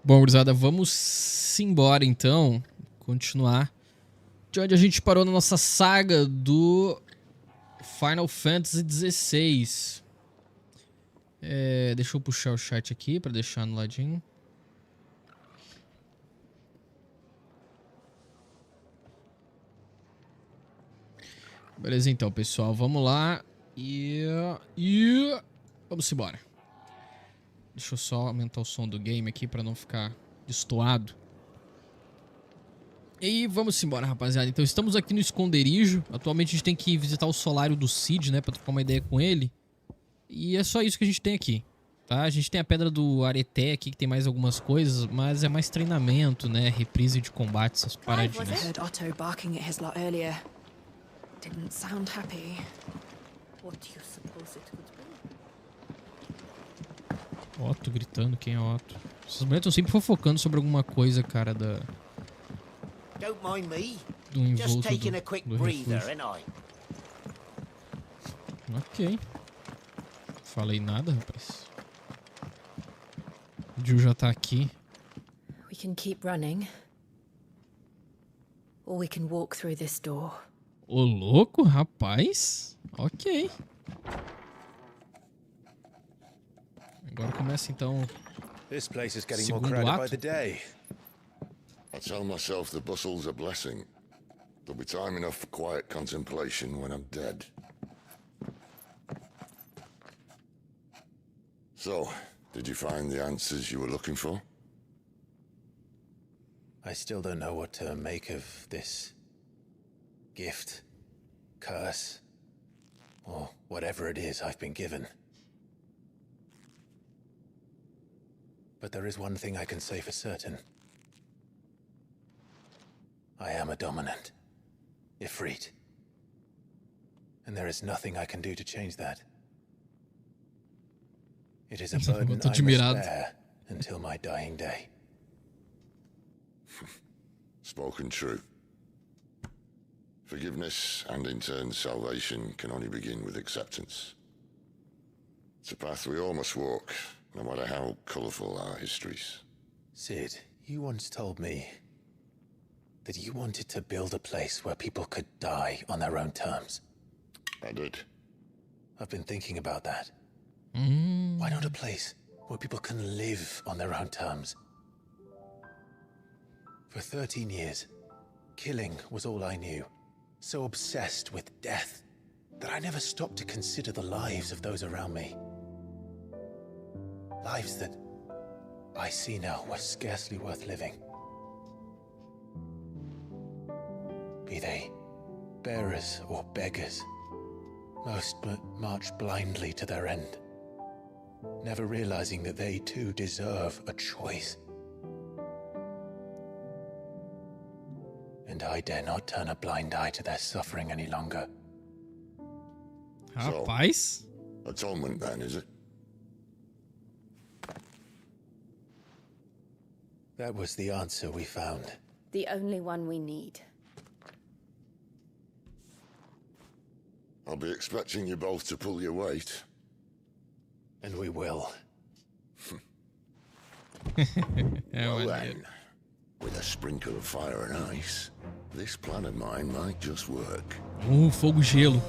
Bom, gurizada, vamos embora então. Continuar de onde a gente parou na nossa saga do Final Fantasy XVI. Deixa eu puxar o chat aqui pra deixar no ladinho. Beleza então, pessoal, vamos lá e vamos embora. Deixa eu só aumentar o som do game aqui pra não ficar destoado. E vamos embora, rapaziada. Então estamos aqui no esconderijo. Atualmente a gente tem que visitar o solário do Cid, né, pra trocar uma ideia com ele. E é só isso que a gente tem aqui, tá? A gente tem a pedra do Areté aqui, que tem mais algumas coisas, mas é mais treinamento, né, reprise de combate, essas paradinhas. I heard Otto barking at his lot earlier. Didn't sound happy. What do you suppose it would be? Otto gritando, quem é Otto? Essas mulheres estão sempre fofocando sobre alguma coisa, cara, do envolto do refúgio. Ok. Falei nada, rapaz. O Jill já tá aqui. We can keep running. Or we can walk through this door. Ô, louco, rapaz. Ok. Agora começa então This place is getting more segundo crowded by ato. the day. I tell myself the bustle's a blessing. There'll be time enough for quiet contemplation when I'm dead. So, did you find the answers you were looking for? I still don't know what to make of this gift, curse, or whatever it is I've been given. But there is one thing I can say for certain. I am a dominant, Ifrit. And there is nothing I can do to change that. It is a burden I must bear until my dying day. Spoken true. Forgiveness and in turn salvation can only begin with acceptance. It's a path we all must walk, no matter how colourful our histories. Sid, you once told me that you wanted to build a place where people could die on their own terms. I did. I've been thinking about that. Why not a place where people can live on their own terms? For 13 years, killing was all I knew. So obsessed with death that I never stopped to consider the lives of those around me. Lives that I see now were scarcely worth living. Be they bearers or beggars, most march blindly to their end, never realizing that they too deserve a choice. And I dare not turn a blind eye to their suffering any longer. Rapaz. Atonement then, is it? That was the answer we found. The only one we need. I'll be expecting you both to pull your weight. And we will. Well then, with a sprinkle of fire and ice, this plan of mine might just work. Fogo e gelo.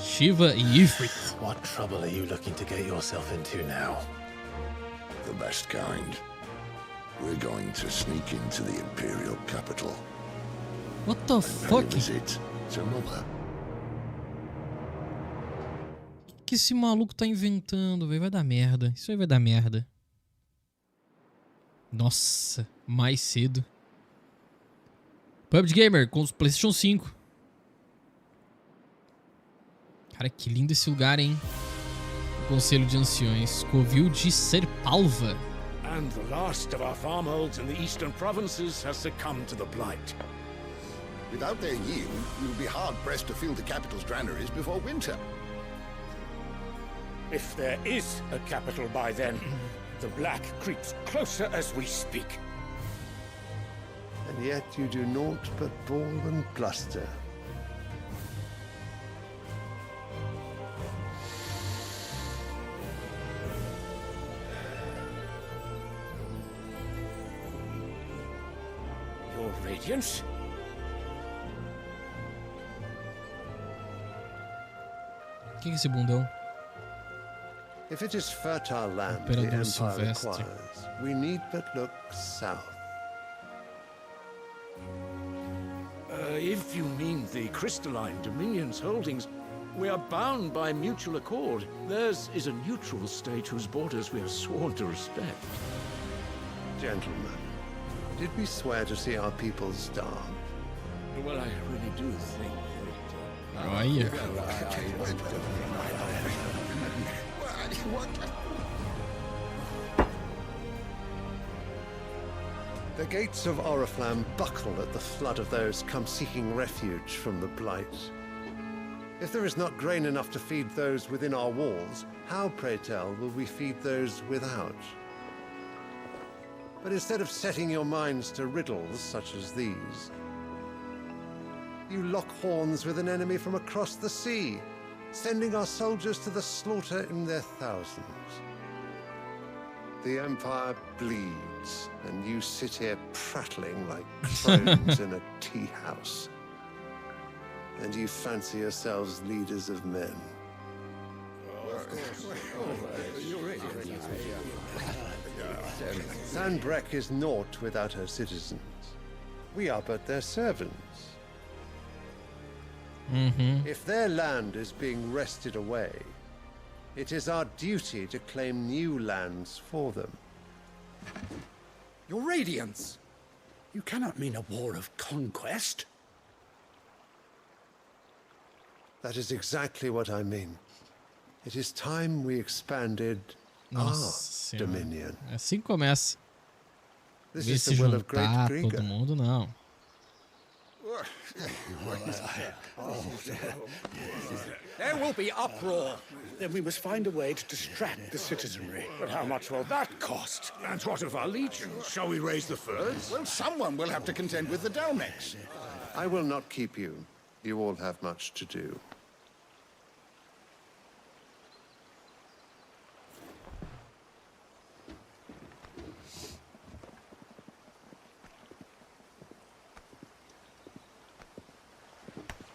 Shiva e Ifrit. What trouble are you looking to get yourself into now? The best kind. We're going to sneak into the Imperial capital. What the fuck? Pay a visit to Mother. O que esse maluco tá inventando, velho? Vai dar merda. Isso aí vai dar merda. Nossa, mais cedo. PUBG Gamer com os PlayStation 5. Cara, que lindo esse lugar, hein? O Conselho de Anciões. Covil de Serpalva. And the last of our farmholds in the eastern provinces has succumbed to the blight. Without their yield, we will be hard-pressed to fill the capital's granaries before winter. If there is a capital by then, the black creeps closer as we speak. And yet you do naught but bawl and bluster. Radiance? Que é esse bundão? If it is fertile land the Imperador Empire Silvestre. requires, we need but look south. If you mean the crystalline Dominion's holdings, we are bound by mutual accord. Theirs is a neutral state whose borders we are sworn to respect. Gentlemen, did we swear to see our people starve? Well, I really do think that... Olha. The gates of Oriflamme buckle at the flood of those come seeking refuge from the Blight. If there is not grain enough to feed those within our walls, how, pray tell, will we feed those without? But instead of setting your minds to riddles such as these, you lock horns with an enemy from across the sea, sending our soldiers to the slaughter in their thousands. The Empire bleeds, and you sit here prattling like crones in a tea house. And you fancy yourselves leaders of men. Sandbreck is naught without her citizens. We are but their servants. If their land is being wrested away, it is our duty to claim new lands for them. Your Radiance! You cannot mean a war of conquest. That is exactly what I mean. It is time we expanded our Nossa Senhora. dominion. É assim que começa. This Vê is se the will of Great juntar todo Griga. mundo, não. There will be uproar. Then we must find a way to distract the citizenry. But how much will that cost? And what of our legions? Shall we raise the furs? Well, someone will have to contend with the Dalmex. I will not keep you. You all have much to do.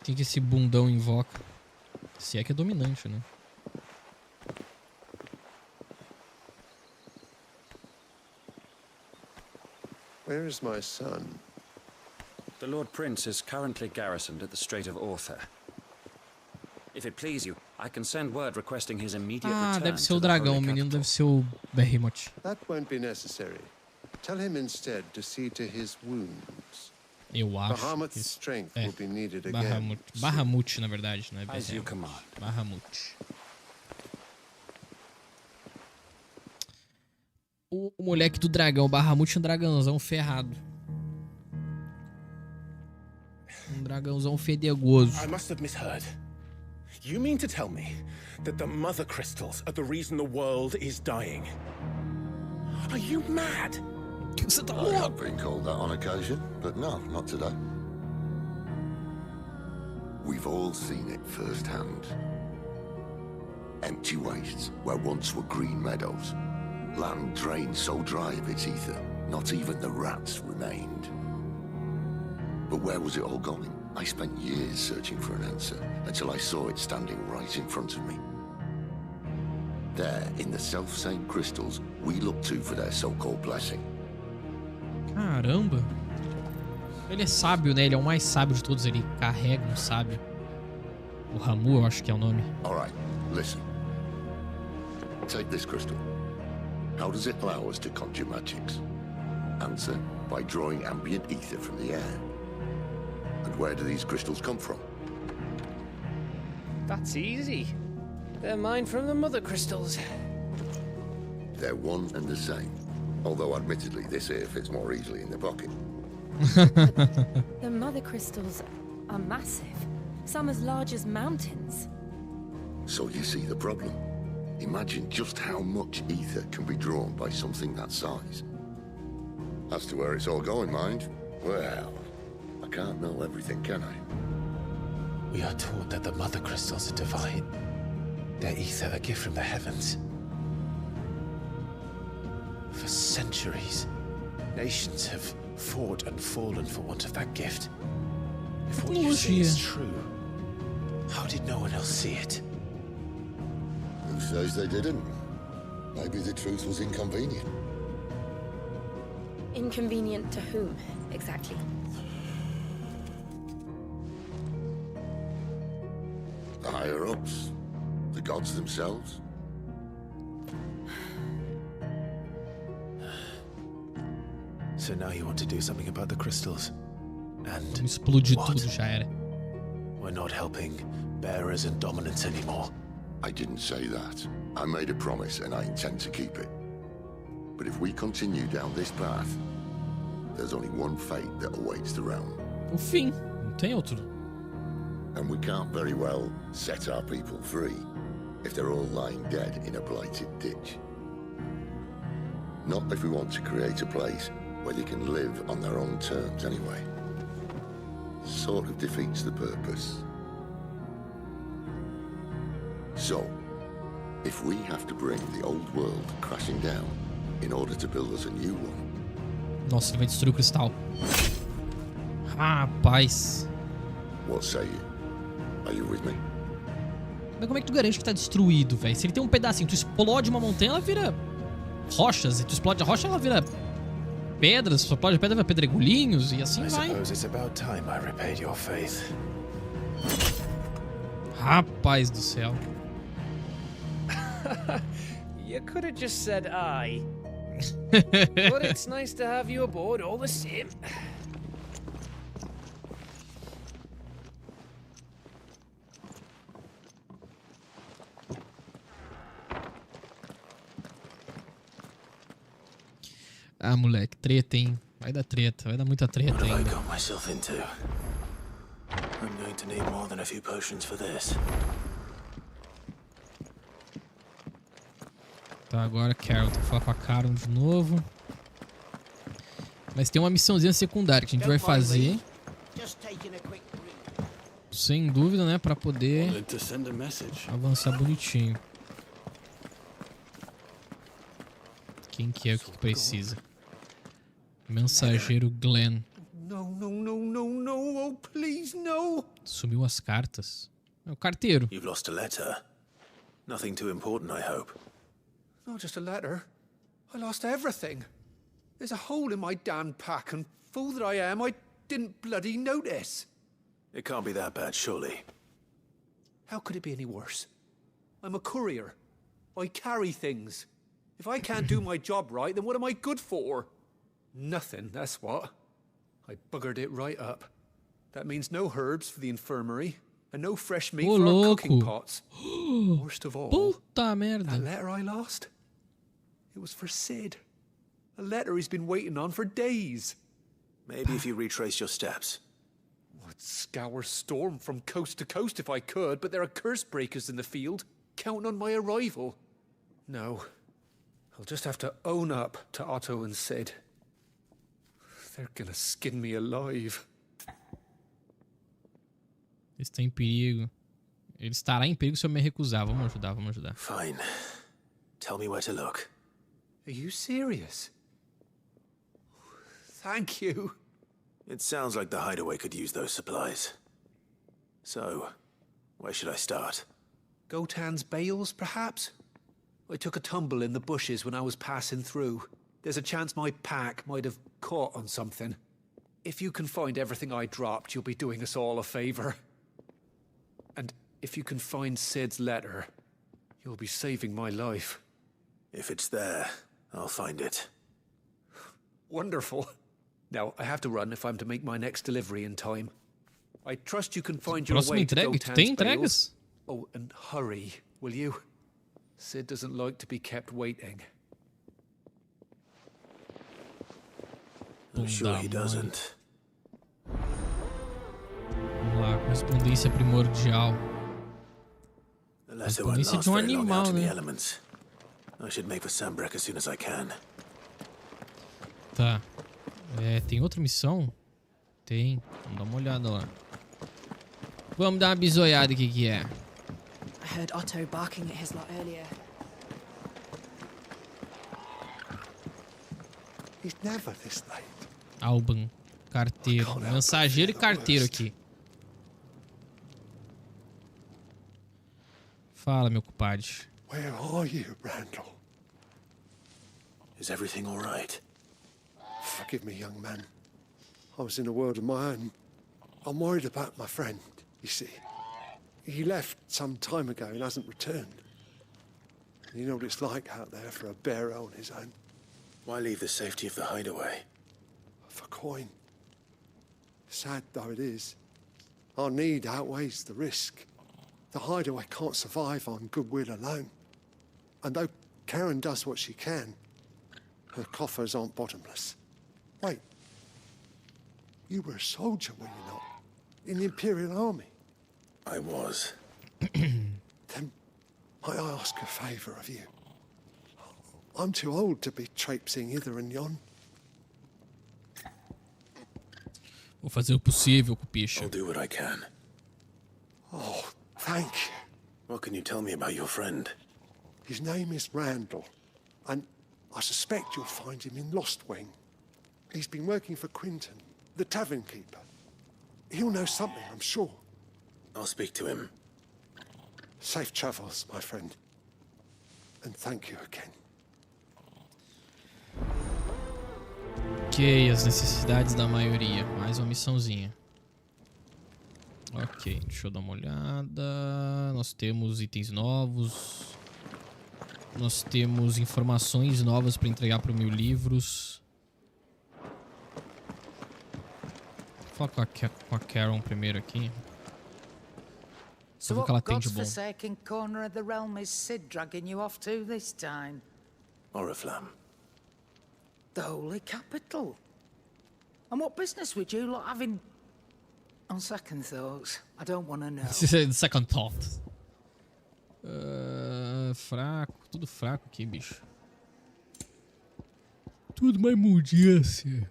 O que esse bundão invoca? Se é que é dominante, né? Where is my son? The Lord Prince is currently garrisoned at the Strait of Arthur. If it please you, I can send word requesting his immediate Ah, return deve ser to o the dragão. O Holy menino Capital. deve ser o Behemoth. That won't be necessary. Tell him instead to see to his wounds. Eu acho. Bahamut's que isso- strength É, will be needed again. Bahamut. Bahamut, na verdade, né? As you command. Bahamut. O moleque do dragão, Bahamut, é um dragãozão ferrado. Um dragãozão fedegoso. I must have misheard. You mean to tell me that the mother crystals are the reason the world is dying? Are you mad? Você tá I have been called that on occasion, but no, not today. We've all seen it firsthand. Empty wastes where once were green meadows. Land drained so dry of its ether, not even the rats remained. But where was it all going? I spent years searching for an answer, until I saw it standing right in front of me. There, in the self-same crystals we look to for their so-called blessing. Caramba. Ele é sábio, né? Ele é o mais sábio de todos. Ele carrega um sábio. O Ramu, eu acho que é o nome. All right, listen. Take this crystal. How does it allow us to conjure magics? Answer, by drawing ambient ether from the air. And where do these crystals come from? That's easy. They're mined from the mother crystals. They're one and the same. Although admittedly this here fits more easily in the pocket. The mother crystals are massive. Some as large as mountains. So you see the problem. Imagine just how much ether can be drawn by something that size. As to where it's all going, mind, well, I can't know everything, can I? We are taught that the mother crystals are divine. Their ether a gift from the heavens. For centuries, nations have fought and fallen for want of that gift. If what you say is true, how did no one else see it? Who says they didn't? Maybe the truth was inconvenient. Inconvenient to whom, exactly? The higher-ups? The gods themselves? So now you want to do something about the crystals. And Explode what? tudo, já era. We're not helping bearers and dominants anymore. I didn't say that. I made a promise and I intend to keep it. But if we continue down this path, there's only one fate that awaits the realm. O fim, não tem outro. And we can't very well set our people free if they're all lying dead in a blighted ditch. Not if we want to create a place where they can live on their own terms anyway. Sort of defeats the purpose. So, if we have to bring the old world crashing down in order to build us a new one. Nossa, ele vai destruir o cristal. Rapaz. What say you? Are you with me? Mas como é que tu garante que tá destruído, velho? Se ele tem um pedacinho, tu explode uma montanha, ela vira rochas. E tu explode a rocha, ela vira pedras. Tu explode a pedra, vira pedregulhinhos. E assim vai. Rapaz do céu. You could have just said aye. But it's nice to have you aboard all the same. Ah, moleque, treta, hein? Vai dar treta, vai dar muita treta ainda. I'm going to need more than a few potions for this. Tá, agora Carol, tem que falar com a Carol de novo. Mas tem uma missãozinha secundária que a gente vai fazer. Sem dúvida, né? Pra poder avançar bonitinho. Quem que é o que precisa? Mensageiro Glenn. No, oh please, no. Sumiu as cartas. É o carteiro. You've lost a letter. Nothing too important, I hope. Not just a letter. I lost everything. There's a hole in my damn pack, and fool that I am, I didn't bloody notice. It can't be that bad, surely. How could it be any worse? I'm a courier. I carry things. If I can't do my job right, then what am I good for? Nothing, that's what. I buggered it right up. That means no herbs for the infirmary, and no fresh meat for our cooking pots. Worst of all, Puta merda. that letter I lost, it was for Sid. A letter he's been waiting on for days. Maybe if you retrace your steps. I'd scour Storm from coast to coast if I could, but there are curse breakers in the field, counting on my arrival. No, I'll just have to own up to Otto and Sid. They're gonna skin me alive. Está em perigo. Ele estará em perigo se eu me recusar. Vamos ajudar, vamos ajudar. Fine. Tell me where to look. Are you serious? Thank you. It sounds like the hideaway could use those supplies. So, where should I start? Gotan's bales, perhaps? I took a tumble in the bushes when I was passing through. There's a chance my pack might have caught on something. If you can find everything I dropped, you'll be doing us all a favor. And if you can find Sid's letter, you'll be saving my life. If it's there, I'll find it. Wonderful. Now, I have to run if I'm to make my next delivery in time. I trust you can find your way to Gotan's bales. Oh, and hurry, will you? Sid doesn't like to be kept waiting. I'm sure he doesn't. Vamos lá, correspondência primordial. Correspondência de um animal, né? I should make for Sambrek as soon as I can. Tá. Tem outra missão? Tem. Vamos dar uma olhada lá. Vamos dar uma bisoiada aqui que é. I heard Otto barking at his lot earlier. He's never this late. Alban, carteiro. Mensageiro e carteiro aqui. Fala, meu compadre. Where are you, Randall? Is everything all right? Forgive me, young man. I was in a world of my own. I'm worried about my friend, you see. He left some time ago and hasn't returned. You know what it's like out there for a bearer on his own. Why leave the safety of the hideaway? For coin. Sad though it is, our need outweighs the risk. The hideaway can't survive on goodwill alone. And though Karen does what she can, her coffers aren't bottomless. Wait. You were a soldier, were you not? In the Imperial Army? I was. Then might I ask a favour of you? I'm too old to be traipsing hither and yon. Vou fazer o possível, Cupicha. I'll do what I can. Oh, thank you. What can you tell me about your friend? His name is Randall, and I suspect you'll find him in Lost Wing. He's been working for Quinton, the tavern keeper. He'll know something, I'm sure. I'll speak to him. Safe travels, my friend. And thank you again. Ok, as necessidades da maioria. Mais uma missãozinha. Ok, deixa eu dar uma olhada. Nós temos itens novos. Nós temos informações novas para entregar para o 1000 livros. Vou falar com a Karen primeiro aqui. So Ver o que ela what tem de bom. godforsaken corner of the realm is Sid dragging you off to this time? Oriflamme. The holy capital. And what business would you lot have in... On second thoughts, I don't want to know. Second thought. Fraco, tudo fraco aqui, bicho. Tudo mais mudice.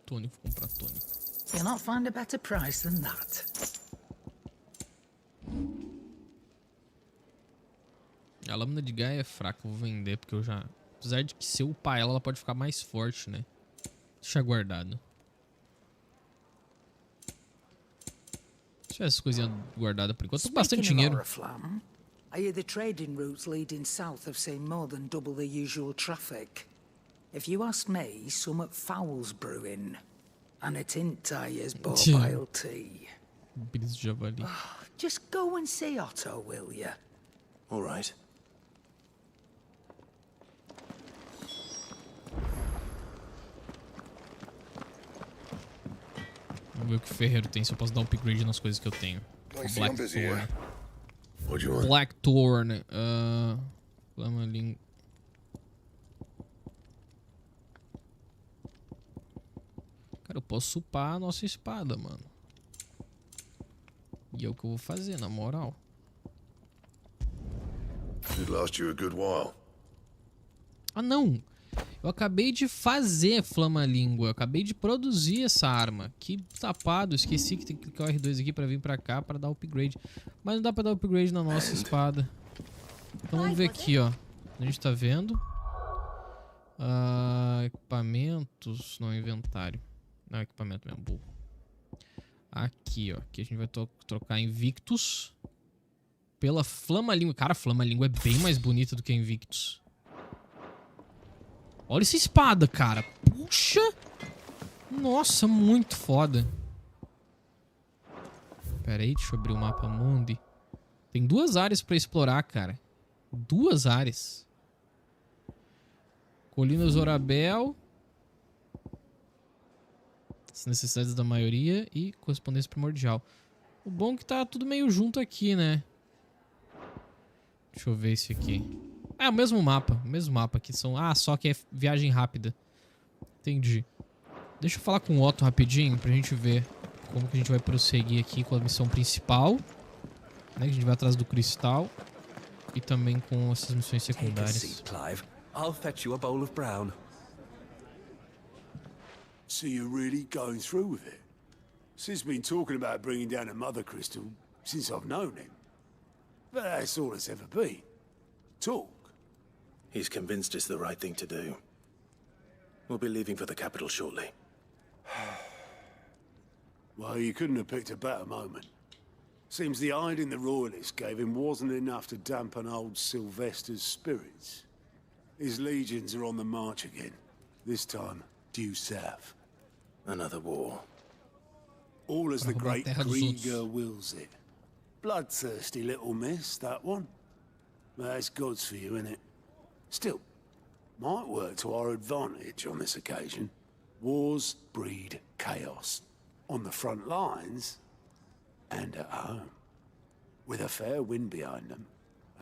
Tônico, vou comprar tônico. You'll not find a better price than that. A lâmina de Gaia é fraca, eu vou vender porque eu já... Apesar de que se eu upar ela, ela pode ficar mais forte, né? Deixa guardado. Deixa essas coisinhas guardadas por enquanto. Tô com bastante dinheiro. Oriflamme, I hear the trading routes leading south have seen more than double the usual traffic. If you ask me, somewhat foul's brewing. And a tintayer's borbile tea. Bris de javali. Just go and see Otto, will you? All right. Vamos ver o que o ferreiro tem, se eu posso dar um upgrade nas coisas que eu tenho. Blackthorn. Blackthorn. Flamaling. Cara, eu posso upar a nossa espada, mano. E é o que eu vou fazer, na moral. Should last you a good while. Ah, não! Eu acabei de fazer Flama-Língua. Eu acabei de produzir essa arma. Que tapado. Esqueci que tem que clicar o R2 aqui pra vir pra cá pra dar upgrade. Mas não dá pra dar upgrade na nossa espada. Então vamos ver aqui, ó. A gente tá vendo. Equipamentos. Não, inventário. Não, equipamento mesmo, burro. Aqui, ó. Aqui a gente vai trocar Invictus pela Flama-Língua. Cara, a Flama-Língua é bem mais bonita do que a Invictus. Olha essa espada, cara. Puxa! Nossa, muito foda. Pera aí, deixa eu abrir o mapa mundi. Tem 2 áreas pra explorar, cara. 2 áreas. Colina Zorabel. As necessidades da maioria e correspondência primordial. O bom é que tá tudo meio junto aqui, né? Deixa eu ver esse aqui. É o mesmo mapa aqui. Só que é viagem rápida. Entendi. Deixa eu falar com o Otto rapidinho pra gente ver como que a gente vai prosseguir aqui com a missão principal. Né? A gente vai atrás do cristal. E também com essas missões secundárias. Take a seat, Clive. I'll fetch you a bowl of brown. So you're really going through with it? Sid's been talking about bringing down a mother crystal since I've known him. But that's all it's ever been. talk. He's convinced it's the right thing to do. We'll be leaving for the capital shortly. Well, you couldn't have picked a better moment. Seems the hiding the royalists gave him wasn't enough to dampen old Sylvester's spirits. His legions are on the march again, this time due south. Another war. All as the great Krieger wills it. Bloodthirsty little miss, that one. That's God's for you, innit? Still, might work to our advantage on this occasion. Wars breed chaos. On the front lines, and at home. With a fair wind behind them,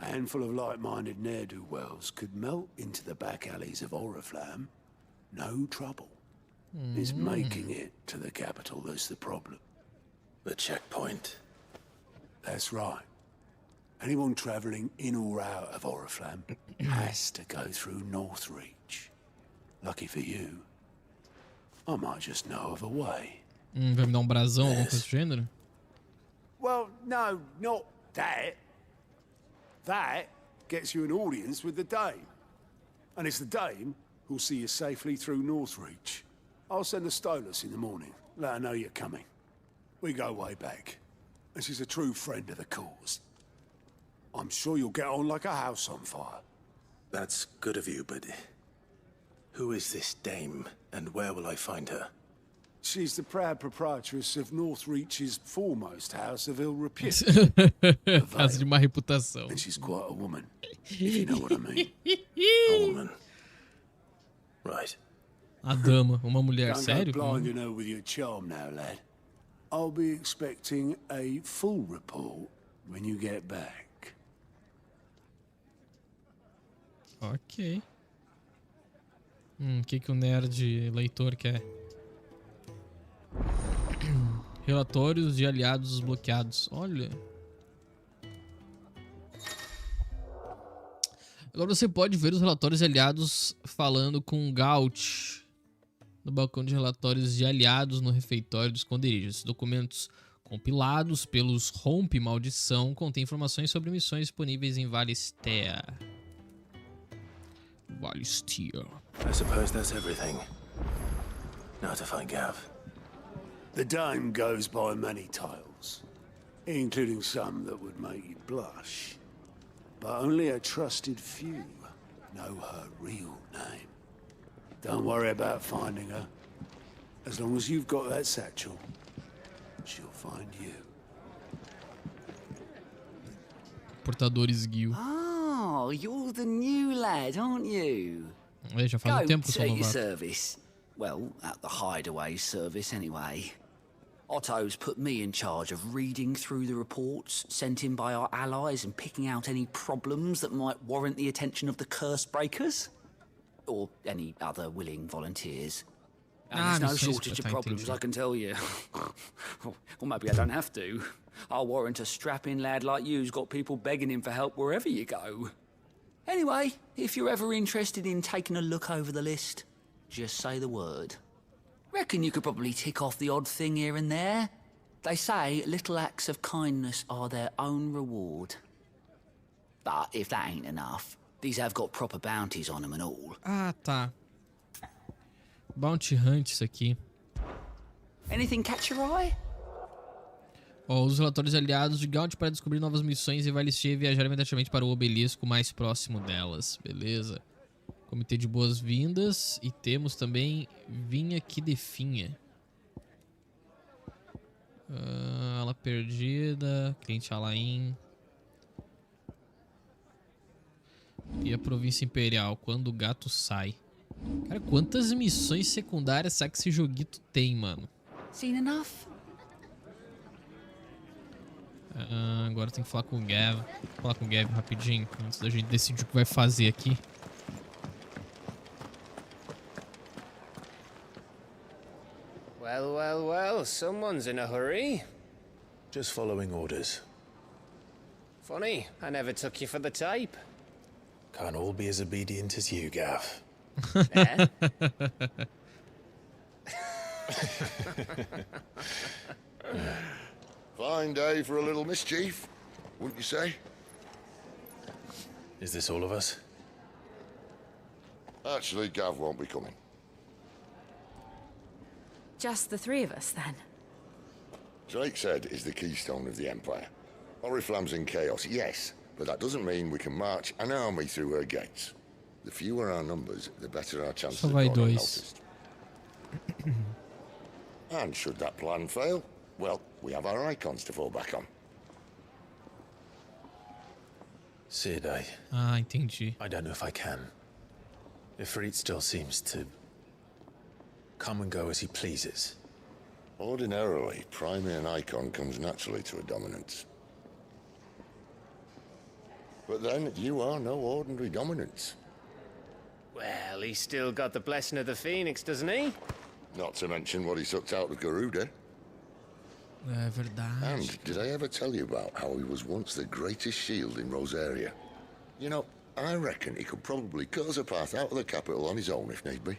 a handful of like-minded ne'er-do-wells could melt into the back alleys of Oriflamme. No trouble. It's making it to the capital that's the problem. The checkpoint. That's right. Anyone travelling in or out of Oriflamme has to go through Northreach. Lucky for you, I might just know of a way. Vai me dar brasão, alguma coisa do gênero? Well, no, not that. That gets you an audience with the Dame. And it's the Dame who'll see you safely through Northreach. I'll send the Stolas in the morning. Let her know you're coming. We go way back. And she's a true friend of the cause. I'm sure you'll get on like a house on fire. That's good of you, but who is this Dame, and where will I find her? She's the proud proprietress of Northreach's foremost house of ill repute. Casa de má reputação. And she's quite a woman, if you know what I mean. A woman. Right. A dama, uma mulher, Don't sério? go blinding her with your charm now, lad. I'll be expecting a full report when you get back. Ok. O que o nerd leitor quer? Relatórios de aliados desbloqueados. Olha. Agora você pode ver os relatórios de aliados falando com Gaut no balcão de relatórios de aliados no refeitório do esconderijo. Esses documentos compilados pelos Rompe Maldição contêm informações sobre missões disponíveis em Valistea. Valistea. I suppose that's everything. Now to find Gav. The Dame goes by many titles, including some that would make you blush. But only a trusted few know her real name. Don't worry about finding her. As long as you've got that satchel, she'll find you. Portadores Guild. Oh, you're the new lad, aren't you? Já faz tempo que eu sou your novato. service. Well, at the hideaway service anyway. Otto's put me in charge of reading through the reports sent in by our allies and picking out any problems that might warrant the attention of the curse breakers. Or any other willing volunteers. And there's no shortage of problems, I can tell you. Or maybe I don't have to. I'll warrant a strapping lad like you's got people begging him for help wherever you go. Anyway, if you're ever interested in taking a look over the list, just say the word. Reckon you could probably tick off the odd thing here and there. They say little acts of kindness are their own reward. But if that ain't enough, these have got proper bounties on them and all. Ah, tá. Bounty Hunt isso aqui. Anything catch your eye? Ó, os relatórios aliados de Gaunt para descobrir novas missões e Valistea viajar imediatamente para o obelisco mais próximo delas. Beleza. Comitê de boas-vindas. E temos também Vinha que definha. Ala perdida. Cliente Alain. E a província imperial. Quando o gato sai. Cara, quantas missões secundárias será que esse joguito tem, mano? Seen enough? Agora tem que falar com o Gav. Vou falar com o Gav rapidinho, antes da gente decidir o que vai fazer aqui. Well, well, well, someone's in a hurry. Just following orders. Funny, I never took you for the type. Can't all be as obedient as you, Gav. Eh? Fine day for a little mischief, wouldn't you say? Is this all of us? Actually, Gav won't be coming. Just the three of us, then? Drake's Head is the keystone of the Empire. Oriflamme's in chaos, yes, but that doesn't mean we can march an army through her gates. The fewer our numbers, the better our chances of going unnoticed. And should that plan fail, well, we have our Eikons to fall back on. Sid, entendi. I don't know if I can. Ifrit still seems to come and go as he pleases. Ordinarily, priming an Eikon comes naturally to a dominance. But then, you are no ordinary dominance. Well, he's still got the blessing of the Phoenix, doesn't he? Not to mention what he sucked out of Garuda. É verdade. And did I ever tell you about how he was once the greatest shield in Rosaria? You know, I reckon he could probably cut us a path out of the capital on his own if need be.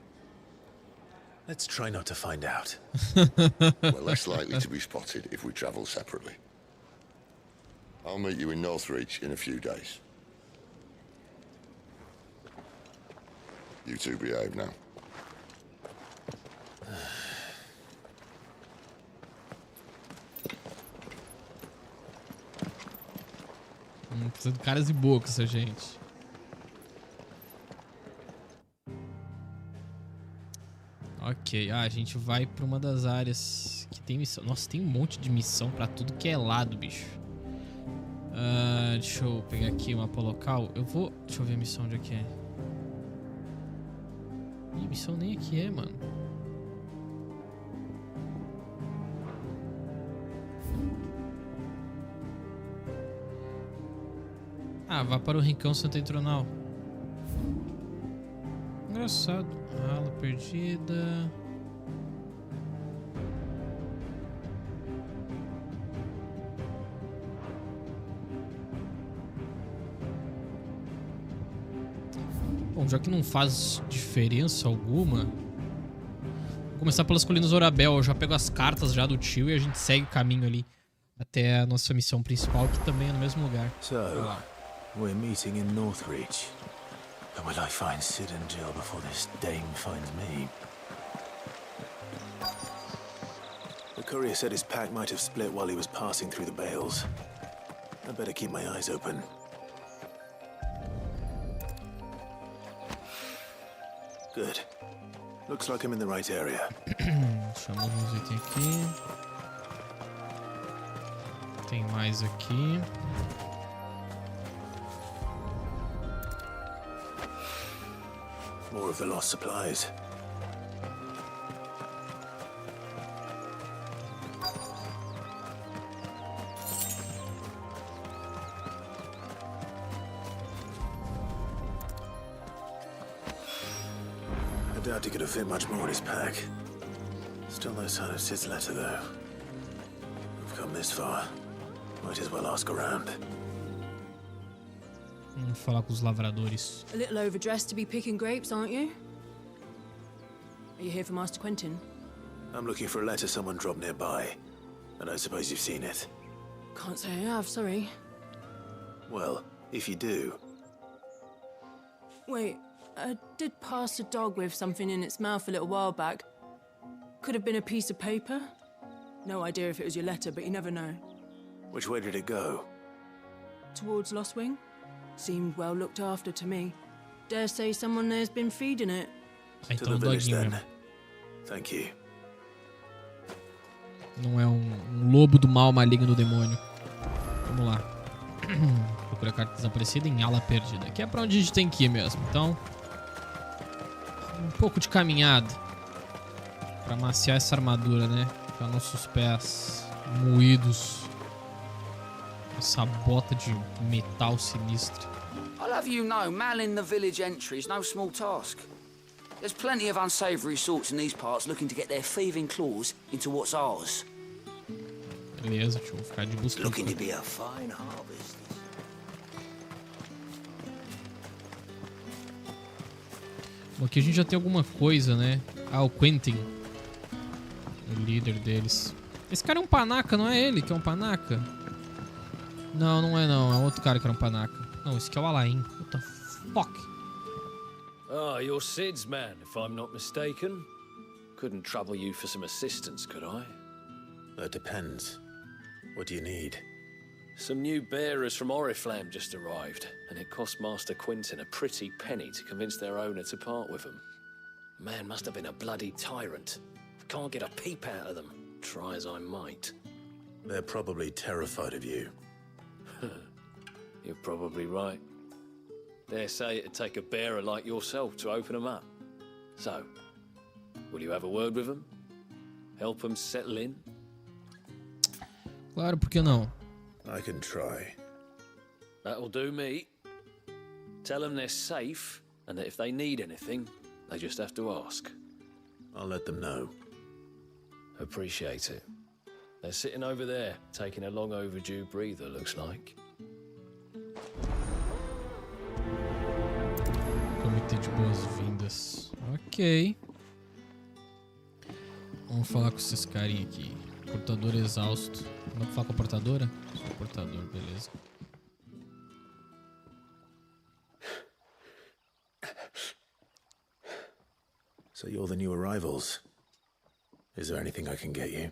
Let's try not to find out. We're less likely to be spotted if we travel separately. I'll meet you in Northreach in a few days. You two behave now. Precisa de caras e bocas, essa gente. Ok, a gente vai pra uma das áreas que tem missão. Nossa, tem um monte de missão pra tudo que é lado, bicho. Deixa eu pegar aqui o mapa local. Deixa eu ver a missão onde é que é. Ih, missão nem aqui é, mano. Vá para o rincão setentrional. Engraçado. Ala perdida. Bom, já que não faz diferença alguma, vou começar pelas colinas Orabel. Eu já pego as cartas já do tio e a gente segue o caminho ali até a nossa missão principal, que também é no mesmo lugar. We're meeting in Northreach. But will I find Sid and Jill before this dame finds me? The courier said his pack might have split while he was passing through the bales. I better keep my eyes open. Good. Looks like I'm in the right area. Chamamos uns itens aqui. Tem mais aqui. More of the lost supplies. I doubt he could have fit much more in his pack. Still no sign of Sid's letter, though. We've come this far. Might as well ask around. Vamos falar com os lavradores. A little overdressed to be picking grapes, aren't you? Are you here for Master Quentin? I'm looking for a letter someone dropped nearby. And I suppose you've seen it. Can't say I have, sorry. Well, if you do... Wait, I did pass a dog with something in its mouth a little while back. Could have been a piece of paper. No idea if it was your letter, but you never know. Which way did it go? Towards Lost Wing. Seemed well looked after to me. Dare say someone there's been feeding it. To the village then. Thank you. Não é um lobo do mal maligno do demônio. Vamos lá. Procura a carta desaparecida em ala perdida. Aqui é pra onde a gente tem que ir mesmo. Então, um pouco de caminhada pra amaciar essa armadura, né? Pra nossos pés moídos. Essa bota de metal sinistro. I'll have you know, manning the village entry is no small task. There's plenty of unsavoury sorts in these parts looking to get their thieving claws into what's ours. Beleza, deixa eu ficar de busca. Looking to be a fine harvest. Bom, aqui a gente já tem alguma coisa, né? O Quentin. O líder deles. Esse cara é um panaca, não é ele que é um panaca? Não, não é não. É outro cara que era um panaca. Não, esse aqui é o Alain. Fuck. Ah, you're Sid's man, if I'm not mistaken. Couldn't trouble you for some assistance, could I? That depends. What do you need? Some new bearers from Oriflamme just arrived, and it cost Master Quinton a pretty penny to convince their owner to part with them. Man must have been a bloody tyrant. Can't get a peep out of them, try as I might. They're probably terrified of you. You're probably right. Dare say it'd take a bearer like yourself to open them up. So, will you have a word with them? Help them settle in? Claro, por que não? I can try. That'll do me. Tell them they're safe, and that if they need anything, they just have to ask. I'll let them know. Appreciate it. They're sitting over there, taking a long overdue breather, looks like. Comitê de boas-vindas. Ok. Vamos falar com esses carinha aqui. Portador exausto. Não falar com a portadora? Sou o portador, beleza. So you're the new arrivals. Is there anything I can get you?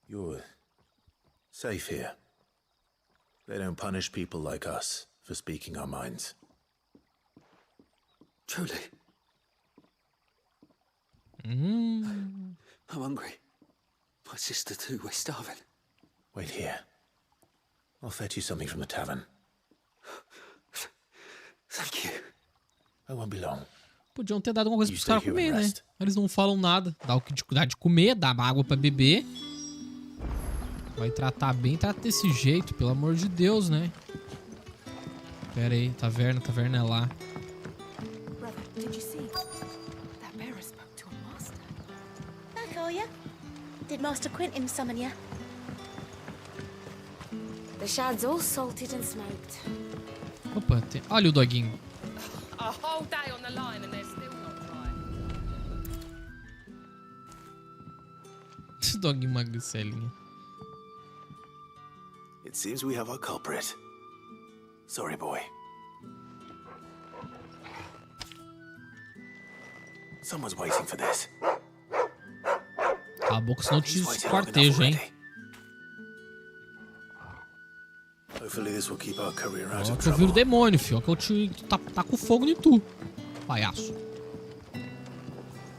You're safe here. They don't punish people like us for speaking our minds. Truly. I'm hungry. My sister too, we're starving. Wait here. I'll fetch you something from the tavern. Thank you. I won't be long. Podiam ter dado alguma coisa pros caras comer, né? Eles não falam nada. Dá o que dá de comer, dá água pra beber. Vai tratar bem, trata desse jeito, pelo amor de Deus, né? Pera aí, taverna é lá. Brother, did you see? That bearer spoke to a master. Back are ya? Did Master Quinton summon ya? The shad's all salted and smoked. Opa, tem... olha o doguinho. A whole day on the line and they're still not dry. Esse doguinho magricelinha. It seems we have our culprit. Sorry, boy. Someone's waiting for this. Cala a boca, senão te esquartejo, hein? Hopefully this will keep our career out Ó, of que eu viro trouble. demônio, filho. Ó, que eu te taco fogo em tu, palhaço.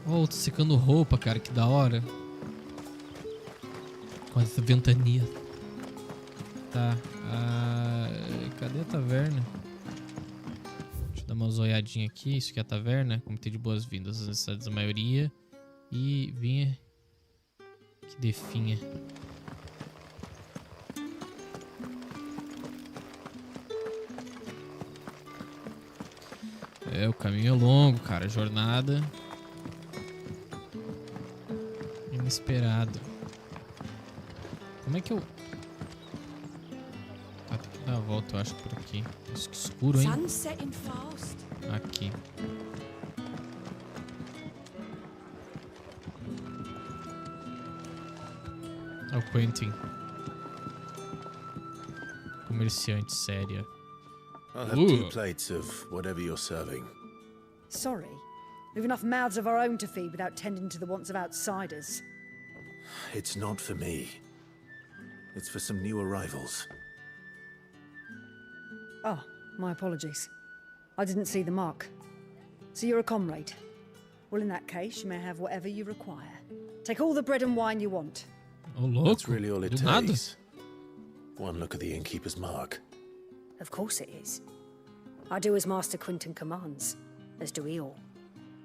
Ó, tô secando roupa, cara, que da hora. Com essa ventania. Tá. Cadê a taverna? Deixa eu dar uma zoiadinha aqui. Isso aqui é a taverna. Comitê de boas-vindas. As necessidades da maioria. E vinha. Que definha. É, o caminho é longo, cara. Jornada. Inesperado. Como é que eu... Tá, tem que dar a volta, eu acho, por aqui. Isso que escuro, hein? Aqui. É o Quentin. Comerciante séria. I'll have 2 plates of whatever you're serving. Sorry. We've enough mouths of our own to feed without tending to the wants of outsiders. It's not for me. It's for some new arrivals. Oh, my apologies. I didn't see the mark. So you're a comrade. Well, in that case, you may have whatever you require. Take all the bread and wine you want. Oh, louco. That's really all it takes. One look at the innkeeper's mark. Of course it is. I do as Master Quinton commands, as do we all.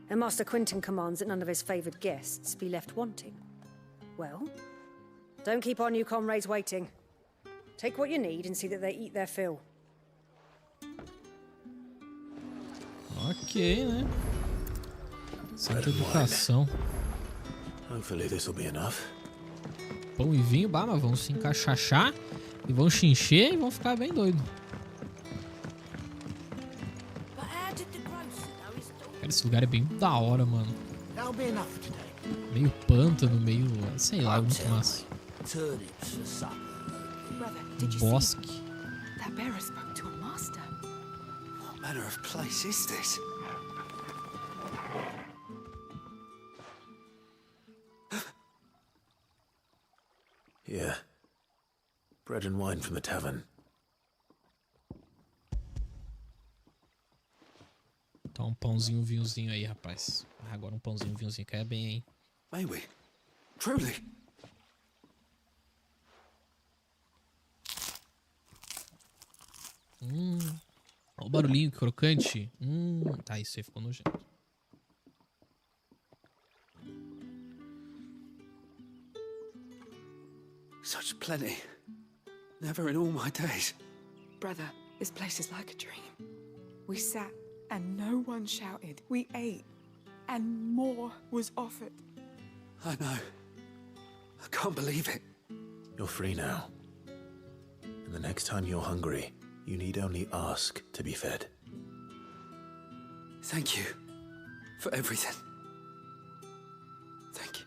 And Master Quinton commands that none of his favoured guests be left wanting. Well, don't keep our new comrades waiting. Take what you need and see that they eat their fill. Ok, né? Santa educação. Hopefully this will be enough. Pão e vinho, bah, mas vão se encaixachar e vão chincher e vão ficar bem doidos. Cara, esse lugar é bem da hora, mano. Meio pântano, meio... sei lá, muito massa. Um bosque. That bearer spoke to a master. What manner of place is this? Here. Bread and wine from the tavern. Tá um pãozinho, vinhozinho aí, rapaz. Ah, agora um pãozinho, vinhozinho cai bem, hein? May we? Truly? Olha o barulhinho crocante. Tá, isso aí ficou nojento. Such plenty. Never in all my days. Brother, this place is like a dream. We sat and no one shouted. We ate and more was offered. I know. I can't believe it. You're free now. And the next time you're hungry, you need only ask to be fed. Thank you for everything. Thank you.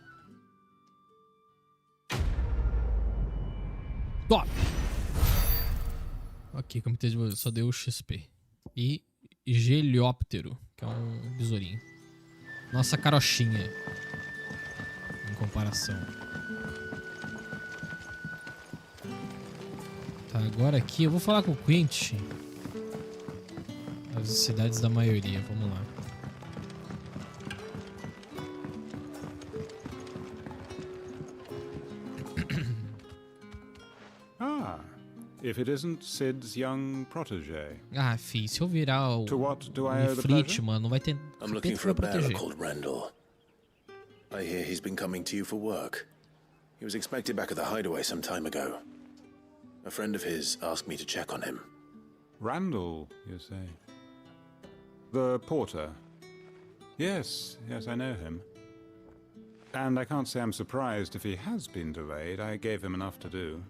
Top! Ok, comitê de só deu XP. E Gelióptero, que é um besourinho. Nossa carochinha. Em comparação. Tá, agora aqui eu vou falar com o Quint. As cidades da maioria, vamos lá. If it isn't Sid's young protege. Ah, fi, se eu virar o Ifrit, mano, não vai ter. I'm looking for a bearer called Randall. I hear he's been coming to you for work. He was expected back at the hideaway some time ago. A friend of his asked me to check on him. Randall, you say? The porter? Yes, I know him. And I can't say I'm surprised if he has been delayed. I gave him enough to do.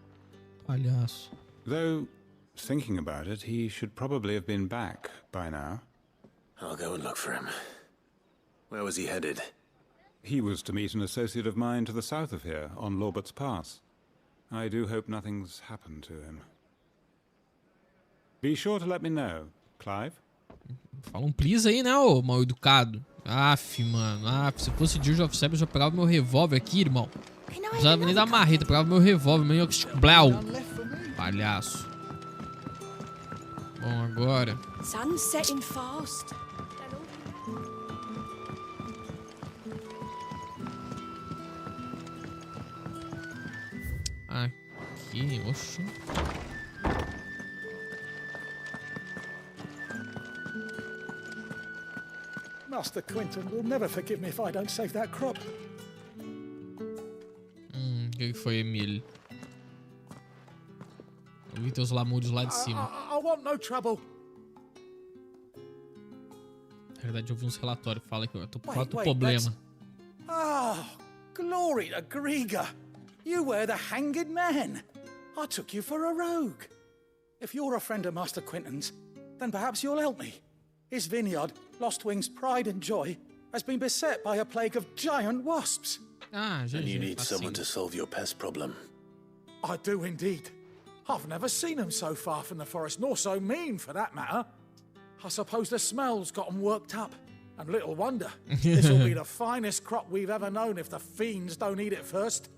Palhaço. Though, thinking about it, he should probably have been back by now. I'll go and look for him. Where was he headed? He was to meet an associate of mine to the south of here, on Lorbert's Pass. I do hope nothing's happened to him. Be sure to let me know, Clive. Fala um please aí, né, ô mal educado. Aff, mano. Se fosse Dirge of Sabbath, eu já pegava meu revólver aqui, irmão. Não precisava nem da marreta, pegava meu revólver, meu blau. Palhaço. Bom, agora. Sun's setting fast. Aqui, oxi. Master Quinton will never forgive me if I don't save that crop. O que foi, Emile? Eu vi teus lamúrios lá de cima. I want no trouble. Na verdade, eu vi uns relatórios que falam que eu tô com outro problema. Glory to Griga. You were the hanged man. I took you for a rogue. If you're a friend of Master Quinton's, then perhaps you'll help me. His vineyard, Lostwing's pride and joy, has been beset by a plague of giant wasps. And you need someone to solve your pest problem. I do indeed. I've never seen them so far from the forest, nor so mean, for that matter. I suppose the smell's got them worked up. And little wonder. This'll be the finest crop we've ever known if the fiends don't eat it first.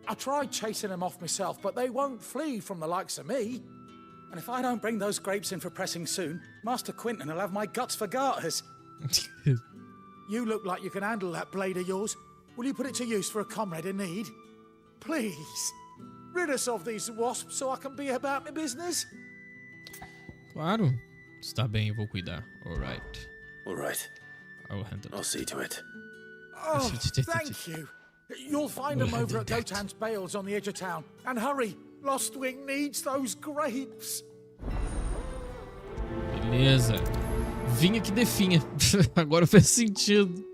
I tried chasing them off myself, but they won't flee from the likes of me. And if I don't bring those grapes in for pressing soon, Master Quinton will have my guts for garters. You look like you can handle that blade of yours. Will you put it to use for a comrade in need? Please. Rid us of these wasps so I can be about my business. Claro. Está bem, eu vou cuidar. Alright. Alright. I'll handle it. I'll see to it. Oh, thank you. You'll find them over at Gotan's Bales on the edge of town. And hurry, Lostwing needs those grapes. Beleza. Vinha que definha. Agora faz sentido.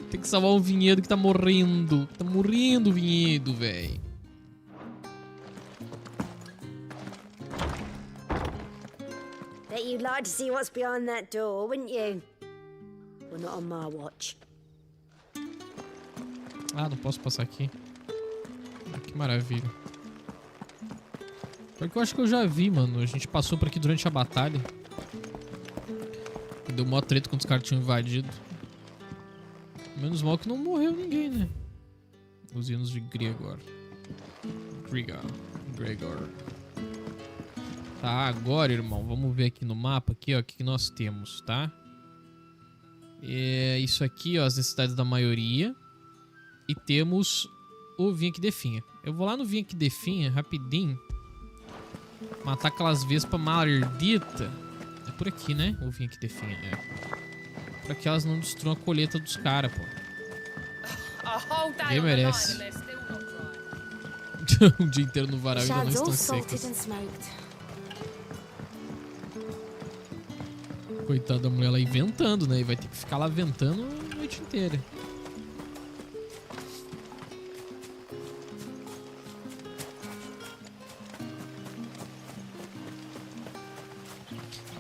Tem que salvar um vinhedo que tá morrendo. Tá morrendo o vinhedo, velho. Bet you'd like to see what's behind that door, wouldn't you? Well, not on my watch. Ah, não posso passar aqui. Ah, que maravilha. Porque eu acho que eu já vi, mano. A gente passou por aqui durante a batalha. Deu mó treta quando os caras tinham invadido. Menos mal que não morreu ninguém, né? Os hinos de Gregor. Tá, agora, irmão, vamos ver aqui no mapa aqui, ó, o que nós temos, tá? É isso aqui, ó, as necessidades da maioria. E temos o vinha que definha. Eu vou lá no vinha que definha, rapidinho. Matar aquelas vespas maldita. É por aqui, né? O vinha que definha, é. Pra que elas não destruam a colheita dos caras, pô. Ninguém merece. Um dia inteiro no varal e ainda não estão secas. Coitada da mulher lá inventando, né? E vai ter que ficar lá ventando a noite inteira.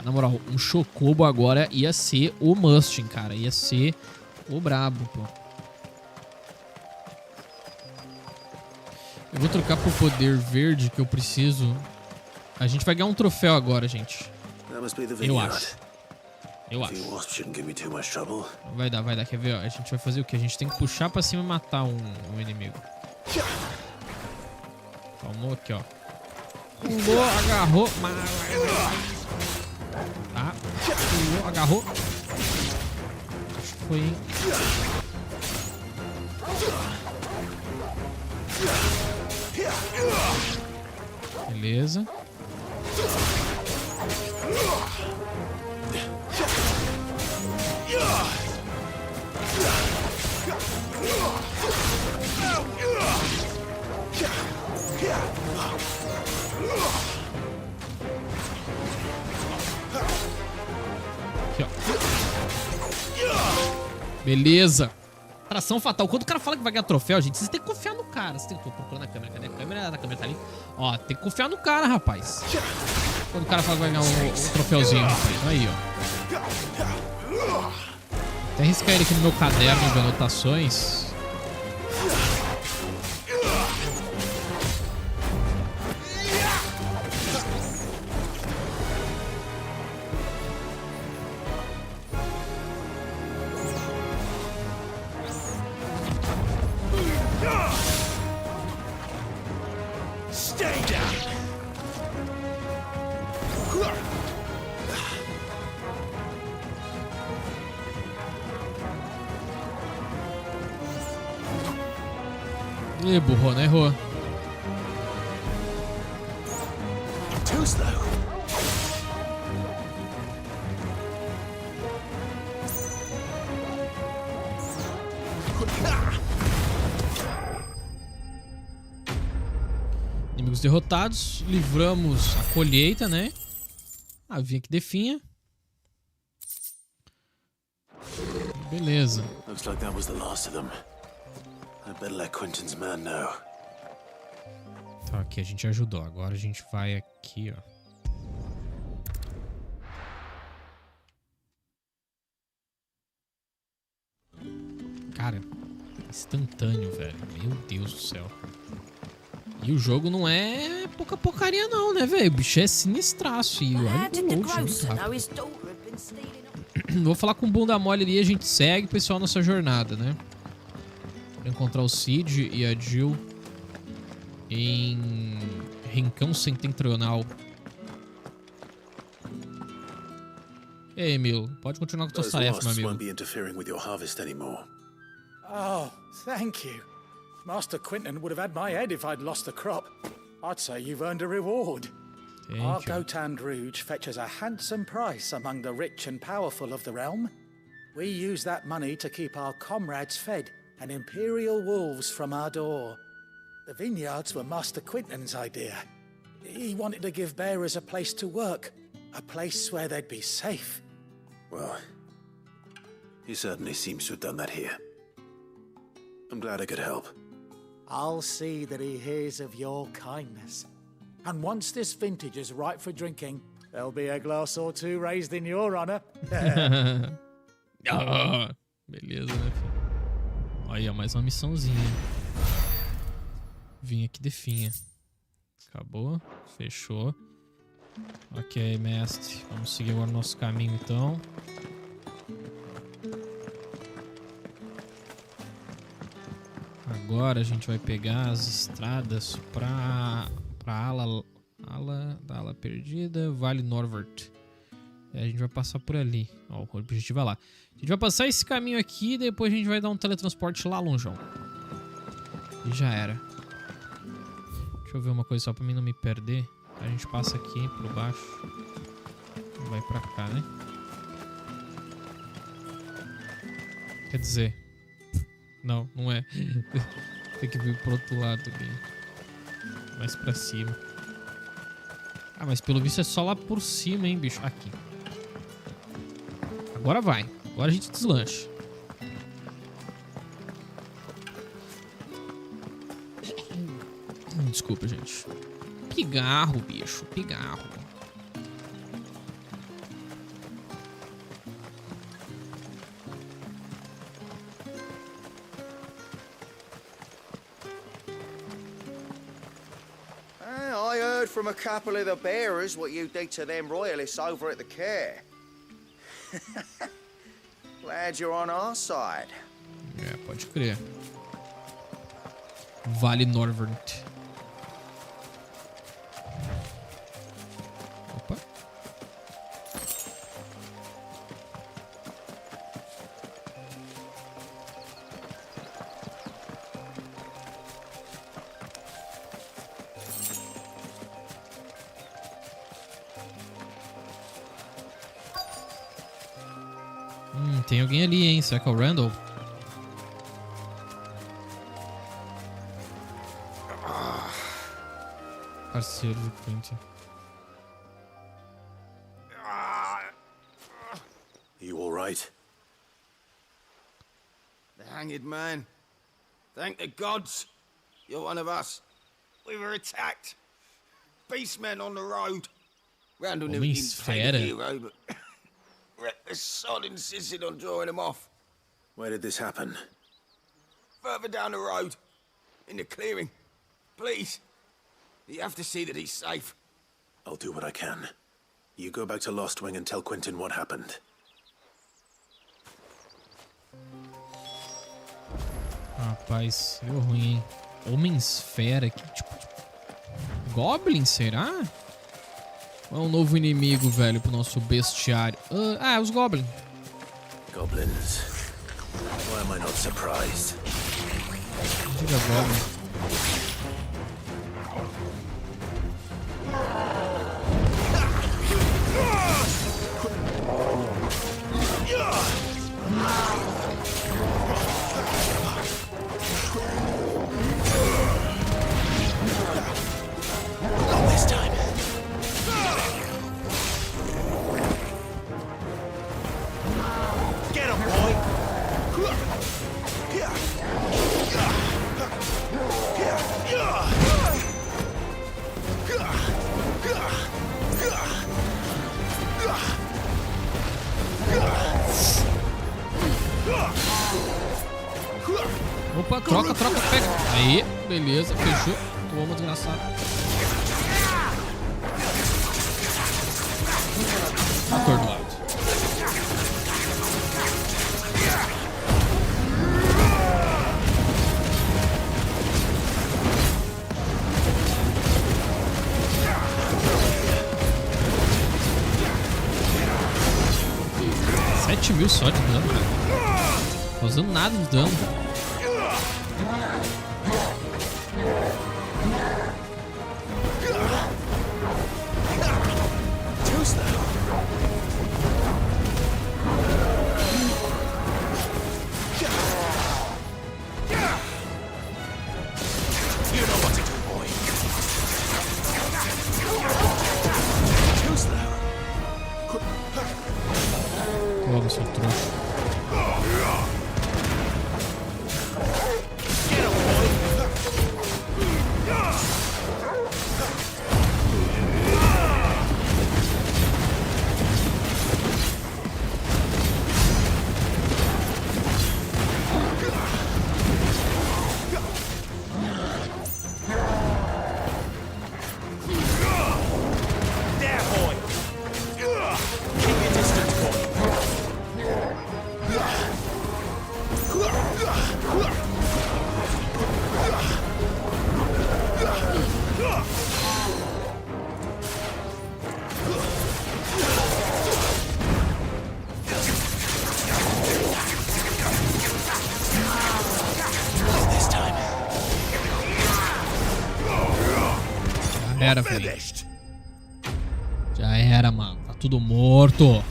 Na moral, um chocobo agora ia ser o Mustin, cara. Ia ser o brabo, pô. Eu vou trocar pro poder verde que eu preciso. A gente vai ganhar um troféu agora, gente. Eu acho. Vai dar. Quer ver? Ó, a gente vai fazer o quê? A gente tem que puxar pra cima e matar um inimigo. Tomou aqui, ó. Pulou, agarrou. Tá. Pulou, agarrou. Acho que foi, hein? Beleza. Aqui, ó. Beleza. Atração fatal. Quando o cara fala que vai ganhar troféu, gente, vocês têm que confiar no cara. Vocês têm que... Tô procurando a câmera. Cadê a câmera? A câmera tá ali. Ó, tem que confiar no cara, rapaz. Quando o cara fala que vai ganhar um troféuzinho, rapaz. Aí, ó. Até riscar ele aqui no meu caderno de anotações. Ih, burrou, né? Errou. Inimigos derrotados. Livramos a colheita, né? Ah, vinha que definha. Beleza. Looks like that was the last of them. I better let Quentin's man know. Então aqui a gente ajudou. Agora a gente vai aqui, ó. Cara, instantâneo, velho. Meu Deus do céu. E o jogo não é pouca porcaria não, né, velho? O bicho é sinistraço. E olha o muito rápido. Vou falar com o bunda mole ali e a gente segue, pessoal, nossa jornada, né? Pra encontrar o Cid e a Jill em Rincão Setentrional. E aí, Emil, pode continuar com a tua tarefa, meu amigo. Oh, thank you. Master Quentin would have had my head if I'd lost the crop. I'd say you've earned a reward. Our Gotand Rouge fetches a handsome price among the rich and powerful of the realm. We use that money to keep our comrades fed and imperial wolves from our door. The vineyards were Master Quentin's idea. He wanted to give bearers a place to work, a place where they'd be safe. Well, he certainly seems to have done that here. I'm glad I could help. I'll see that he hears of your kindness. And once this vintage is ripe for drinking, there'll be a glass or two raised in your honor. Oh, beleza, né, filho? Aí, ó, mais uma missãozinha. Vinha que definha. Acabou. Fechou. Ok, mestre. Vamos seguir agora o nosso caminho, então. Agora a gente vai pegar as estradas pra ala perdida, Vale Norvert. A gente vai passar por ali. Ó, o objetivo é lá. A gente vai passar esse caminho aqui e depois a gente vai dar um teletransporte lá longeão. E já era. Deixa eu ver uma coisa só pra mim não me perder. A gente passa aqui por baixo. E vai pra cá, né? Quer dizer... Não, não é. Tem que vir pro outro lado aqui. Mais pra cima. Ah, mas pelo visto é só lá por cima, hein, bicho. Aqui. Agora vai. Agora a gente deslancha. Desculpa, gente. Pigarro, bicho. Pigarro. I heard from a couple of the bearers what you did to them royalists over at the care. Glad you're on our side. É, pode crer. Vale Norvert. Opa. Tem alguém ali, hein? Será que é o Randall? Parceiro do Quentin. You all right? The hanged man. Thank the gods. You're one of us. We were attacked. Beastmen on the road. Randall knew he didn't take a hero, but the sod insisted on drawing him off. Where did this happen? Further down the road. In the clearing. Please. You have to see that he's safe. I'll do what I can. You go back to Lost Wing and tell Quentin what happened. Rapaz, deu ruim, hein? Homem-esfera aqui, tipo... Goblin, será? Ou é um novo inimigo, velho, pro nosso bestiário? Ah, os Goblin. Goblins. Why am I not surprised? Diga Goblin. Not this time. Get him, boy. Opa, troca, pega. Aí, beleza, fechou. Toma, desgraçado. Atordoado. $7.000 só de dano, cara. Não tá usando nada de dano. Toma, seu trouxa. era, filho. Já era, mano. Tá tudo morto.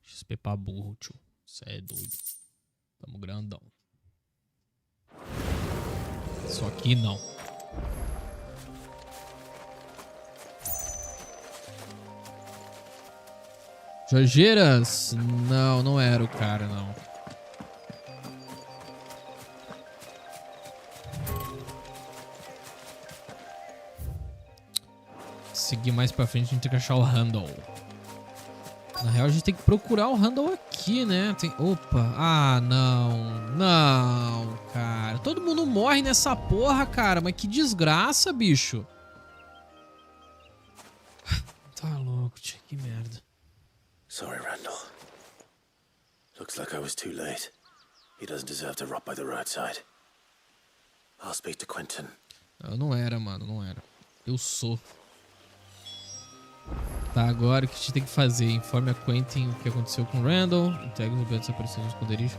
XP pra burro, tio. Cê é doido. Tamo grandão. Só que não. Jorgeiras? Não, não era o cara, não. Seguir mais pra frente, a gente tem que achar o Randall. Na real, a gente tem que procurar o Randall aqui, né? Opa. Ah, não. Não, cara. Todo mundo morre nessa porra, cara. Mas que desgraça, bicho. Tá louco, tio. Que merda. Sorry, Randall. Looks like I was too late. He doesn't deserve to rot by the roadside. I'll speak to Quentin. Não era, mano. Não era. Eu sou. Tá, agora o que a gente tem que fazer? Informe a Quentin o que aconteceu com o Randall. Entregue o objeto desaparecido no esconderijo.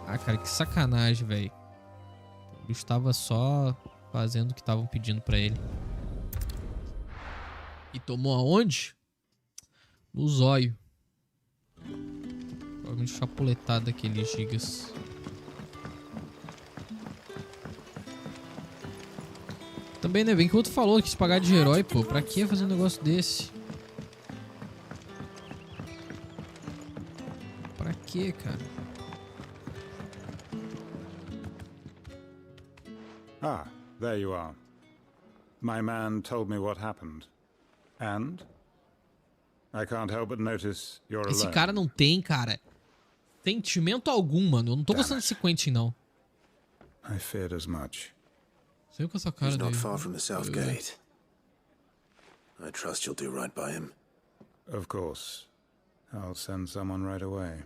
Ah, cara, que sacanagem, velho. O bicho tava só fazendo o que estavam pedindo pra ele. E tomou aonde? No zóio. Provavelmente chapuletado daqueles gigas. Também, né? Bem que o outro falou que quis pagar de herói, pô. Pra que fazer um negócio desse? Pra que, cara? Ah, there you are. My man told me what happened. And? I can't help but notice you're alone. Esse cara não tem, cara, sentimento algum, mano. Eu não tô gostando desse Quentin, não. I feared as much. Sei com essa cara He's dele. not far from the south gate. I trust you'll do right by him. Of course. I'll send someone right away.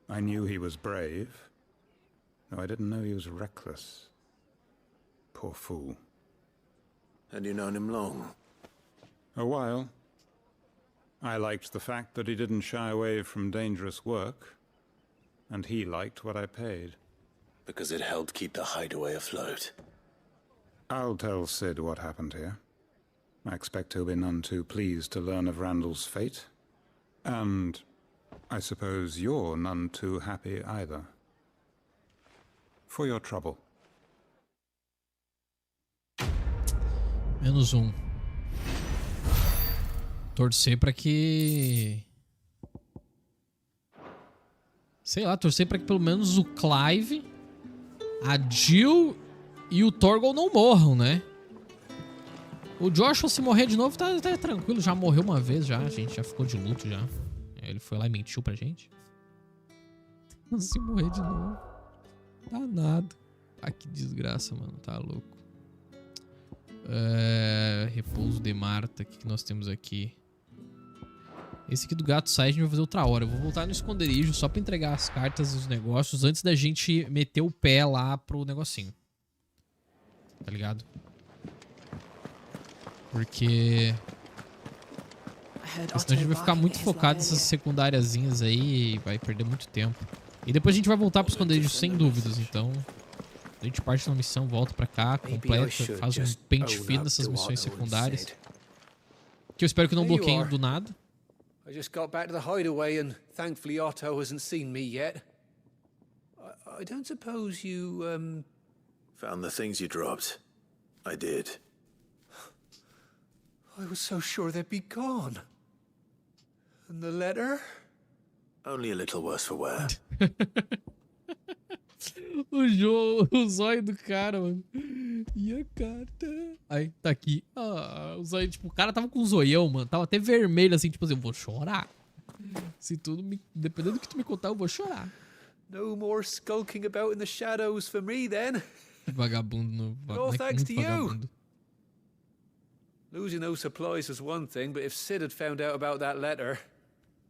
I knew he was brave. No, I didn't know he was reckless. Poor fool. And you known him long? A while. I liked the fact that he didn't shy away from dangerous work. And he liked what I paid. Because it helped keep the hideaway afloat. I'll tell Sid what happened here. I expect he'll be none too pleased to learn of Randall's fate. And I suppose you're none too happy either. For your trouble. Menos um. Torcer pra que... Sei lá, torcer pra que pelo menos o Clive, a Jill e o Torgal não morram, né? O Joshua, se morrer de novo, tá tranquilo. Já morreu uma vez, já. A gente já ficou de luto, já. Ele foi lá e mentiu pra gente. Se morrer de novo. Tá nada. Ah, que desgraça, mano. Tá louco. Repouso de Marta. O que nós temos aqui? Esse aqui do gato sai, a gente vai fazer outra hora. Eu vou voltar no esconderijo só pra entregar as cartas e os negócios antes da gente meter o pé lá pro negocinho. Tá ligado? Porque... senão a gente vai ficar muito focado nessas secundáriazinhas aí e vai perder muito tempo. E depois a gente vai voltar pro esconderijo sem dúvidas, então... a gente parte na missão, volta pra cá, completa, faz um pente fino nessas missões secundárias. Que eu espero que não bloqueiem do nada. I just got back to the hideaway and thankfully Otto hasn't seen me yet. I don't suppose you, Found the things you dropped. I did. I was so sure they'd be gone. And the letter? Only a little worse for wear. O zóio do cara, mano. E a carta? Aí, tá aqui. Ah, o zóio, tipo, o cara tava com um zoião, mano. Tava até vermelho, assim, tipo assim, eu vou chorar. Se tudo me... dependendo do que tu me contar, eu vou chorar. No more skulking about in the shadows for me, then. Vagabundo. No thanks to you. Losing those supplies was one thing, but if Sid had found out about that letter...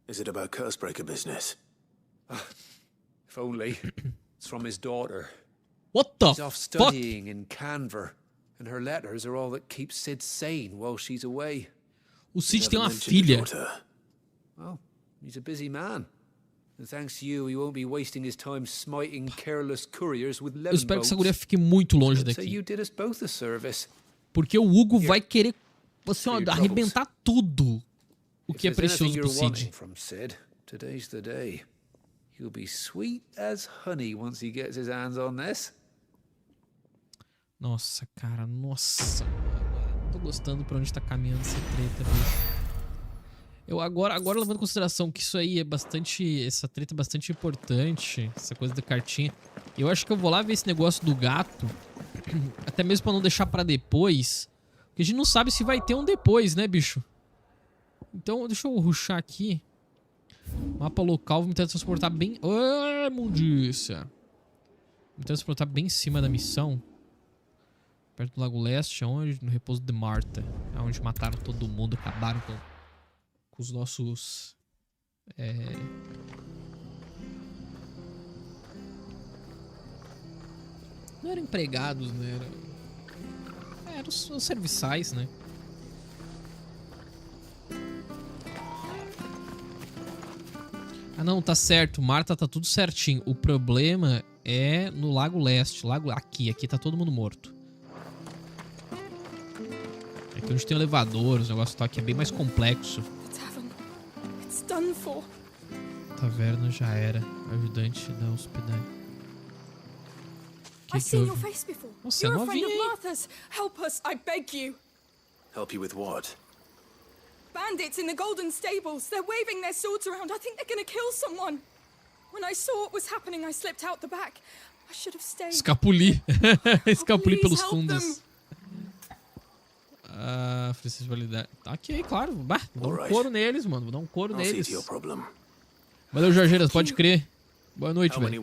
Is it about Cursebreaker business? If only. It's from his daughter. What the She's off studying in Canver, and her letters are all that keeps Sid sane while she's away. O Sid tem uma filha. Well, he's a busy man. And thanks to you, he won't be wasting his time smiting careless couriers with lemon Eu espero que essa guria boats. fique muito longe So daqui. you did us both a service. Porque o Hugo vai querer assim, ó, arrebentar tudo o que é If there's anything precioso pro you're wanting Cid. from Cid, today's the day. He'll be sweet as honey once he gets his hands on this. Nossa, cara, nossa. Mano. Tô gostando pra onde tá caminhando essa treta, bicho. Eu agora levando em consideração que isso aí é bastante... Essa treta é bastante importante, essa coisa da cartinha. Eu acho que eu vou lá ver esse negócio do gato. Até mesmo pra não deixar pra depois. Porque a gente não sabe se vai ter um depois, né, bicho? Então, deixa eu rushar aqui. Mapa local, vou me transportar bem... Ô, imundícia! Me transportar bem em cima da missão. Perto do Lago Leste, onde? No repouso de Marta. É onde mataram todo mundo, acabaram com os nossos... Não eram empregados, né? Eram os serviçais, né? Ah, não, tá certo. Marta tá tudo certinho. O problema é no Lago Leste. Aqui tá todo mundo morto. Aqui onde tem o elevador, os negócios tá aqui é bem mais complexo. Taverna já era. Ajudante da hospedagem. I've seen your face before. Nossa, You're é a friend novinha, of hein? Martha's. Help us, I beg you. Help you with what? Bandits in the Golden Stables. They're waving their swords around. I think they're gonna kill someone. When I saw what was happening, I slipped out the back. I should have stayed. Escapuli. Escapuli pelos help fundos. Ah, flexibilidade. Tá ok, claro. Bah, vou dar um couro neles, mano. Vou dar um couro neles. Valeu, Jorgeiras, pode crer. Boa noite, velho.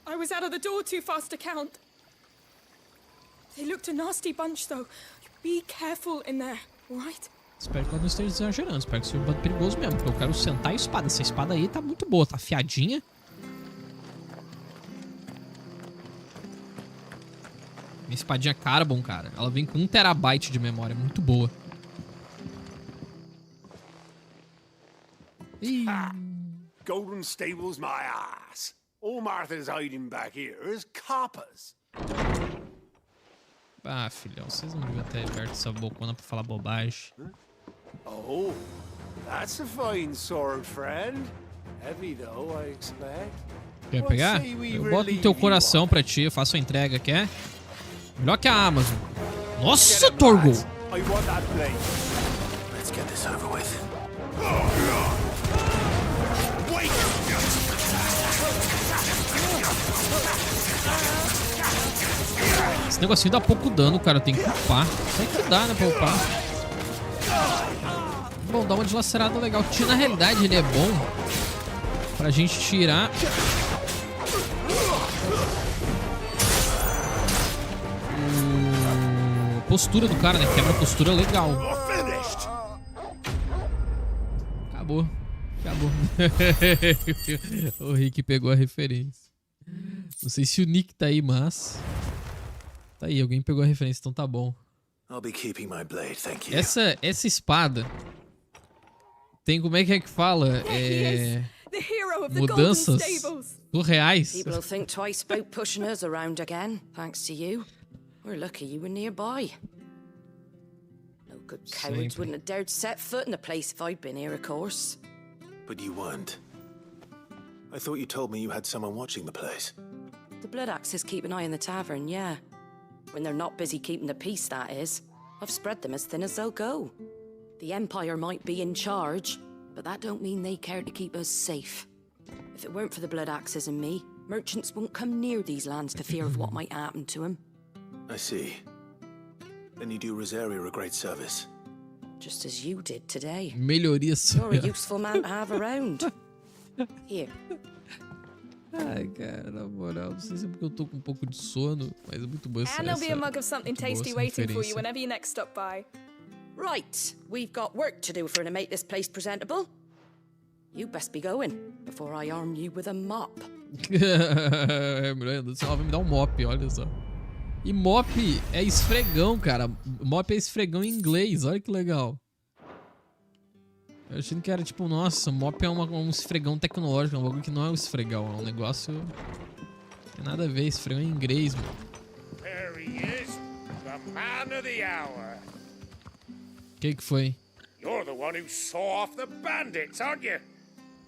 I was out of the door too fast to count. They looked a nasty bunch, though. Be careful in there, all right? Espero que eu não esteja exagerando. Espero que seja um bando perigoso mesmo. Porque eu quero sentar a espada. Essa espada aí tá muito boa. Tá afiadinha. Minha espadinha Carbon, cara. Ela vem com 1 terabyte de memória. Muito boa. Ih. Golden Stables, my ass. All Martha's hiding back here is coppers. Ah, filhão. Vocês não deviam ter aberto essa bocona pra falar bobagem. Oh, that's a fine sword, friend. Heavy though, I expect. Quer pegar? Eu boto no teu coração pra ti. Eu faço a entrega, quer? Melhor que a Amazon. Nossa, Torgo! I want that blade. Let's get this over with. Esse negocinho dá pouco dano, cara. Tem que upar. Tem que dar, né, pra upar. Bom, dá uma dilacerada legal. Que na realidade ele é bom pra gente tirar... a postura do cara, né? Quebra a postura legal. Acabou. Acabou. O Rick pegou a referência. Não sei se o Nick tá aí, mas... Tá aí, alguém pegou a referência, então tá bom. I'll be keeping my blade, thank you. Essa espada tem, como é que fala? Mudanças surreais. People will think twice about pushing us around again, thanks to you. We're lucky you were nearby. No good cowards wouldn't have dared set foot in the place if I'd been here, of course. But you weren't. I thought you told me you had someone watching the place. The Blood Axes keep an eye on the tavern, yeah. When they're not busy keeping the peace, that is. I've spread them as thin as they'll go. The Empire might be in charge, but that don't mean they care to keep us safe. If it weren't for the Blood Axes and me, merchants won't come near these lands for fear of what might happen to them. I see. Then you do Rosaria a great service. Just as you did today. Melhoria You're a useful man to have around. Here. Ai, cara, na moral, não sei se é porque eu tô com um pouco de sono, mas é muito boa essa And there'll be a mug of something tasty waiting for you referência. whenever you next stop by. Right, we've got work to do for to make this place presentable. You best be going before I arm you with a mop. É, mulher, ela vai me dar um mop, olha só. E mop é esfregão, cara. Mop é esfregão em inglês, olha que legal. Eu achando que era tipo, nossa, o mop é um esfregão tecnológico, é um bagulho que não é um esfregão, é um negócio... Não tem nada a ver, esfregão é inglês, mano. There he is, the man of the hour. Que foi? You're the one who saw off the bandits, aren't you?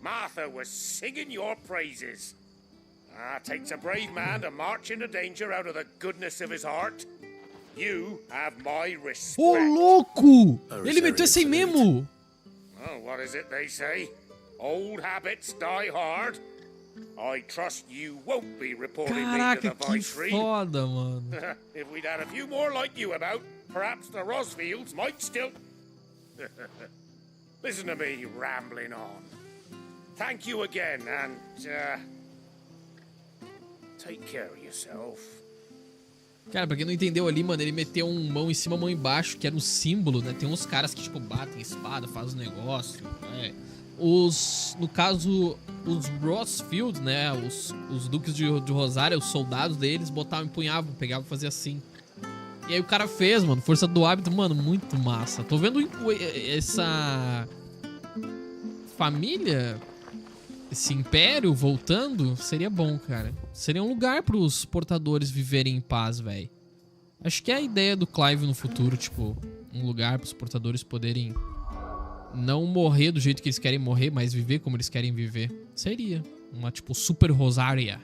Martha was singing your praises. Takes a brave man to march into danger out of the goodness of his heart. You have my respect. Ô, louco! Ele meteu esse aí mesmo! Oh, what is it they say? Old habits die hard. I trust you won't be reporting me to the Viceroy. Que foda, mano. If we'd had a few more like you about, perhaps the Rosfields might still... Listen to me rambling on. Thank you again, and, take care of yourself. Cara, pra quem não entendeu ali, mano, ele meteu um mão em cima, mão embaixo, que era um símbolo, né? Tem uns caras que, tipo, batem espada, fazem negócio, né? No caso, os Rosfield, né? Os duques de Rosaria, os soldados deles, botavam, empunhavam, pegavam e faziam assim. E aí o cara fez, mano, força do hábito, mano, muito massa. Tô vendo essa família, esse império voltando, seria bom, cara. Seria um lugar pros portadores viverem em paz, velho. Acho que é a ideia do Clive no futuro, tipo, um lugar pros portadores poderem não morrer do jeito que eles querem morrer, mas viver como eles querem viver. Seria uma, tipo, super Rosaria.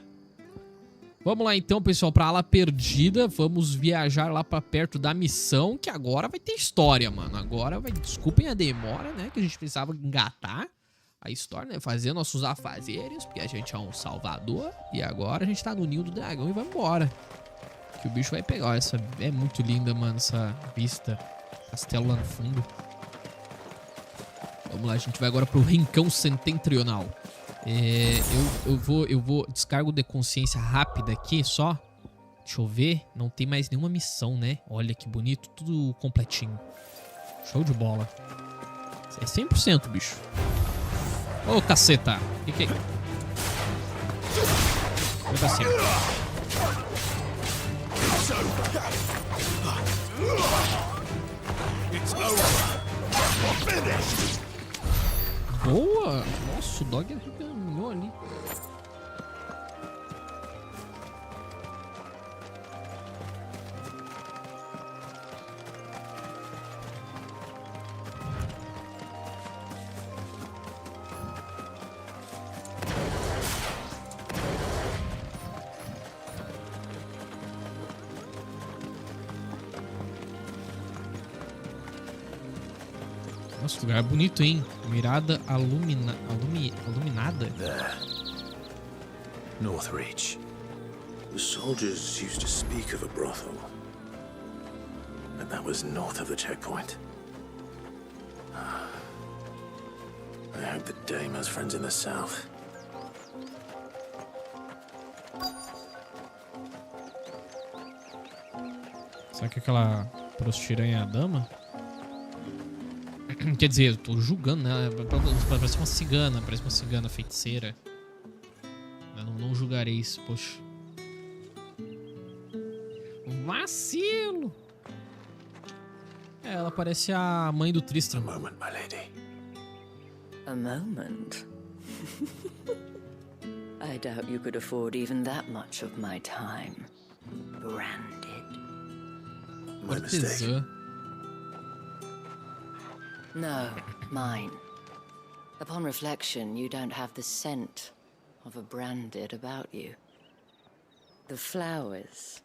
Vamos lá então, pessoal, pra ala perdida. Vamos viajar lá pra perto da missão, que agora vai ter história, mano. Agora vai... Desculpem a demora, né? Que a gente precisava engatar a história, né? Fazer nossos afazeres, porque a gente é um salvador. E agora a gente tá no ninho do dragão e vai embora. Que o bicho vai pegar. Ó, essa é muito linda, mano, essa vista. Castelo lá no fundo. Vamos lá, a gente vai agora pro rincão setentrional. Eu vou descargo de consciência rápida aqui, só. Deixa eu ver. Não tem mais nenhuma missão, né? Olha que bonito, tudo completinho. Show de bola. É 100%, bicho. Ô, caceta. Que é? Vai pra cima. Boa! Nossa, o dog arreganhou ali. Nossa, o lugar é bonito, hein? Mirada iluminada. There. Northreach. The soldiers used to speak of a brothel. But that was north of the checkpoint. I hope the dame has friends in the south. Será que aquela prostiranha é a dama? Quer dizer, eu tô julgando, né? Parece uma cigana feiticeira. Eu não julgarei isso, poxa. Vacilo! É, ela parece a mãe do Tristram. A moment, my lady. A moment? I doubt you could afford even that much of my time. Branded. My mistake. No, mine. Upon reflection, you don't have the scent of a branded about you. The flowers.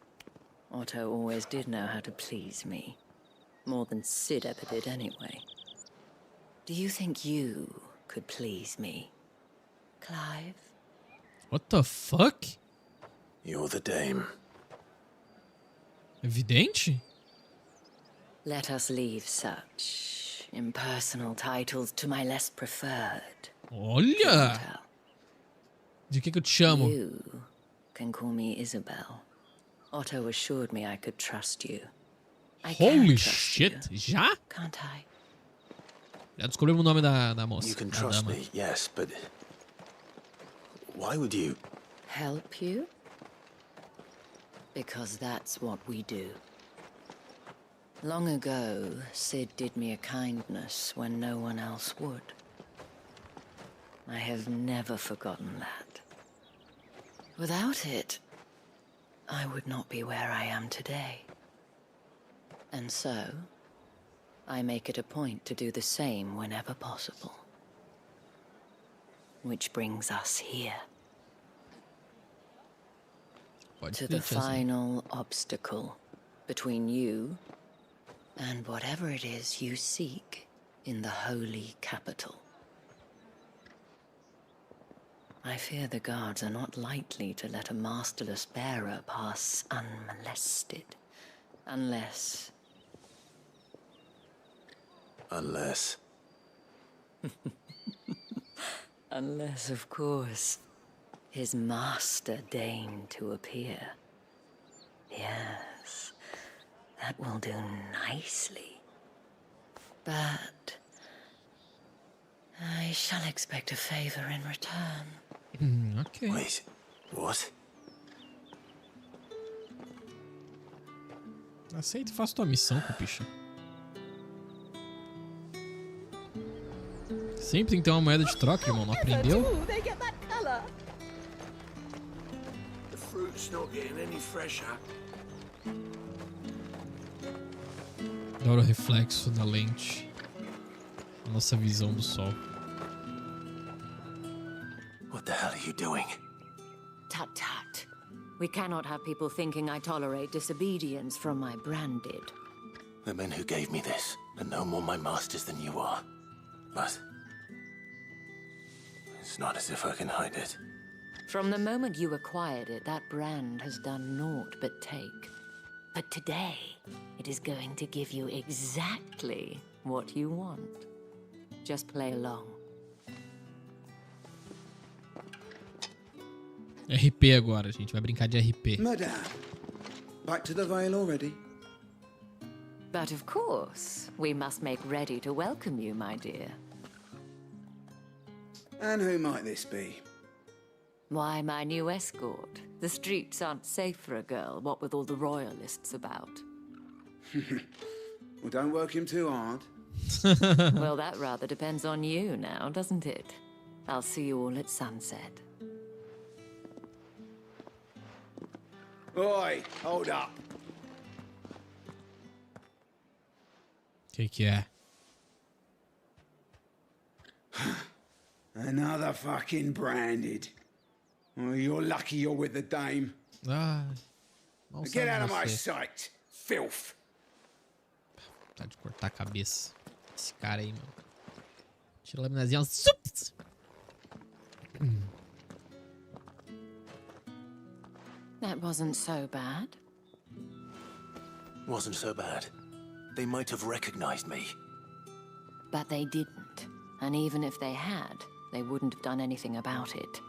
Otto always did know how to please me. More than Sid ever did anyway. Do you think you could please me, Clive? What the fuck? You're the dame. Evidente? Let us leave such impersonal titles to my less preferred. Olha! De que eu te chamo? You can call me Isabel. Otto assured me I could trust you. Holy shit! Já? Can't I? Já descobrimos o nome da moça. You can trust me, yes, but why would you? Help you? Because that's what we do. Long ago, Sid did me a kindness when no one else would. I have never forgotten that. Without it, I would not be where I am today. And so, I make it a point to do the same whenever possible. Which brings us here. To the final obstacle between you and whatever it is you seek in the holy capital. I fear the guards are not likely to let a masterless bearer pass unmolested. Unless... Unless, of course, his master deigned to appear. Yes, that will do nicely. But... I shall expect a favor in return. Ok. Wait, what? Aceita e faça tua missão, cupicha. Sempre tem que ter uma moeda de troca, irmão. Não aprendeu? The fruit's not getting any fresher. Adoro o reflexo da lente. A nossa visão do sol. What the hell are you doing? Tut tut. We cannot have people thinking I tolerate disobedience from my branded. The men who gave me this are no more my masters than you are. But it's not as if I can hide it. From the moment you acquired it, that brand has done naught but take. But today, it is going to give you exactly what you want. Just play along. RP agora, gente. Vai brincar de RP. Madame, back to the Vale already? But of course, we must make ready to welcome you, my dear. And who might this be? Why, my new escort. The streets aren't safe for a girl, what with all the royalists about. Well, don't work him too hard. Well, that rather depends on you now, doesn't it? I'll see you all at sunset. Oi, hold up. Que é? Another fucking branded. Oh, you're lucky you're with the dame. Ah, Get out of my sight, filth. Tá de cortar a cabeça. Esse cara aí, mano. Tira a laminazinha. That wasn't so bad. Wasn't so bad. They might have recognized me. But they didn't. And even if they had, they wouldn't have done anything about it.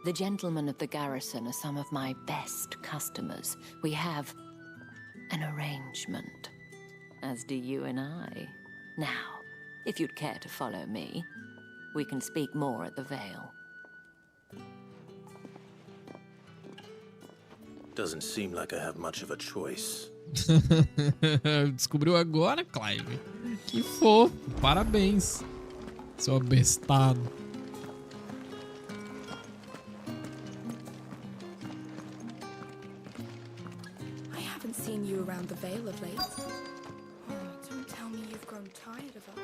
The gentlemen of the garrison are some of my best customers. We have an arrangement, as do you and I. Now, if you'd care to follow me, we can speak more at the Vale. Doesn't seem like I have much of a choice. Descobriu agora, Clive. Que fofo. Parabéns, seu abestado. I haven't seen you around the Vale of late. Oh, don't tell me you've grown tired of us.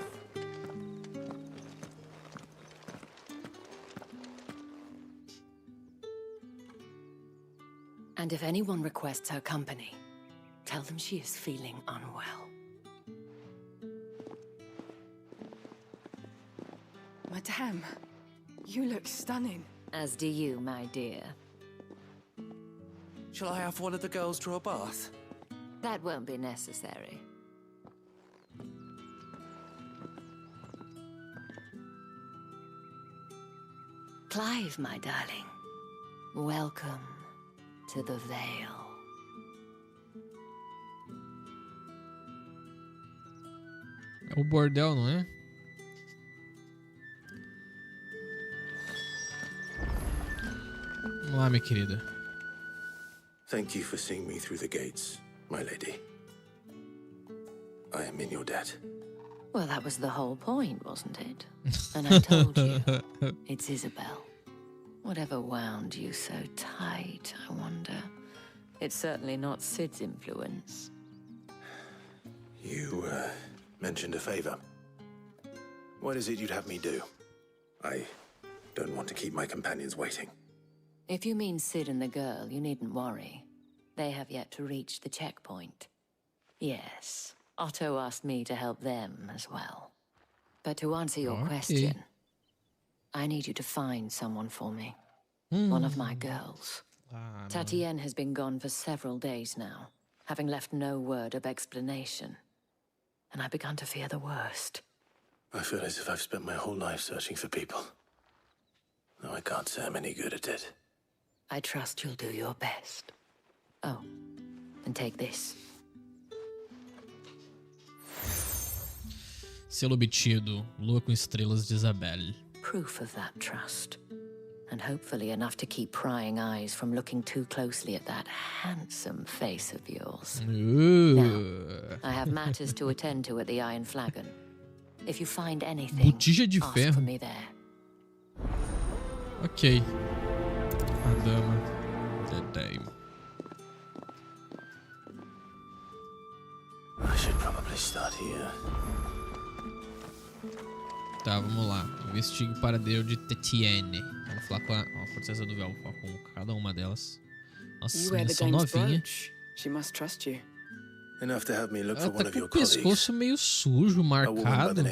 And if anyone requests her company, tell them she is feeling unwell. Madame, you look stunning. As do you, my dear. Shall I have one of the girls draw a bath? That won't be necessary. Clive, my darling. Welcome to the Vale. É o bordel, não é? Vamos lá, minha querida. Thank you for seeing me through the gates, my lady. I am in your debt. Well, that was the whole point, wasn't it? And I told you, it's Isabel. Whatever wound you so tight, I wonder. It's certainly not Sid's influence. You, mentioned a favor. What is it you'd have me do? I don't want to keep my companions waiting. If you mean Sid and the girl, you needn't worry. They have yet to reach the checkpoint. Yes, Otto asked me to help them as well. But to answer your question, I need you to find someone for me. One of my girls. Tatienne has been gone for several days now, having left no word of explanation. And I've begun to fear the worst. I feel as if I've spent my whole life searching for people. Though I can't say I'm any good at it. I trust you'll do your best. Oh, and take this. Selo obtido. Lua com estrelas de Isabel. Proof of that trust. And hopefully enough to keep prying eyes from looking too closely at that handsome face of yours. Now, I have matters to attend to at the Iron Flagon. If you find anything, ask for me there. Ok. A dama. The dame. I should probably start here. Tá, vamos lá. Investigue o paradeiro de Tatienne. Vamos falar com a princesa do véu, falar com cada uma delas. Nossa, as meninas são novinhas. She must trust you. Enough to have me look Ela for one tá of com your o pescoço meio sujo, marcado.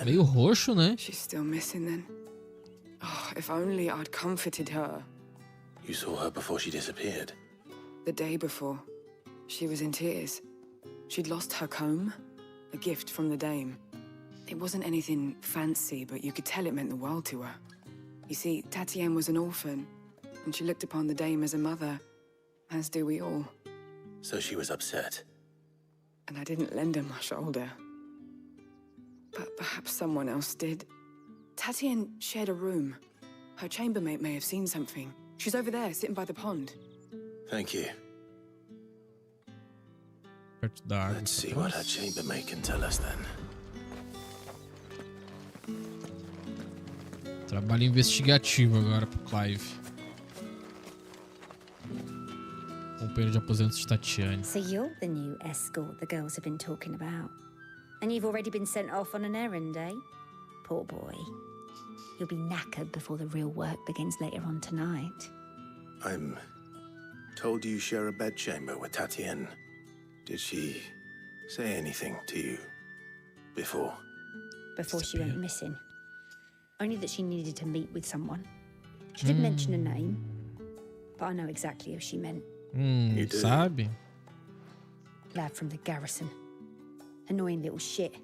Meio roxo, né? She's still missing then. Oh, if only I'd comforted her. You saw her before she disappeared? The day before. She was in tears. She'd lost her comb, a gift from the dame. It wasn't anything fancy, but you could tell it meant the world to her. You see, Tatienne was an orphan, and she looked upon the dame as a mother, as do we all. So she was upset. And I didn't lend her my shoulder. But perhaps someone else did. Tatienne shared a room. Her chambermaid may have seen something. She's over there, sitting by the pond. Thank you. Let's see what her chambermaid can tell us then. Trabalho investigativo agora pro Clive. Companheiro de aposentos de Tatienne. So you're the new escort the girls have been talking about. And you've already been sent off on an errand, eh? Poor boy. You'll be knackered before the real work begins later on tonight. I'm told you share a bedchamber with Tatienne. Did she say anything to you before? Before she went missing. Only that she needed to meet with someone. She didn't mention a name, but I know exactly who she meant. You do? Sabe? Lad from the garrison. Annoying little shit.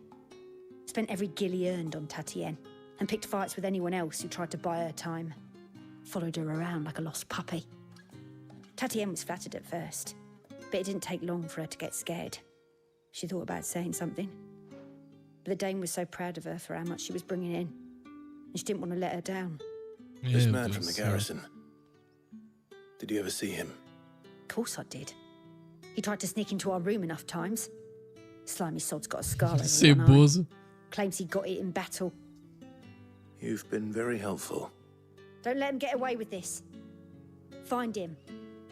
Spent every guil he earned on Tatienne and picked fights with anyone else who tried to buy her time. Followed her around like a lost puppy. Tatienne was flattered at first, but it didn't take long for her to get scared. She thought about saying something. But the dame was so proud of her for how much she was bringing in, and she didn't want to let her down. This man from the garrison. Did you ever see him? Of course I did. He tried to sneak into our room enough times. Slimy sod's got a scar over one eye. Claims he got it in battle. You've been very helpful. Don't let him get away with this. Find him,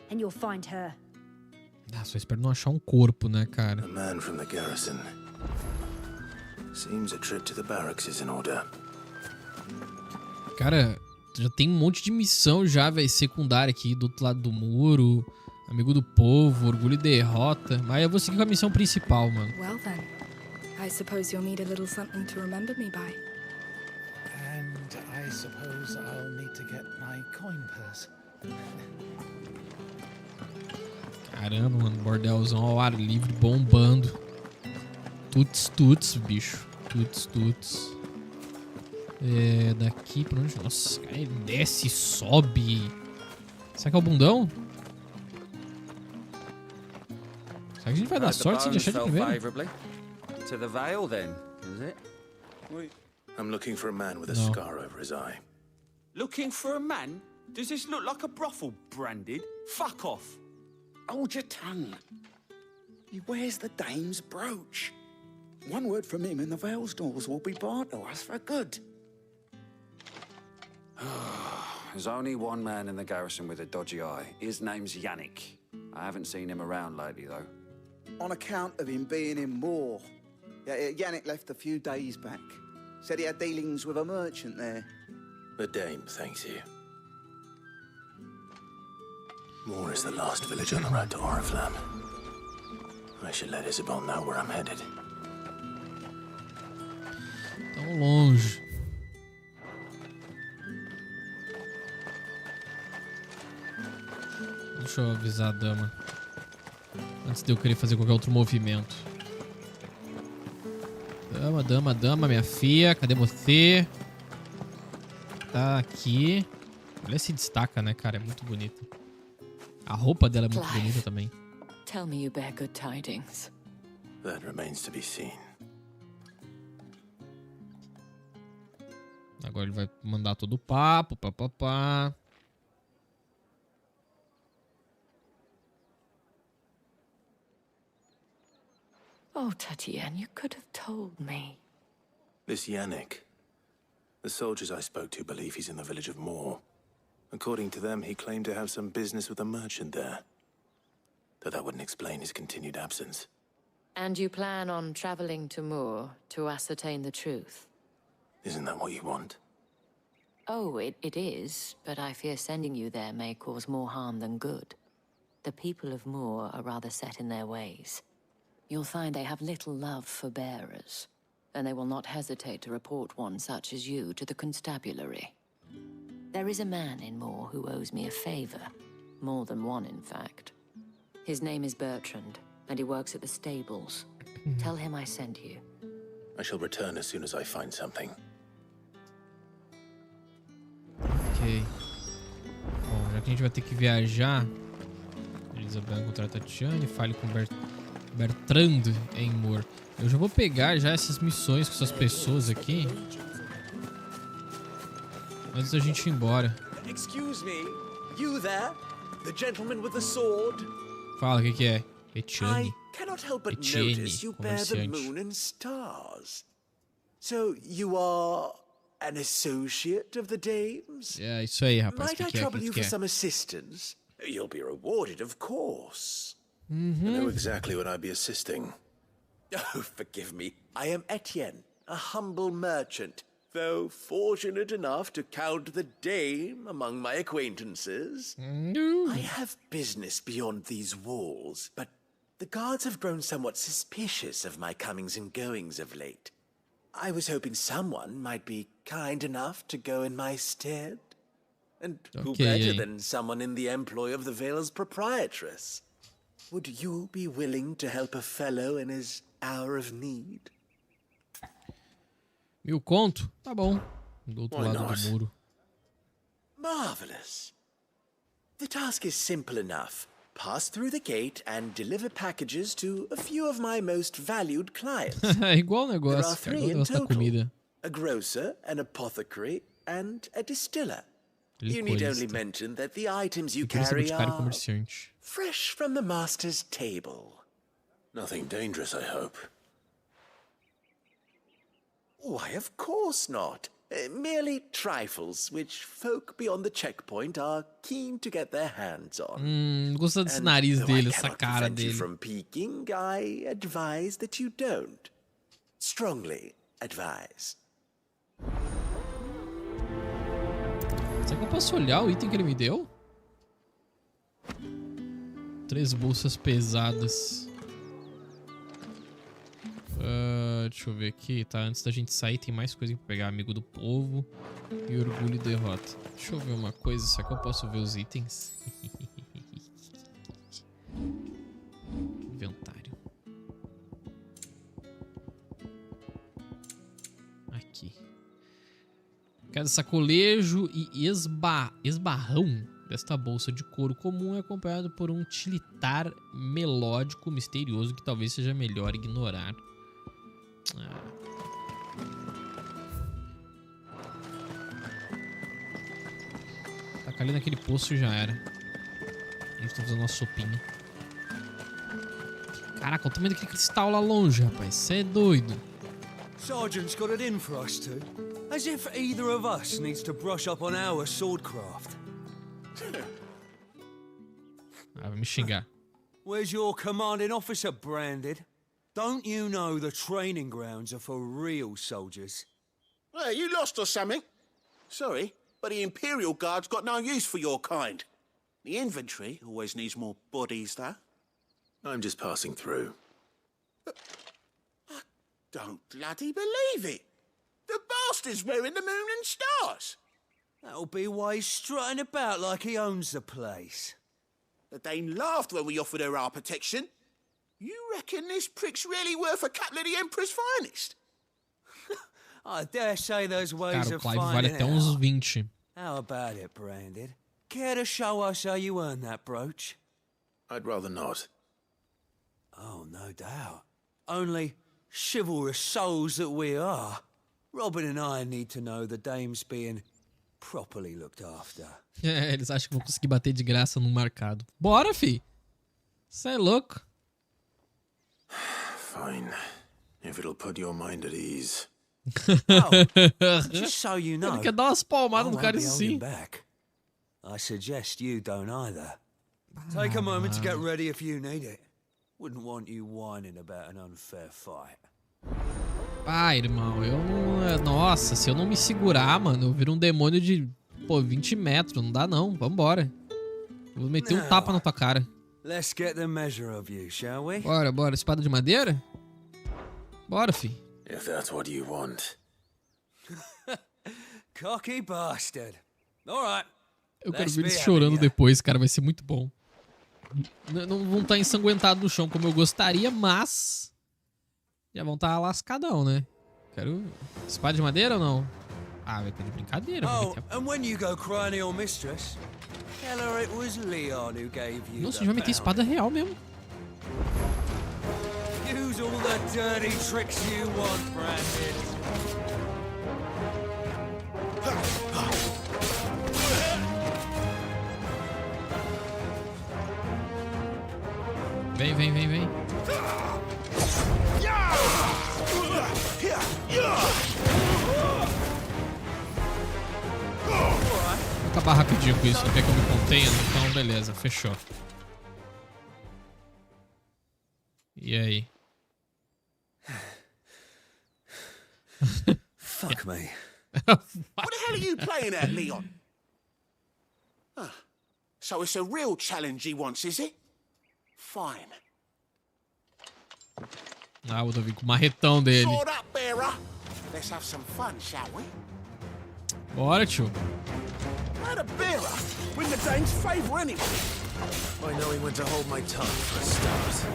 and you'll find her. Ah, só espero não achar corpo, né, cara? A man from the garrison. Seems a trip to the barracks is in order. Cara, já tem monte de missão já, velho, secundária aqui do outro lado do muro. Amigo do povo, orgulho e derrota. Mas eu vou seguir com a missão principal, mano. Well then, I suppose you'll need a little something to remember me by. And I suppose I'll need to get my coin purse. Caramba, mano, bordelzão ao ar livre, bombando. Tuts, bicho. Tuts. É, daqui pra onde? Nossa, cara, ele desce e sobe. Será que é o bundão? Será que a gente vai dar sorte se deixar de primeiro? To the Vale, then, is it? I'm looking for a man with a scar over his eye. Looking for a man? Does this look like a brothel, branded? Fuck Hold your tongue. He wears the dame's brooch. One word from him and the Vale's doors will be barred to us for good. There's only one man in the garrison with a dodgy eye. His name's Yannick. I haven't seen him around lately, though. On account of him being in Moor. Yeah, Yannick left a few days back. Said he had dealings with a merchant there. The Dame thanks you. Moor is the last village on the road to Oriflamme. I should let Isabel know where I'm headed. Tão longe. Deixa eu avisar a dama. Antes de eu querer fazer qualquer outro movimento. Dama, minha filha. Cadê você? Tá aqui. Ela se destaca, né, cara? É muito bonita. A roupa dela é muito bonita também. Tell me you bear good tidings. That remains to be seen. Agora ele vai mandar todo o papo, papapá. Oh, Tatiana, you could have told me. This Yannick. The soldiers I spoke to believe he's in the village of Moor. According to them, he claimed to have some business with a merchant there. Though that wouldn't explain his continued absence. And you plan on traveling to Moor to ascertain the truth? Isn't that what you want? Oh, it is, but I fear sending you there may cause more harm than good. The people of Moor are rather set in their ways. You'll find they have little love for bearers, and they will not hesitate to report one such as you to the constabulary. There is a man in Moor who owes me a favor. More than one, in fact. His name is Bertrand, and he works at the stables. Tell him I sent you. I shall return as soon as I find something. Ok. Bom, já que a gente vai ter que viajar, Isabel encontrar a Tatiana e fale com Bertrand em Moor. Eu já vou pegar já essas missões com essas pessoas aqui antes da gente ir embora. Excuse me, you there? The gentleman with the sword? Fala, o que é? I cannot help but notice you bear the moon and stars. So you are an associate of the Dame's? É isso aí, rapaz. Might I trouble you for some assistance? You'll be rewarded, of course. I know exactly what I'd be assisting. Oh, forgive me. I am Etienne, a humble merchant, though fortunate enough to count the Dame among my acquaintances. I have business beyond these walls, but the guards have grown somewhat suspicious of my comings and goings of late. I was hoping someone might be kind enough to go in my stead. And who better than someone in the employ of the Vale's proprietress? Would you be willing to help a fellow in his hour of need? 1000 conto? Tá bom. Do outro lado do muro. Marvelous. The task is simple enough. Pass through the gate and deliver packages to a few of my most valued clients. É igual o negócio. There are 3 in total. A grocer, an apothecary, and a distiller. You need only mention that the items you carry are fresh from the master's table. Nothing dangerous, I hope. Why, of course not. Merely trifles, which folk beyond the checkpoint are keen to get their hands on. Gosto desse nariz dele, essa cara dele. From peeking, I advise that you don't. Strongly advise. Será que eu posso olhar o item que ele me deu? 3 bolsas pesadas. Deixa eu ver aqui. Tá, antes da gente sair tem mais coisa pra pegar. Amigo do povo e orgulho e derrota. Deixa eu ver uma coisa. Será que eu posso ver os itens? Inventário. Aqui. Cada sacolejo e esbarrão desta bolsa de couro comum é acompanhado por um tilitar melódico misterioso que talvez seja melhor ignorar. Taca ali naquele poço e já era. A gente tá fazendo uma sopinha. Caraca, olha o tamanho daquele cristal lá longe, rapaz. Você é doido. Sergeant's got it in for us two. As if either of us needs to brush up on our swordcraft. Ah, vai me xingar. Where's your commanding officer branded? Don't you know the training grounds are for real soldiers? Well, you lost or something? Sorry, but the Imperial Guard's got no use for your kind. The infantry always needs more bodies, though. I'm just passing through. I don't bloody believe it. The bastard's wearing the moon and stars. That'll be why he's strutting about like he owns the place. The Dane laughed when we offered her our protection. You reckon this prick's really worth a couple of the Emperor's finest? I dare say those ways Cara, o of Clive vale finding até uns out. 20. How about it, Branded? Care to show us how you earned that brooch? I'd rather not. Oh, no doubt. Only chivalrous souls that we are, Robin and I need to know the dame's being properly looked after. É, eles acham que vão conseguir bater de graça no mercado. Bora, fi! Você é louco. Fine. If it'll put your mind at ease. Just so you know, Ele quer dar umas palmadas no cara I won't be assim. holding back. I suggest you don't either. Take a moment to get ready if you need it. Wouldn't want you whining about an unfair fight. Ah, irmão, eu não... Nossa, se eu não me segurar, mano, eu viro um demônio de, 20 metros. Não dá, não. Vambora. Eu vou meter um tapa na tua cara. Let's get the measure of you, shall we? Bora, bora. Espada de madeira? Bora, fi. If that's what you want. Cocky bastard. All right. Eu quero ver eles chorando depois, cara. Vai ser muito bom. Não vão estar ensanguentados no chão como eu gostaria, mas... já vão estar lascadão, né? Quero... espada de madeira ou não? Ah, vai ter de brincadeira. And when you go crying to your mistress, tell her it was Leon who gave you. Nossa, já vai meter espada real mesmo. Use all the dirty tricks you want, Branded. Vem, vem, vem, vem. Vou acabar rapidinho com isso, não quer que eu me contenha? Então, beleza, fechou. E aí? Fuck me. What the hell are you playing at, Leon? So it's a real challenge he wants, is it? Fine. Ah, vou vir com o marretão dele. Sword up, bearer. Let's have some fun, shall we? Bora, tio. How the bearer win the Dane's favor anyway? I know he went to hold my tongue for a start.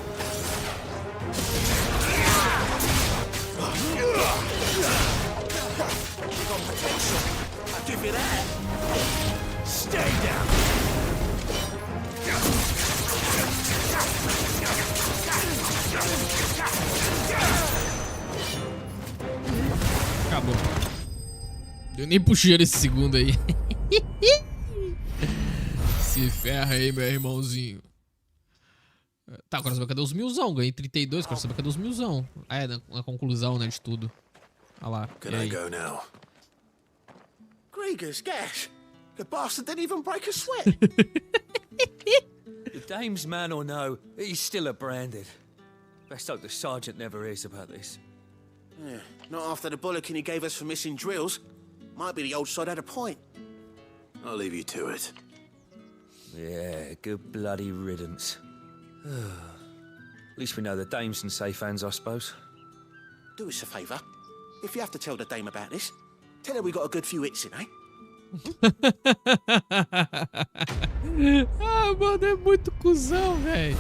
You got potential. I'll give you that. Stay down. Acabou. Deu nem pro cheiro esse segundo aí. Se ferra aí, meu irmãozinho. Tá, eu quero saber cadê os milzão. Ganhei 32, quero saber cadê os milzão. Ah, é, na conclusão, né, de tudo. Olha lá. Can I go now? Grieger's gas. The bastard didn't even break a sweat. The dame's man or no, he's still a Branded. Best hope the sergeant never hears about this. Yeah, not after the bollocking he gave us for missing drills. Might be the old sod had a point. I'll leave you to it. Yeah, good bloody riddance. At least we know the dame's in safe hands, I suppose. Do us a favour. If you have to tell the dame about this, tell her we got a good few hits in, eh? Ah, mano, é muito cuzão, velho.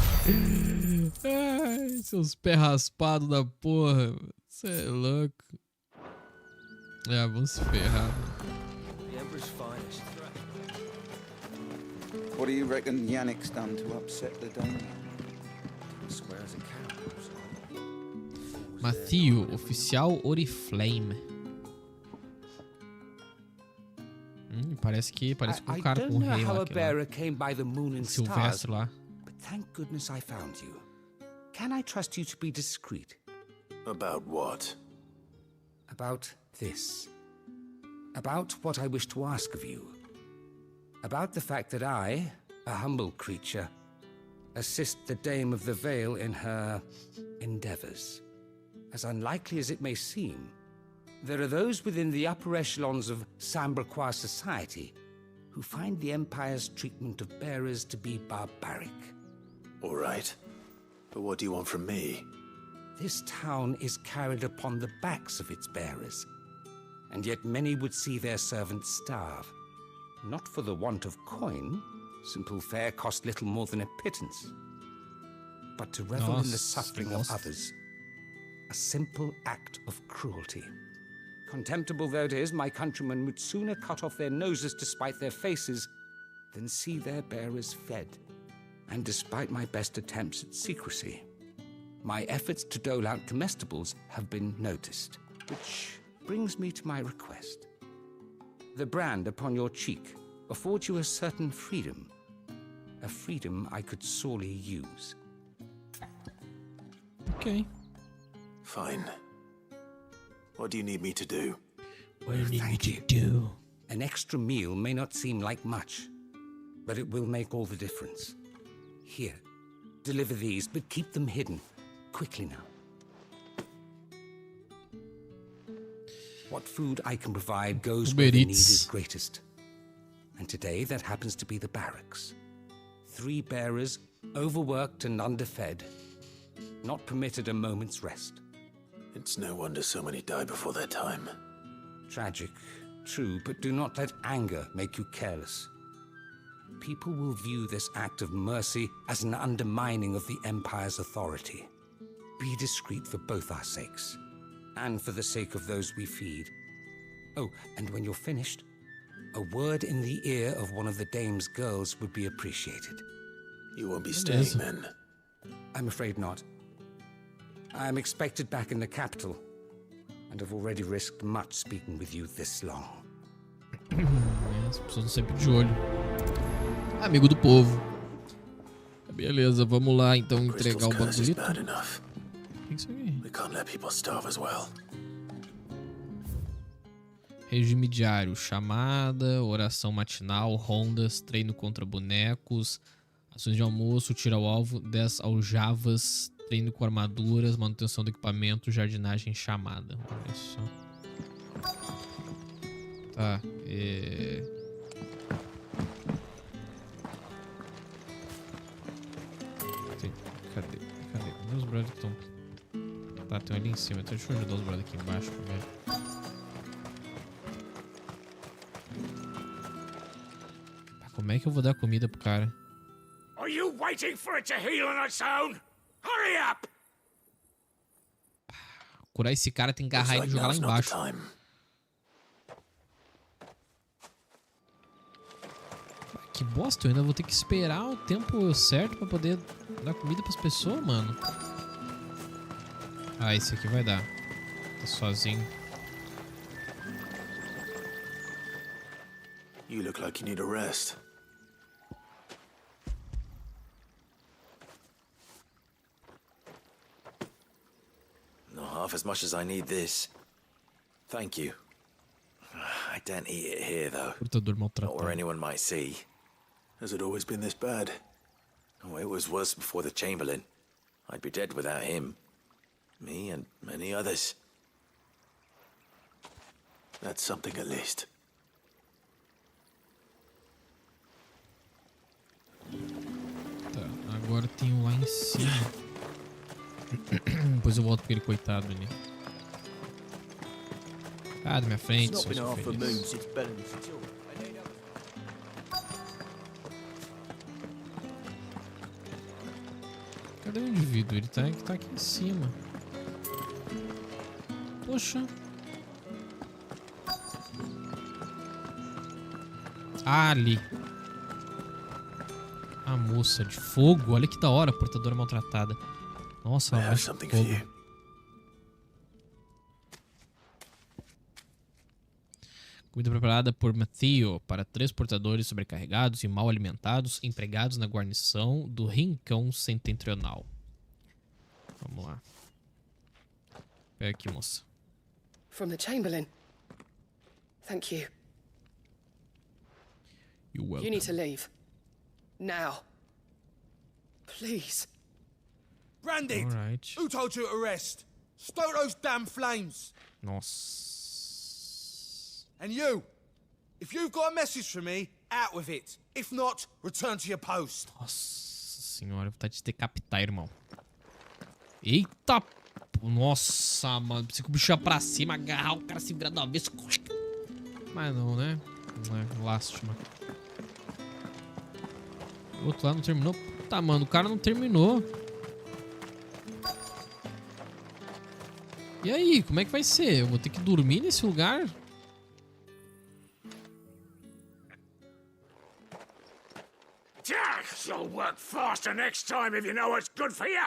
Ai, seus pés raspados da porra. Você é louco. É, vamos se ferrar. What do you reckon Yannick's done to upset the Dane? Matthew, oficial Oriflame. Parece com o cara com o rei lá. Silvestre lá. But thank goodness I found you. can I trust you to be discreet? About what? About this. About what I wish to ask of you. About the fact that I, a humble creature, assist the Dame of the Vale in her endeavors. As unlikely as it may seem, there are those within the upper echelons of Sambraquois society who find the Empire's treatment of bearers to be barbaric. All right. But what do you want from me? This town is carried upon the backs of its bearers, and yet many would see their servants starve. Not for the want of coin, simple fare cost little more than a pittance, but to revel in the suffering of others, a simple act of cruelty. Contemptible though it is, my countrymen would sooner cut off their noses to spite their faces than see their bearers fed. And despite my best attempts at secrecy, my efforts to dole out comestibles have been noticed. Which brings me to my request. The brand upon your cheek affords you a certain freedom. A freedom I could sorely use. Okay. Fine. What do you need me to do? What do you need me to do? An extra meal may not seem like much, but it will make all the difference. Here, deliver these, but keep them hidden. Quickly now. What food I can provide goes where the need is greatest. And today that happens to be the barracks. 3 bearers, overworked and underfed, not permitted a moment's rest. It's no wonder so many die before their time. Tragic, true, but do not let anger make you careless. People will view this act of mercy as an undermining of the Empire's authority. Be discreet for both our sakes, and for the sake of those we feed. Oh, and when you're finished, a word in the ear of one of the Dame's girls would be appreciated. You won't be staying then? I'm afraid not. I'm expected back in the capital, and have already risked much speaking with you this long. As pessoas estão sempre de olho. Amigo do povo. Beleza, vamos lá então entregar o bagulhito. O que é isso aqui? We can't let people starve as well. Regime diário, chamada, oração matinal, rondas, treino contra bonecos, ações de almoço, tiro ao alvo, 10 aljavas, treino com armaduras, manutenção do equipamento, jardinagem, chamada. Olha só. Tá, Cadê? Cadê os brothers que estão... Tá, tem um ali em cima. Então deixa eu ajudar os brothers aqui embaixo primeiro. Como é que eu vou dar comida pro cara? Are you waiting for it to heal on its own? Hurry up! Curar esse cara tem que agarrar ele e jogar lá embaixo. Que bosta, eu ainda vou ter que esperar o tempo certo pra poder dar comida pras pessoas, mano. Ah, esse aqui vai dar. Tá sozinho. You look like you need a rest. Not half as much as I need this. Thank you. I don't eat it here, though. Portador maltratado. Not where anyone might see. Has it always been this bad? Oh, it was worse before the Chamberlain. I'd be dead without him. Me and many others. That's something at least. Tá, agora tem um lá em cima. Depois eu volto com ele, coitado ali. Ah, da minha frente, sou feliz. Cadê o indivíduo? Ele tá aqui em cima. Poxa. Ah, ali. A moça de fogo. Olha que da hora, portadora maltratada. Nossa, ela de fogo. Comida preparada por Matthew para 3 portadores sobrecarregados e mal alimentados, empregados na guarnição do Rincão Setentrional. Vamos lá. Pega aqui, moça. From the Chamberlain. Thank you. You're welcome. You need to leave. Now. Please. Branded! Alright. Who told you to rest? Stoke those damn flames! Nossa. And you! If you've got a message for me, out with it. If not, return to your post. Nossa senhora, eu vou te decapitar, irmão. Eita! Nossa, mano. Precisa que o bicho ia pra cima, agarrar o cara se virar do avesso. Mas não, né? Não é lástima. O outro lá não terminou. Tá, mano, o cara não terminou. E aí, como é que vai ser? Eu vou ter que dormir nesse lugar? You'll work faster next time if you know what's good for you.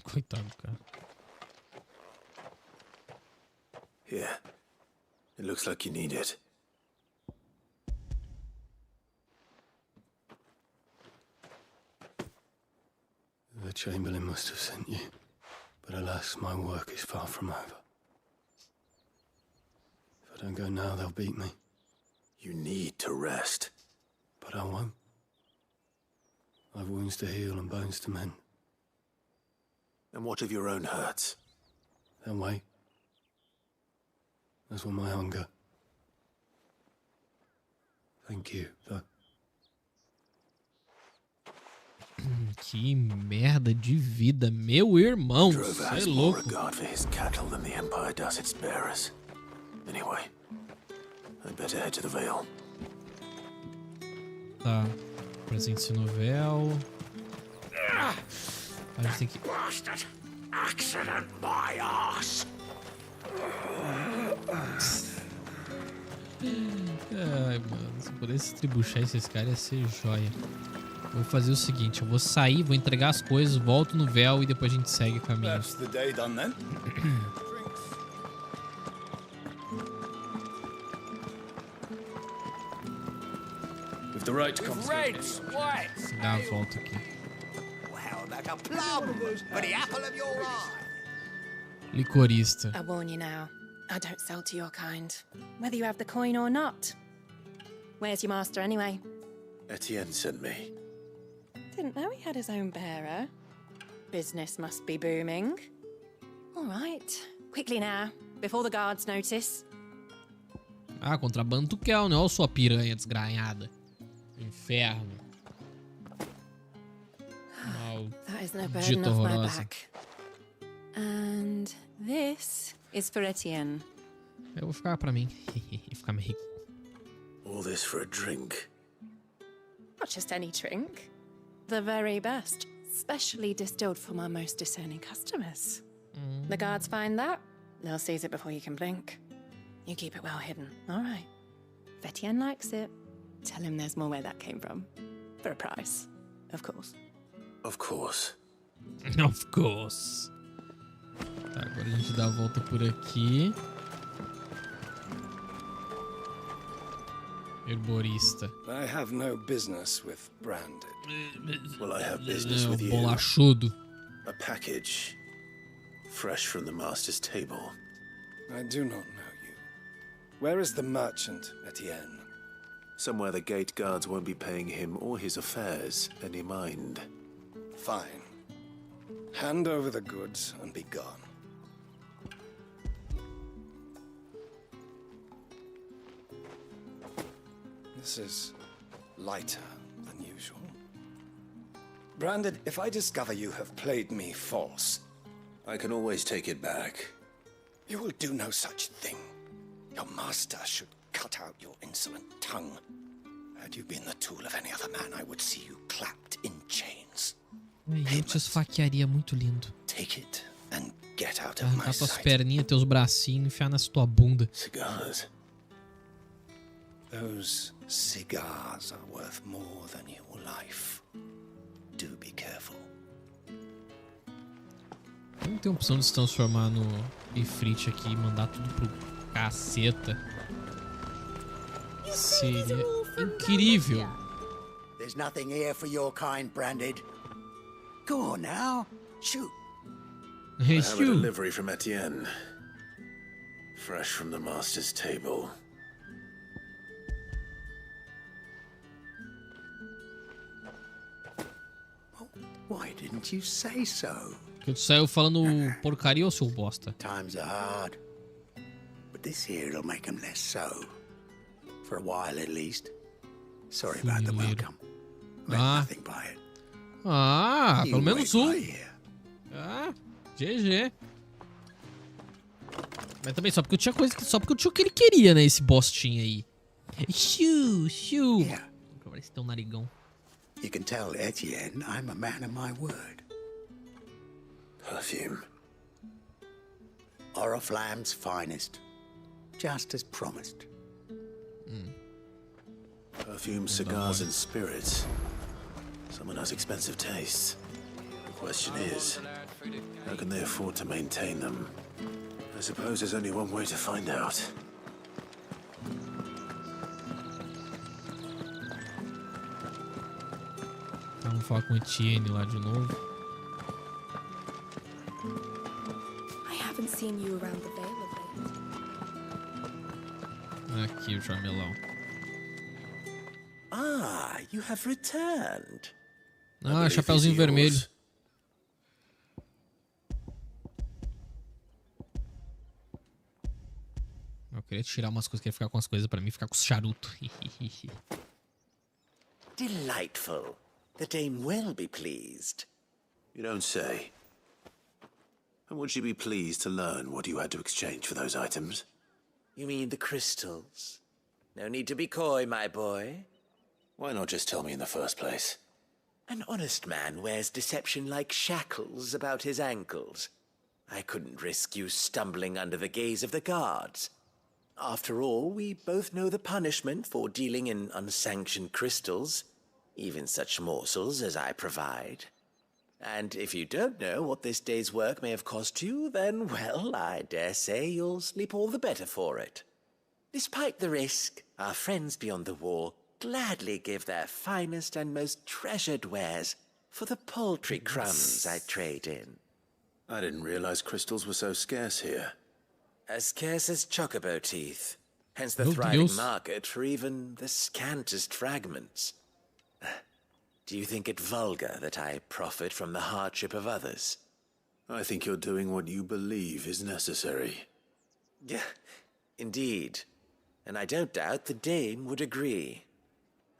Coitado, cara. Here. It looks like you need it. The Chamberlain must have sent you. But alas, my work is far from over. If I don't go now, they'll beat me. You need to rest. But I won't. I've wounds to heal and bones to mend. And what of your own hurts? Then wait. As will my hunger. Thank you, though. Que merda de vida, meu irmão. Drover has more regard for his cattle than the Empire does its bearers. Anyway, I'd better head to the Vale. Tá. Presente no véu. A gente tem que... Bastard! Accident my ass! Ai, mano. Se eu pudesse tribuchar esses caras ia ser joia. Vou fazer o seguinte, eu vou sair, vou entregar as coisas, volto no véu e depois a gente segue o caminho. That's the day done then. With the right Reds, white! Dá a volta aqui. Well, like a plum for the apple of your eye. Licorista. I warn you now, I don't sell to your kind, whether you have the coin or not. Where's your master anyway? Etienne sent me. Didn't know he had his own bearer. Business must be booming. All right, quickly now, before the guards notice. Ah, contrabando tu quer, né? Olha sua piranha desgranhada. Inferno. That isn't a burden off my back. And this is for Etienne. Eu vou ficar pra mim. Ficar meio rico. All this for a drink. Not just any drink. The very best. Specially distilled for my most discerning customers. The guards find that, they'll seize it before you can blink. You keep it well hidden, all right? If Etienne likes it, tell him there's more where that came from. For a price, of course. Of course. Of course. Tá, agora a gente dá a volta por aqui. Herborista. I have no business with Branded. Well, I have business with you. Bolachudo. A package. Fresh from the master's table. I do not know you. Where is the merchant, Etienne? Somewhere the gate guards won't be paying him or his affairs any mind. Fine. Hand over the goods and be gone. This is lighter than usual. Branded, if I discover you have played me false... I can always take it back. You will do no such thing. Your master should cut out your insolent tongue. Had you been the tool of any other man, I would see you clapped in chains. Eu te esfaquearia muito lindo. Take it and get out of my Arrancar tuas sight. perninhas, teus bracinhos, enfiar nessa tua bunda. Cigars. Those cigars are worth more than your life. Do be careful. Não tem opção de se transformar no Ifrit aqui e mandar tudo pro caceta. Seria incrível. There's nothing here for your kind, Branded. Go on now. Shoot. I have a delivery from Etienne. Fresh from the master's table. Why didn't you say so? Tu saiu falando porcaria ou seu bosta? Times are hard. But this here'll make them less so. For a while at least. Sorry about the welcome. Meant nothing by it. Pelo menos um. GG. Mas também só porque eu tinha coisa, só porque eu tinha o que ele queria, né, esse bostinho aí. Yeah. Parece ter um narigão. You can tell Etienne I'm a man of my word. Perfume. Oriflamme's finest. Just as promised. Perfume, cigars, and spirits. Someone has expensive tastes. The question is, how can they afford to maintain them? I suppose there's only one way to find out. Vamos falar com o Etienne lá de novo. I haven't seen you around the Vale of late. Aqui o Charmelão. Ah, you have returned. Chapeuzinho vermelho. Eu queria tirar umas coisas, queria ficar com as coisas pra mim, ficar com os charutos. Delightful. The dame will be pleased. You don't say. And would she be pleased to learn what you had to exchange for those items? You mean the crystals? No need to be coy, my boy. Why not just tell me in the first place? An honest man wears deception like shackles about his ankles. I couldn't risk you stumbling under the gaze of the guards. After all, we both know the punishment for dealing in unsanctioned crystals, even such morsels as I provide. And if you don't know what this day's work may have cost you, then, well, I dare say you'll sleep all the better for it. Despite the risk, our friends beyond the wall gladly give their finest and most treasured wares for the paltry crumbs I trade in. I didn't realize crystals were so scarce here. As scarce as chocobo teeth. Hence the thriving market for even the scantest fragments. Do you think it vulgar that I profit from the hardship of others? I think you're doing what you believe is necessary. Yeah, indeed. And I don't doubt the dame would agree.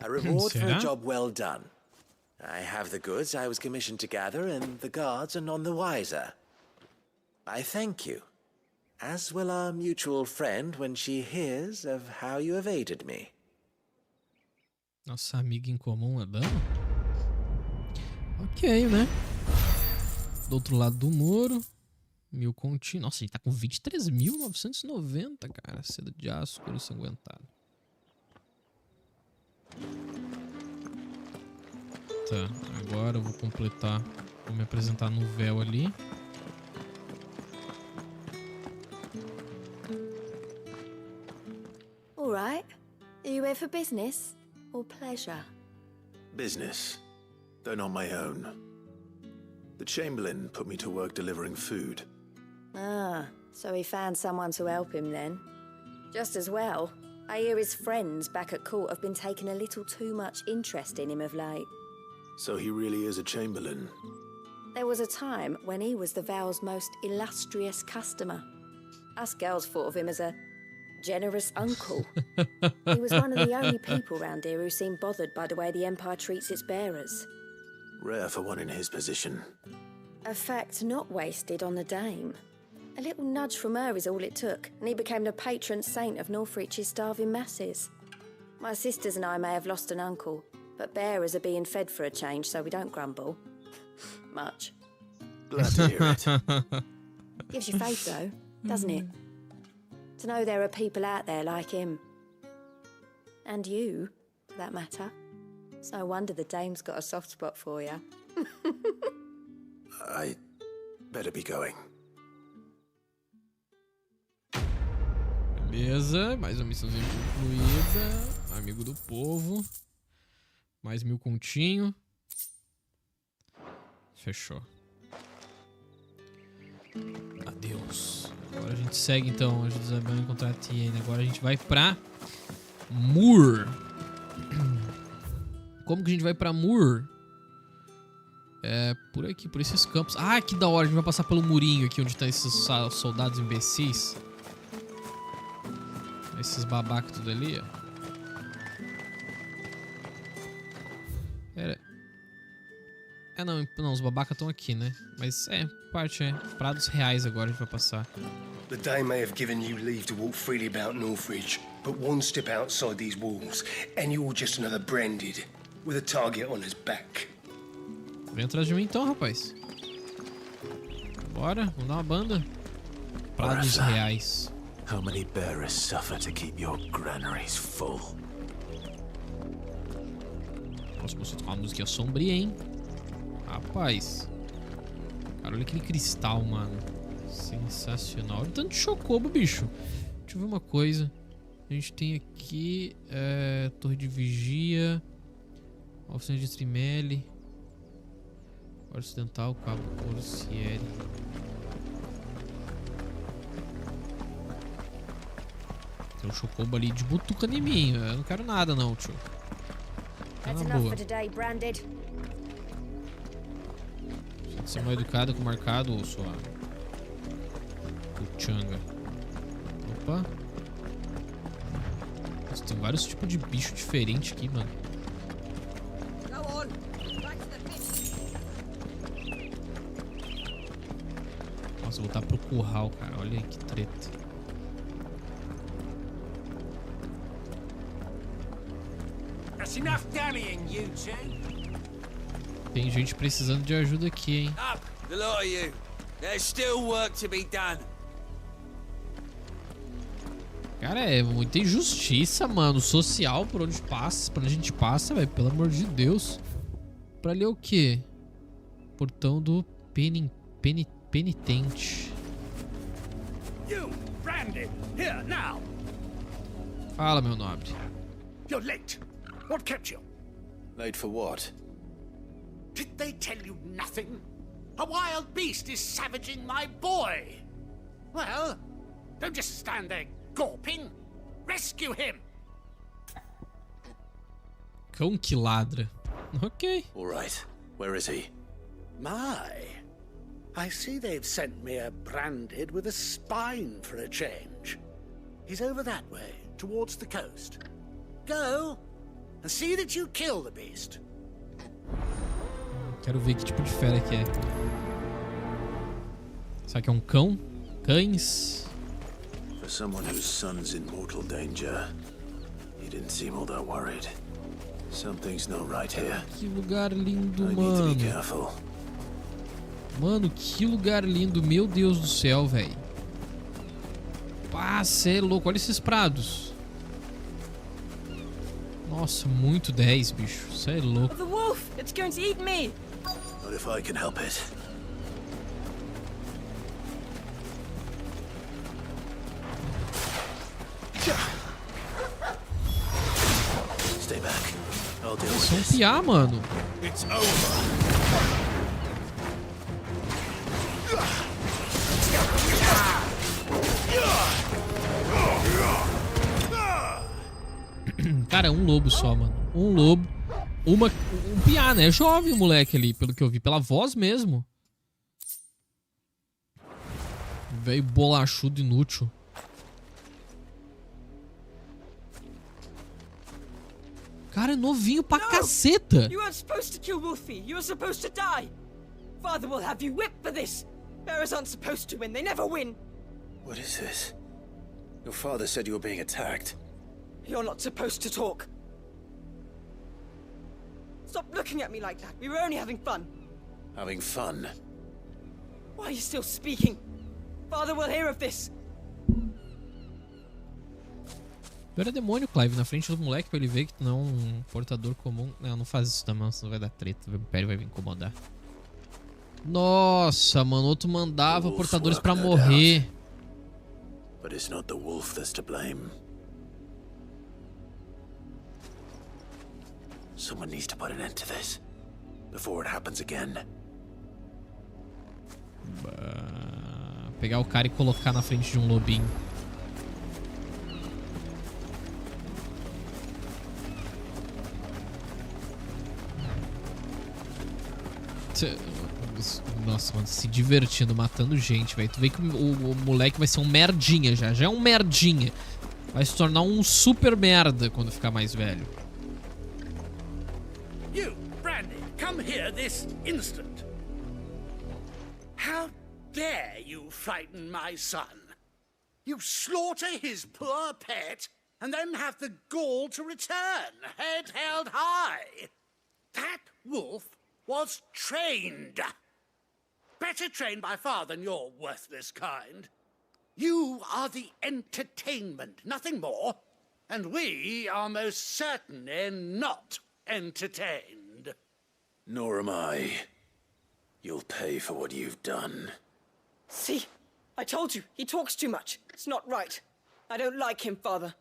A reward for a job well done. I have the goods I was commissioned to gather, and the guards are none the wiser. I thank you, as will our mutual friend when she hears of how you have aided me. Nossa amiga em comum é dano? Ok, né? Do outro lado do muro, 1000 continhos. Nossa, ele tá com 23.990, cara. Seda de aço, couro ensanguentado. Tá, agora eu vou completar. Vou me apresentar no véu ali. All right. Are you here for business or pleasure? Business, though not my own. The Chamberlain put me to work delivering food. Ah, so he found someone to help him then. Just as well. I hear his friends back at court have been taking a little too much interest in him of late. So he really is a Chamberlain? There was a time when he was the Vale's most illustrious customer. Us girls thought of him as a generous uncle. He was one of the only people round here who seemed bothered by the way the Empire treats its bearers. Rare for one in his position. A fact not wasted on the dame. A little nudge from her is all it took, and he became the patron saint of Northreach's starving masses. My sisters and I may have lost an uncle, but bearers are being fed for a change, so we don't grumble. Much. Glad to hear it. Gives you faith, though, doesn't it? To know there are people out there like him. And you, for that matter. It's no wonder the dame's got a soft spot for you. I better be going. Beleza, mais uma missãozinha concluída. Amigo do povo. Mais 1000 continho. Fechou. Adeus. Agora a gente segue então. A gente vai encontrar a Tiene. Agora a gente vai pra Moor. Como que a gente vai pra Moor? É por aqui, por esses campos. Ah, que da hora. A gente vai passar pelo murinho aqui onde tá esses soldados imbecis. Esses babacas tudo ali, ó. Não, os babacas estão aqui, né? Mas parte prados reais agora a gente vai passar. The Dame may have given you leave to walk freely about Northridge, but one step outside these walls, and you're just another branded, with a target on his back. Vem atrás de mim então, rapaz. Bora, vamos dar uma banda. Prados reais. How many bearers suffer to keep your granaries full? Nossa, você tocar uma música sombria, hein? Rapaz. Cara, olha aquele cristal, mano. Sensacional. Olha o tanto de chocobo, bicho. Deixa eu ver uma coisa. A gente tem aqui torre de vigia, oficina de Trimele, ocidental, cabo Corsieri. Tem um chocobo ali de butuca em mim. Eu não quero nada não, tio. Tá na boa. Você é mal educado com marcado, ou sua puchanga. Opa. Nossa, tem vários tipos de bicho diferentes aqui, mano. Nossa, vou voltar pro curral, cara. Olha aí que treta. That's enough dallying, you two. Tem gente precisando de ajuda aqui, hein? Up, the lot of you. There's still work to be done. Cara, é muita injustiça, mano. Social por onde passa, por onde a gente passa, velho. Pelo amor de Deus. Pra ler o quê? Portão do penitente. You, Brandon, here now. Fala, meu nobre. You're late. What kept you? Late for what? Did they tell you nothing? A wild beast is savaging my boy. Well, don't just stand there gawping. Rescue him. Cão que ladra. Ok. All right. Where is he? My. I see they've sent me a branded with a spine for a change. He's over that way, towards the coast. Go and see that you kill the beast. Quero ver que tipo de fera que é. Será que é um cão? Cães? For someone whose son's in mortal danger, he didn't seem all that worried. Something's not right here. Que lugar lindo, I mano. need to be careful. Mano, que lugar lindo. Meu Deus do céu, velho. Ah, cê é louco. Olha esses prados. Nossa, muito 10, bicho. Cê é louco. The wolf! It's going to eat me! Not if I can help it. Stay back. I'll deal with São this. piá, mano. It's over. Cara, um lobo só, mano. Um lobo. Um piá, né? Jovem o moleque ali, pelo que eu vi. Pela voz mesmo. Velho bolachudo inútil. Cara, é novinho pra caceta. You weren't supposed to kill Wolfie. You were supposed to die. Father will have you whipped for this. Bearers aren't supposed to win. They never win. What is this? Your father said you were being attacked. You're not supposed to talk. Stop looking at me like that. We were only having fun. Having fun? Why are you still speaking? Father will hear of this. Tu era demônio, Clive, na frente do moleque pra ele ver que tu não é um portador comum. Não, não faz isso também, senão vai dar treta. O Império vai me incomodar. Nossa, mano, outro mandava portadores pra morrer. But it's not the wolf that's to blame. Someone needs to put an end to this before it happens again. Pegar o cara e colocar na frente de um lobinho. Nossa, mano, se divertindo, matando gente, velho. Tu vê que o moleque vai ser um merdinha já. Já é um merdinha. Vai se tornar um super merda quando ficar mais velho. You, Brandy, come here this instant. How dare you frighten my son? You slaughter his poor pet and then have the gall to return, head held high. That wolf was trained. Better trained by far than your worthless kind. You are the entertainment, nothing more. And we are most certainly not entertained. Nor am I. You'll pay for what you've done. See? I told you, he talks too much. It's not right. I don't like him, Father.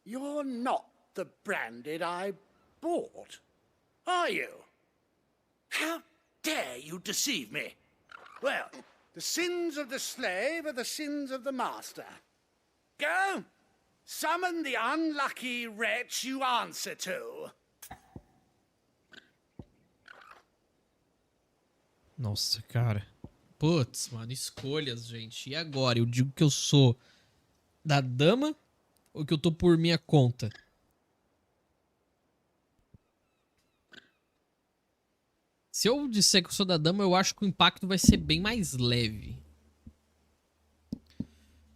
You're not the branded I bought, are you? How dare you deceive me? Well, the sins of the slave are the sins of the master. Go, summon the unlucky wretch you answer to. Nossa, cara. Putz, mano, escolhas, gente. E agora? Eu digo que eu sou da dama ou que eu tô por minha conta? Se eu disser que eu sou da dama, eu acho que o impacto vai ser bem mais leve.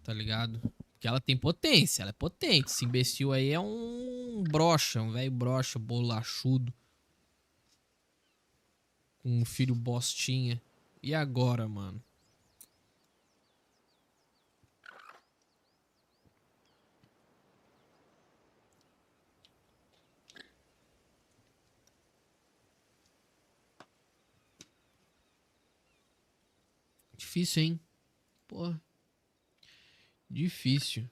Tá ligado? Porque ela tem potência, ela é potente. Esse imbecil aí é um broxa, um velho broxa, bolachudo. Com um filho bostinha. E agora, mano? Difícil, hein? Porra. Difícil.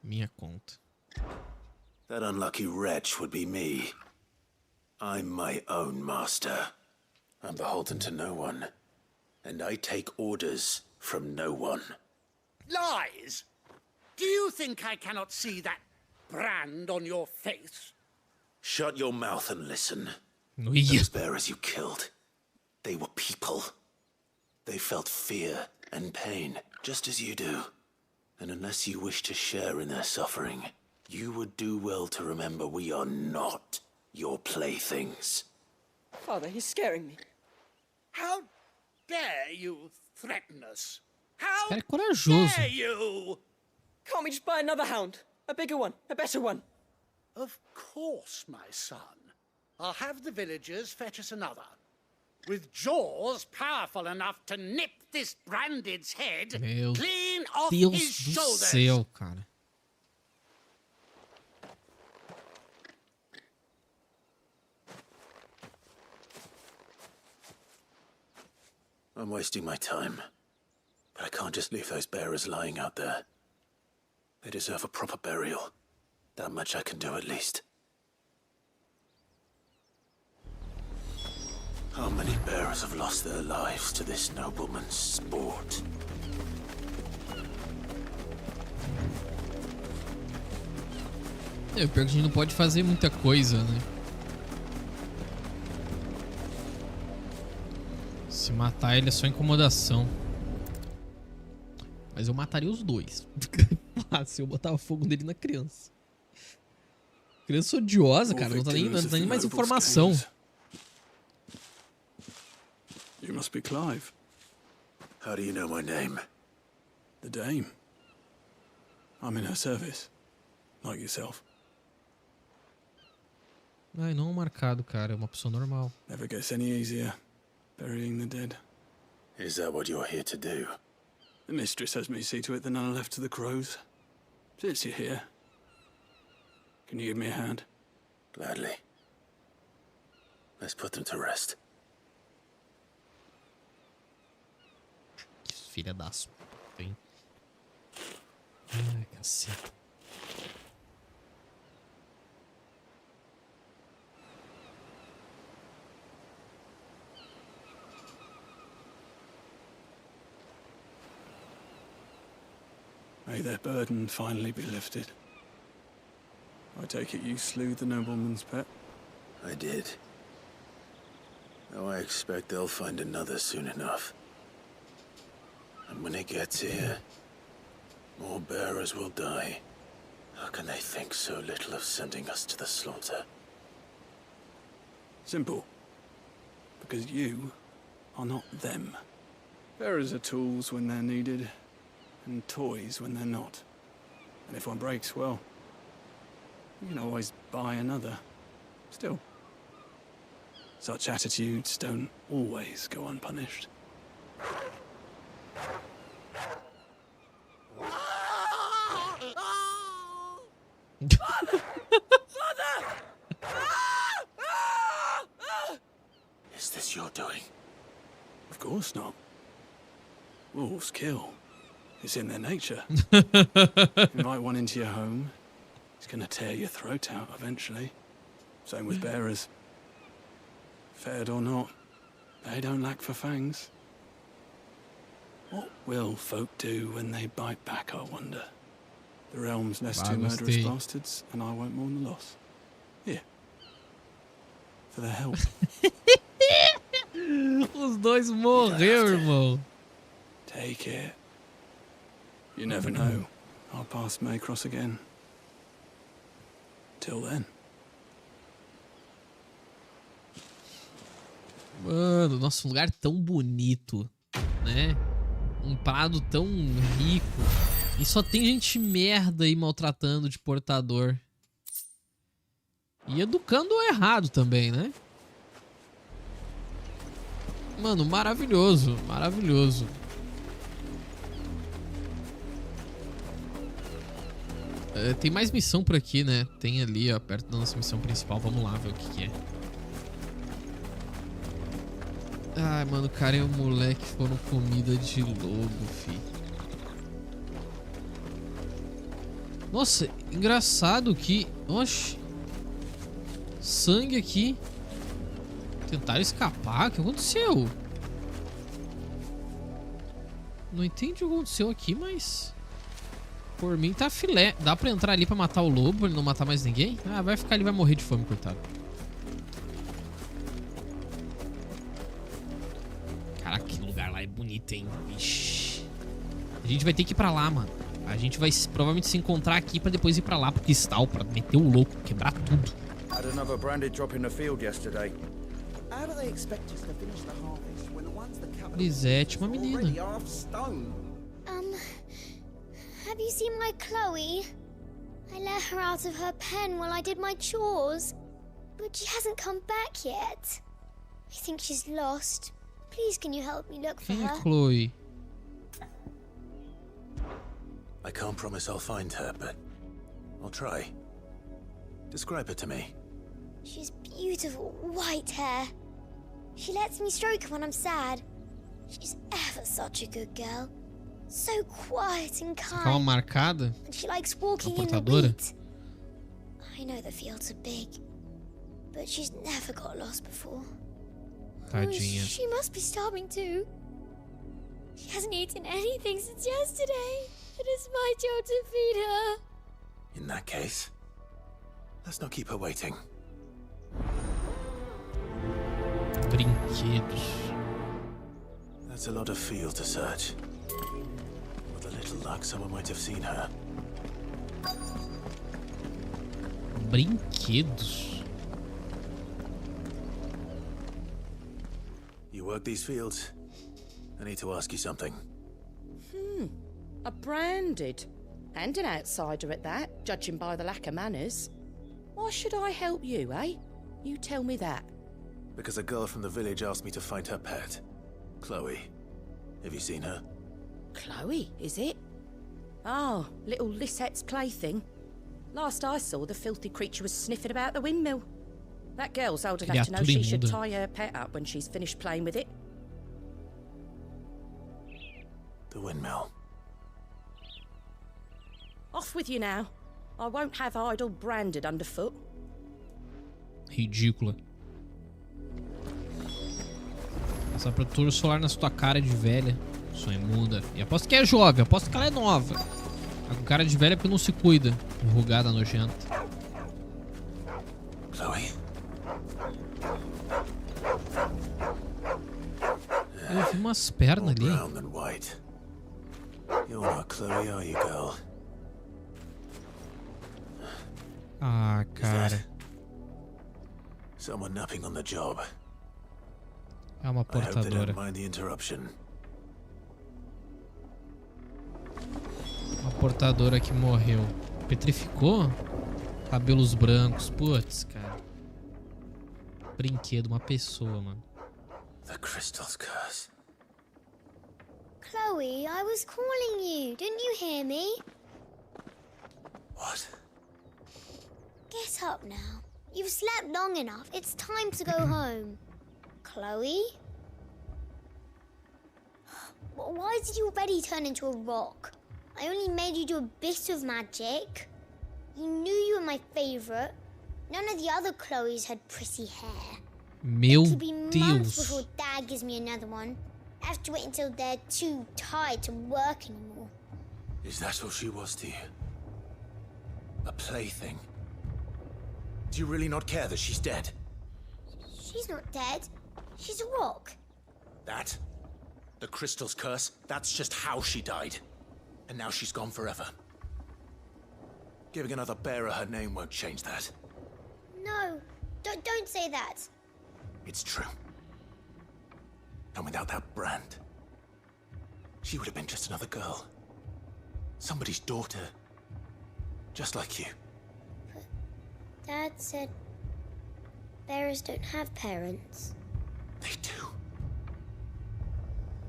Minha conta. That unlucky wretch would be me. I'm my own master. I'm beholden to no one. And I take orders from no one. Lies! Do you think I cannot see that brand on your face? Shut your mouth and listen. Yeah. Those bearers you killed, they were people. They felt fear and pain, just as you do. And unless you wish to share in their suffering, you would do well to remember we are not your playthings. Father, he's scaring me. How dare you threaten us? How Cara, é corajoso. dare you? Can't we just buy another hound? A bigger one, a better one. Of course, my son. I'll have the villagers fetch us another. With jaws powerful enough to nip this branded's head Meu clean off Deus his do shoulders. céu, cara. I'm wasting my time. But I can't just leave those bearers lying out there. They deserve a proper burial. That much I can do at least. How many bearers have lost their lives to this nobleman's sport? É, pior que a gente não pode fazer muita coisa, né? Se matar ele é só incomodação. Mas eu mataria os dois. Se eu botava fogo nele na criança. Criança odiosa, cara. Não tá nem mais informação. You must be Clive. How do you know my name? The Dame. I'm in her service. Like yourself. Ai, não marcado, cara. É uma pessoa normal. Never gets any easier. Burying the dead. Is that what you're here to do? The mistress has me see to it that none are left to the crows. Since you're here, can you give me a hand? Gladly. Let's put them to rest. filha das putas, hein? Ai, caceta. May their burden finally be lifted. I take it you slew the nobleman's pet? I did. Now I expect they'll find another soon enough. And when it gets here, more bearers will die. How can they think so little of sending us to the slaughter? Simple. Because you are not them. Bearers are tools when they're needed, and toys when they're not. And if one breaks, well, you can always buy another. Still, such attitudes don't always go unpunished. Is this your doing? Of course not. Wolves kill. It's in their nature. Invite one into your home, it's gonna tear your throat out eventually. Same with bearers. Fed or not, they don't lack for fangs. What will folk do when they bite back, I wonder? The realm's less two murderous bastards, and I won't mourn the loss. Here. For their help. Os dois morreram, irmão. Take it. You never know. Our paths may cross again. Till then. Mano, nosso lugar tão bonito, né? Um prado tão rico. E só tem gente merda aí maltratando de portador. E educando errado também, né? Mano, maravilhoso, maravilhoso. Tem mais missão por aqui, né? Tem ali, ó, perto da nossa missão principal. Vamos lá ver o que é. Ai, mano, o cara e o moleque foram comida de lobo, fi. Nossa, engraçado que... Oxi. Sangue aqui. Tentaram escapar? O que aconteceu? Não entendi o que aconteceu aqui, mas... Por mim tá filé. Dá pra entrar ali pra matar o lobo, pra ele não matar mais ninguém? Ah, vai ficar ali, vai morrer de fome, coitado. Caraca, que lugar lá é bonito, hein? Ixi. A gente vai ter que ir pra lá, mano. A gente vai provavelmente se encontrar aqui pra depois ir pra lá pro cristal, pra meter o louco, quebrar tudo. Had another branded drop in the field yesterday. How do they expect us to finish the harvest when the ones that come Lisette, uma menina. already half stone? Have you seen my Chloe? I let her out of her pen while I did my chores, but she hasn't come back yet. I think she's lost. Please, can you help me look for Quem é her? Chloe? I can't promise I'll find her, but I'll try. Describe her to me. She's beautiful white hair. She lets me stroke her when I'm sad. She's ever such a good girl. So quiet and Essa calma kind. marcada? And she likes walking in the portadora? wheat. I know the fields are big, but she's never got lost before. Tadinha. Oh, she must be starving too. She hasn't eaten anything since yesterday. It is my job to feed her. In that case, let's not keep her waiting. Brinquedos. That's a lot of field to search. With a little luck, someone might have seen her. Brinquedos. You work these fields? I need to ask you something. A branded. And an outsider at that, judging by the lack of manners. Why should I help you, eh? You tell me that. Because a girl from the village asked me to find her pet, Chloe. Have you seen her? Chloe, is it? Oh, little Lisette's plaything. Last I saw, the filthy creature was sniffing about the windmill. That girl's old enough to know she should tie her pet up when she's finished playing with it. The windmill. Off with you now. I won't have idle branded underfoot. Ridícula. Essa protetor solar na sua cara de velha. Sua imunda. E aposto que é jovem, aposto que ela é nova. Tá com cara de velha porque não se cuida. Enrugada, nojenta. Chloe? Eu vi umas pernas ali. Brown than white. You're not Chloe, are you, girl? Ah, cara. Someone napping on the job. É uma I hope they portadora. don't mind the interruption. Uma portadora que morreu. Petrificou? Cabelos brancos. Putz, cara. Brinquedo, uma pessoa, mano. The crystal's curse. Chloe, I was calling you. Didn't you hear me? What? Get up now. You've slept long enough. It's time to go home. Chloe? Why did you already turn into a rock? I only made you do a bit of magic. You knew you were my favorite. None of the other Chloes had pretty hair. Meu It'll be months Deus. before Dad gives me another one. I have to wait until they're too tired to work anymore. Is that all she was to you? A plaything? Do you really not care that she's dead? She's not dead. She's a rock. That? The crystal's curse? That's just how she died. And now she's gone forever. Giving another bearer her name won't change that. No, don't say that. It's true. And without that brand, she would have been just another girl. Somebody's daughter. Just like you. Dad said bearers don't have parents. They do.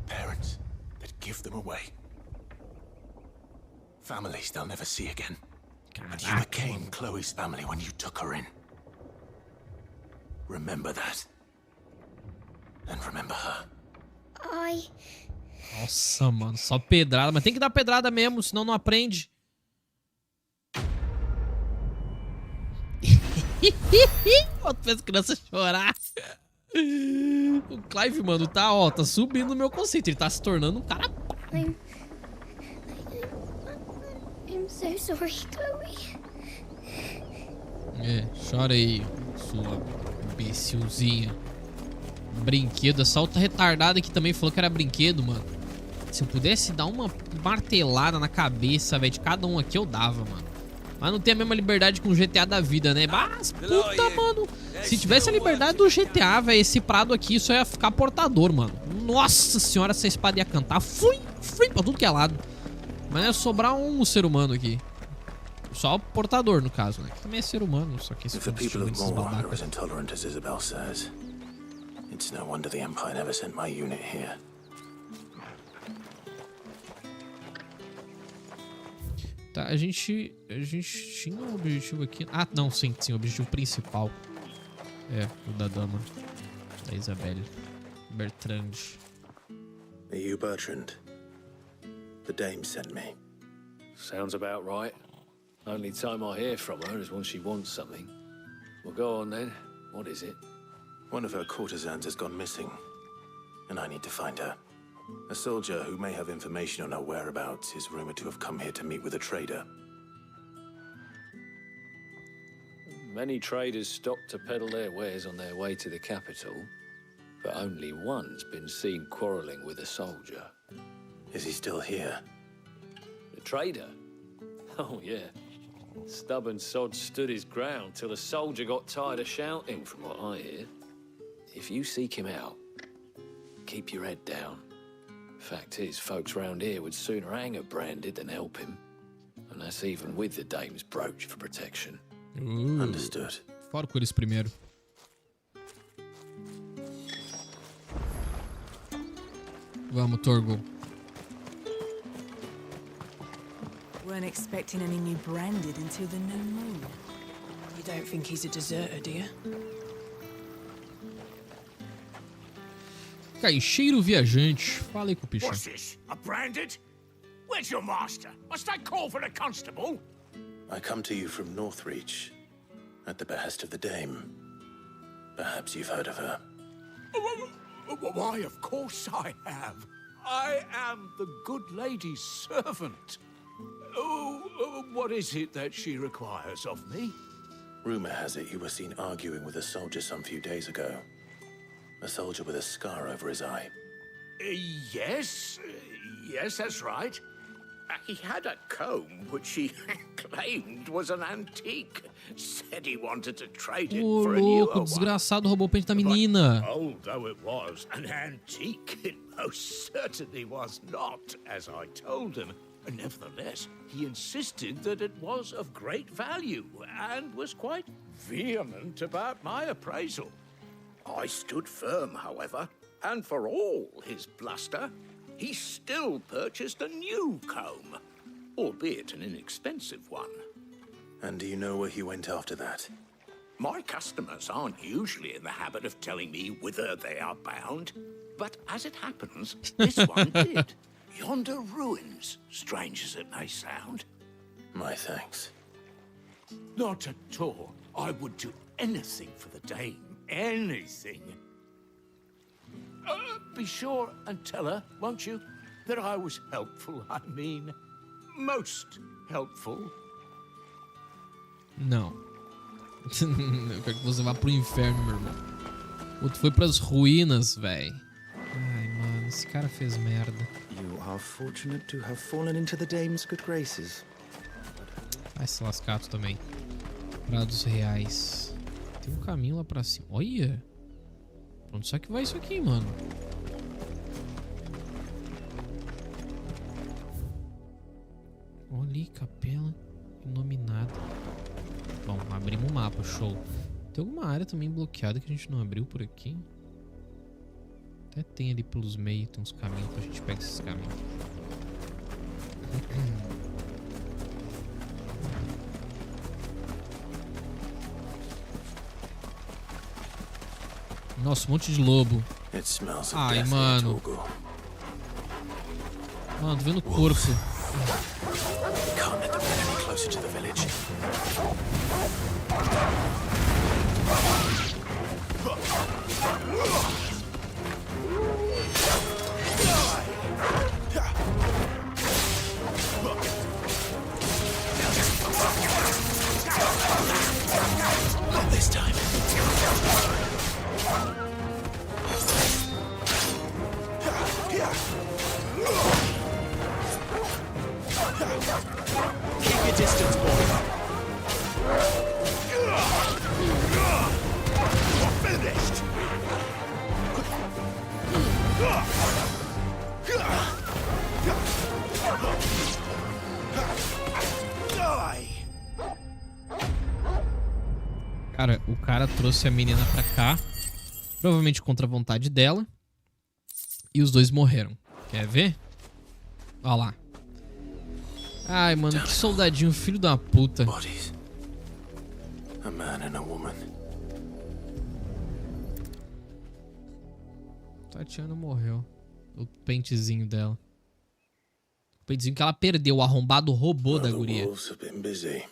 Parents that give them away. Families they'll never see again. And you became Chloe's family when you took her in. Remember that. And remember her. Nossa, mano, só pedrada. Mas tem que dar pedrada mesmo, senão não aprende. Tu fez criança chorar. O Clive, mano, tá, ó, tá subindo o meu conceito. Ele tá se tornando um cara. I'm so sorry, Chloe. É, chora aí, sua imbecilzinha. Brinquedo, essa outra retardada que também falou que era brinquedo, mano. Se eu pudesse dar uma martelada na cabeça, velho, de cada um aqui, eu dava, mano. Mas não tem a mesma liberdade com o GTA da vida, né? Mas, puta, mano. Se tivesse a liberdade do GTA, velho, esse prado aqui só ia ficar portador, mano. Nossa senhora, essa espada ia cantar. Fui pra tudo que é lado. Mas ia sobrar um ser humano aqui. Só o portador, no caso, né? Que também é ser humano, só que esse If the people of Moore are as intolerant as Isabel says, it's no wonder the Empire never sent my unit here. Tá, a gente tinha um objetivo aqui. Ah, não, sim, o objetivo principal. É, o da dama. Da Isabelle. Bertrand. Are you Bertrand? The dame sent me. Sounds about right. Only time I hear from her is when she wants something. Well, go on then. What is it? One of her courtesans has gone missing, and I need to find her. A soldier who may have information on her whereabouts is rumored to have come here to meet with a trader. Many traders stop to peddle their wares on their way to the capital, but only one's been seen quarreling with a soldier. Is he still here? The trader? Oh, yeah. Stubborn sod stood his ground till the soldier got tired of shouting, from what I hear. If you seek him out, keep your head down. Fact is, folks round here would sooner hang a branded than help him. And that's even with the dame's brooch for protection. Understood. Fora com eles primeiro. Vamos, Torgo. Weren't expecting any new branded until the new moon. You don't think he's a deserter, do you? Caixeiro viajante. Fala aí com o bicho. What's this? A branded? Where's your master? Must I call for the constable? I come to you from Northreach, at the behest of the Dame. Perhaps you've heard of her. Why, of course I have. I am the good lady's servant. What is it that she requires of me? Rumor has it you were seen arguing with a soldier some few days ago. A soldier with a scar over his eye. Yes, that's right. He had a comb which he claimed was an antique. Said he wanted to trade it Ô, for a newer louco, one. desgraçado roubou o pente da menina. Old though it was, an antique it most certainly was not, as I told him. Nevertheless, he insisted that it was of great value and was quite vehement about my appraisal. I stood firm, however, and for all his bluster, he still purchased a new comb, albeit an inexpensive one. And do you know where he went after that? My customers aren't usually in the habit of telling me whither they are bound, but as it happens, this one did. Yonder ruins, strange as it may sound. My thanks. Not at all. I would do anything for the Dame. Anything. Be sure and tell her, won't you, that I was helpful. I mean, most helpful. Não. Eu quero que você vá pro inferno, meu irmão. O outro foi pras ruínas, velho. Ai, mano, esse cara fez merda. You are fortunate to have fallen into the Dame's good graces. Vai se lascar tu também. Prados reais. Tem um caminho lá pra cima. Olha! Pra onde será que vai isso aqui, mano? Olha ali, capela iluminada. Bom, abrimos um mapa, show. Tem alguma área também bloqueada que a gente não abriu por aqui? Até tem ali pelos meios, tem uns caminhos pra gente pegar esses caminhos. Nossa, um monte de lobo. Ai, mano. Mano, tô vendo o corpo. Can't let them get any closer to the village. Not this time. Keep your distance, boy. You're finished. Cara, o cara trouxe a menina pra cá, provavelmente contra a vontade dela, e os dois morreram. Quer ver? Olha lá. Ai, mano, que soldadinho, filho da puta. A man and a woman. Tatiana morreu. O pentezinho dela. O pentezinho que ela perdeu, o arrombado roubou da guria. The wolves have been busy,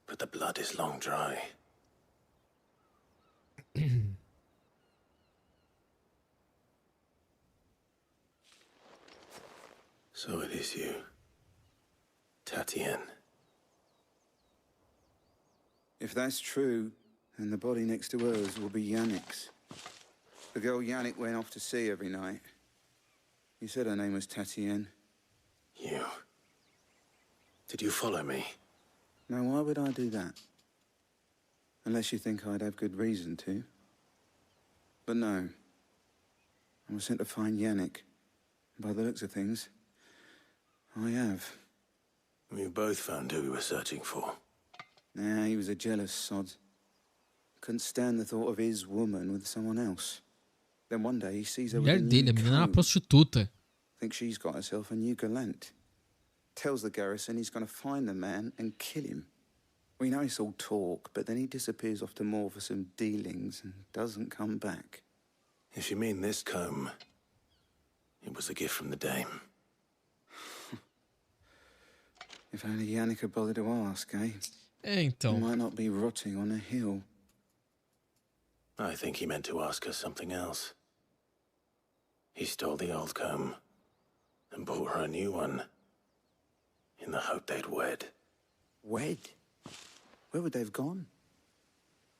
but the blood is long dry. So it is you, Tatienne. If that's true, then the body next to hers will be Yannick's. The girl Yannick went off to see every night. You said her name was Tatienne. You? Did you follow me? Now, why would I do that? Unless you think I'd have good reason to. But no. I was sent to find Yannick. By the looks of things, I have. We both found who we were searching for. Nah, he was a jealous sod. Couldn't stand the thought of his woman with someone else. Then one day he sees her with a Mulher dele, a new menina é uma comb. prostituta. Thinks she's got herself a new gallant. Tells the garrison he's going to find the man and kill him. We know it's all talk, but then he disappears off to more for some dealings and doesn't come back. If you mean this comb, it was a gift from the dame. If only Yannick had bothered to ask, eh? Então. He might not be rotting on a hill. I think he meant to ask her something else. He stole the old comb and bought her a new one in the hope they'd wed. Wed? Where would they have gone?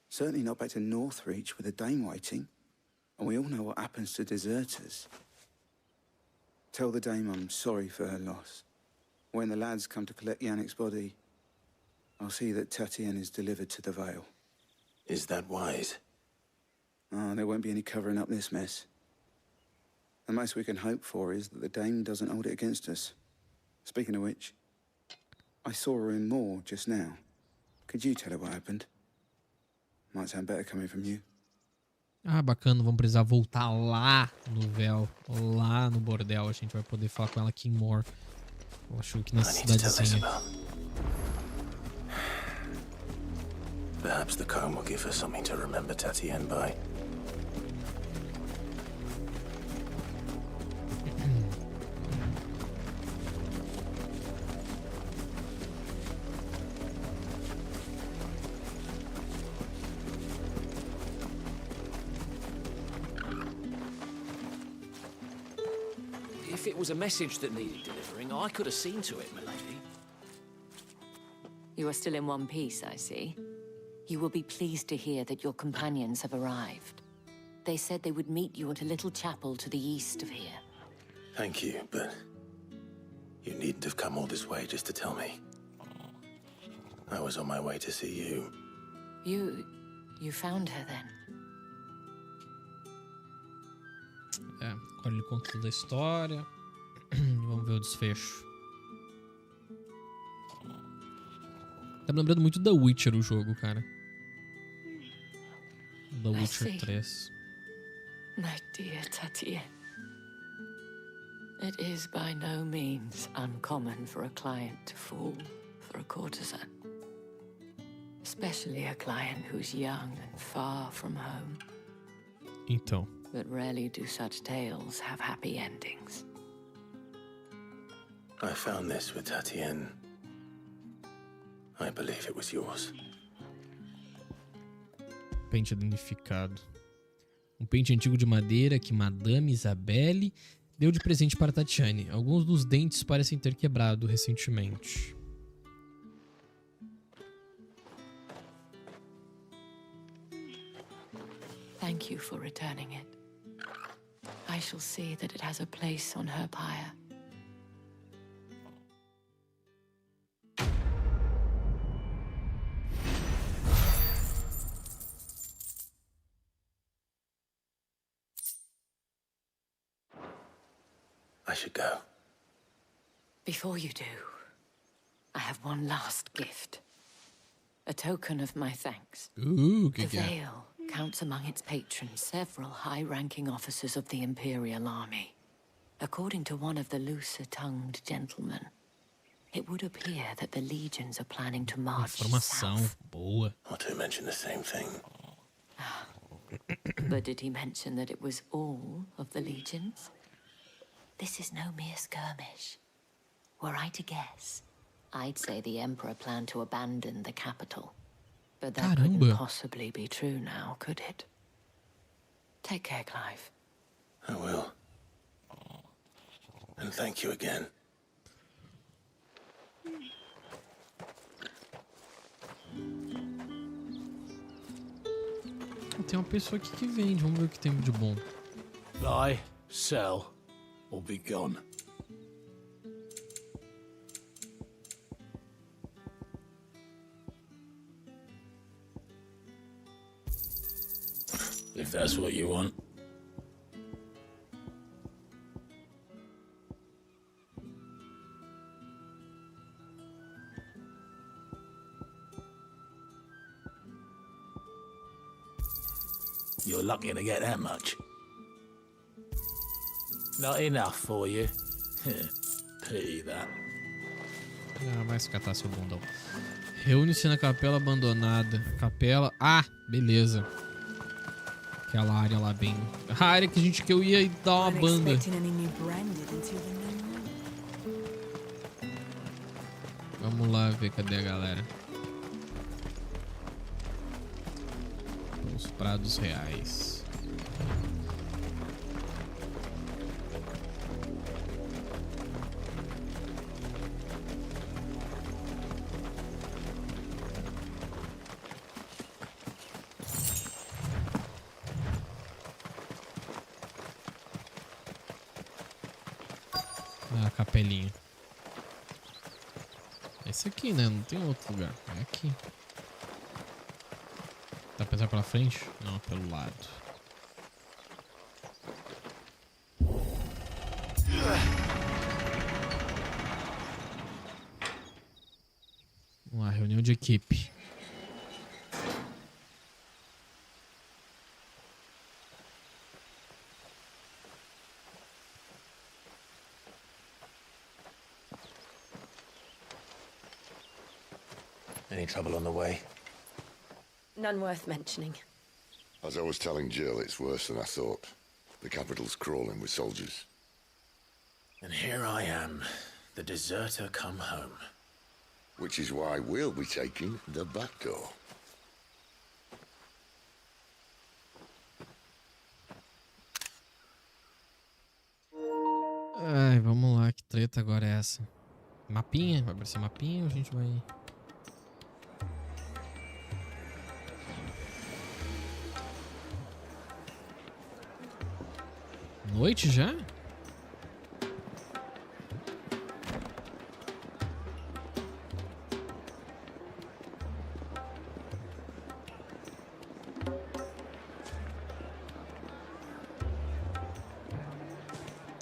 Certainly not back to Northreach with a dame waiting. And we all know what happens to deserters. Tell the dame I'm sorry for her loss. When the lads come to collect Yannick's body, I'll see that Tatienne is delivered to the Vale. Is that wise? Oh, there won't be any covering up this mess. The most we can hope for is that the dame doesn't hold it against us. Speaking of which, I saw her in Moor just now. Could you tell her what happened? Might sound better coming from you. Ah, bacana. Vamos precisar voltar lá no véu. Lá no bordel. A gente vai poder falar com ela aqui em Moor. Eu acho que na cidadezinha. Perhaps the comb will give her something to remember Tatienne by. If it was a message that needed delivering, I could have seen to it, milady. You are still in one piece, I see. You will be pleased to hear that your companions have arrived. They said they would meet you at a little chapel to the east of here. Thank you, but you needn't have come all this way just to tell me. I was on my way to see you. You found her then? É, agora ele conta toda a história. Vamos ver o desfecho. Tá me lembrando muito da Witcher o jogo, cara. The Witcher 3. My dear Tatienne. It is by no means uncommon for a client to fall for a courtesan. Especially a client who's young and far from home. Então. But rarely do such tales have happy endings. I found this with Tatienne. I believe it was yours. Pente danificado. Um pente antigo de madeira que Madame Isabelle deu de presente para Tatiane. Alguns dos dentes parecem ter quebrado recentemente. Thank you for returning it. I shall see that it has a place on her pyre. I should go. Before you do, I have one last gift. A token of my thanks. Ooh, the Vale counts among its patrons several high-ranking officers of the Imperial Army. According to one of the looser-tongued gentlemen, it would appear that the legions are planning to march south. Boa. Not to mention the same thing. But did he mention that it was all of the legions? This is no mere skirmish. Were I to guess, I'd say the Emperor planned to abandon the capital. But that couldn't possibly be true now, could it? Take care, Clive. I will. And thank you again. Tem uma pessoa aqui que vende. Vamos ver o que tem de bom. Buy, sell, or be gone. If that's what you want. You're lucky to get that much. Not enough for you. Pity that. Ah, vai se catar seu bundão. Reúne-se na capela abandonada. Capela... Ah, beleza. Aquela área lá bem... A área que eu ia dar uma banda. Vamos lá ver, cadê a galera? Os prados reais. Ah, capelinha. Esse aqui, né? Não tem outro lugar. É aqui. Dá pra pensar pela frente? Não, pelo lado. Vamos lá, reunião de equipe. Any trouble on the way? None worth mentioning. As I was telling Jill, it's worse than I thought. The capital's crawling with soldiers. And here I am, the deserter come home. Which is why we'll be taking the back door. Ai, vamos lá, que treta agora é essa? Mapinha? Vai aparecer mapinha ou a gente vai... Noite já?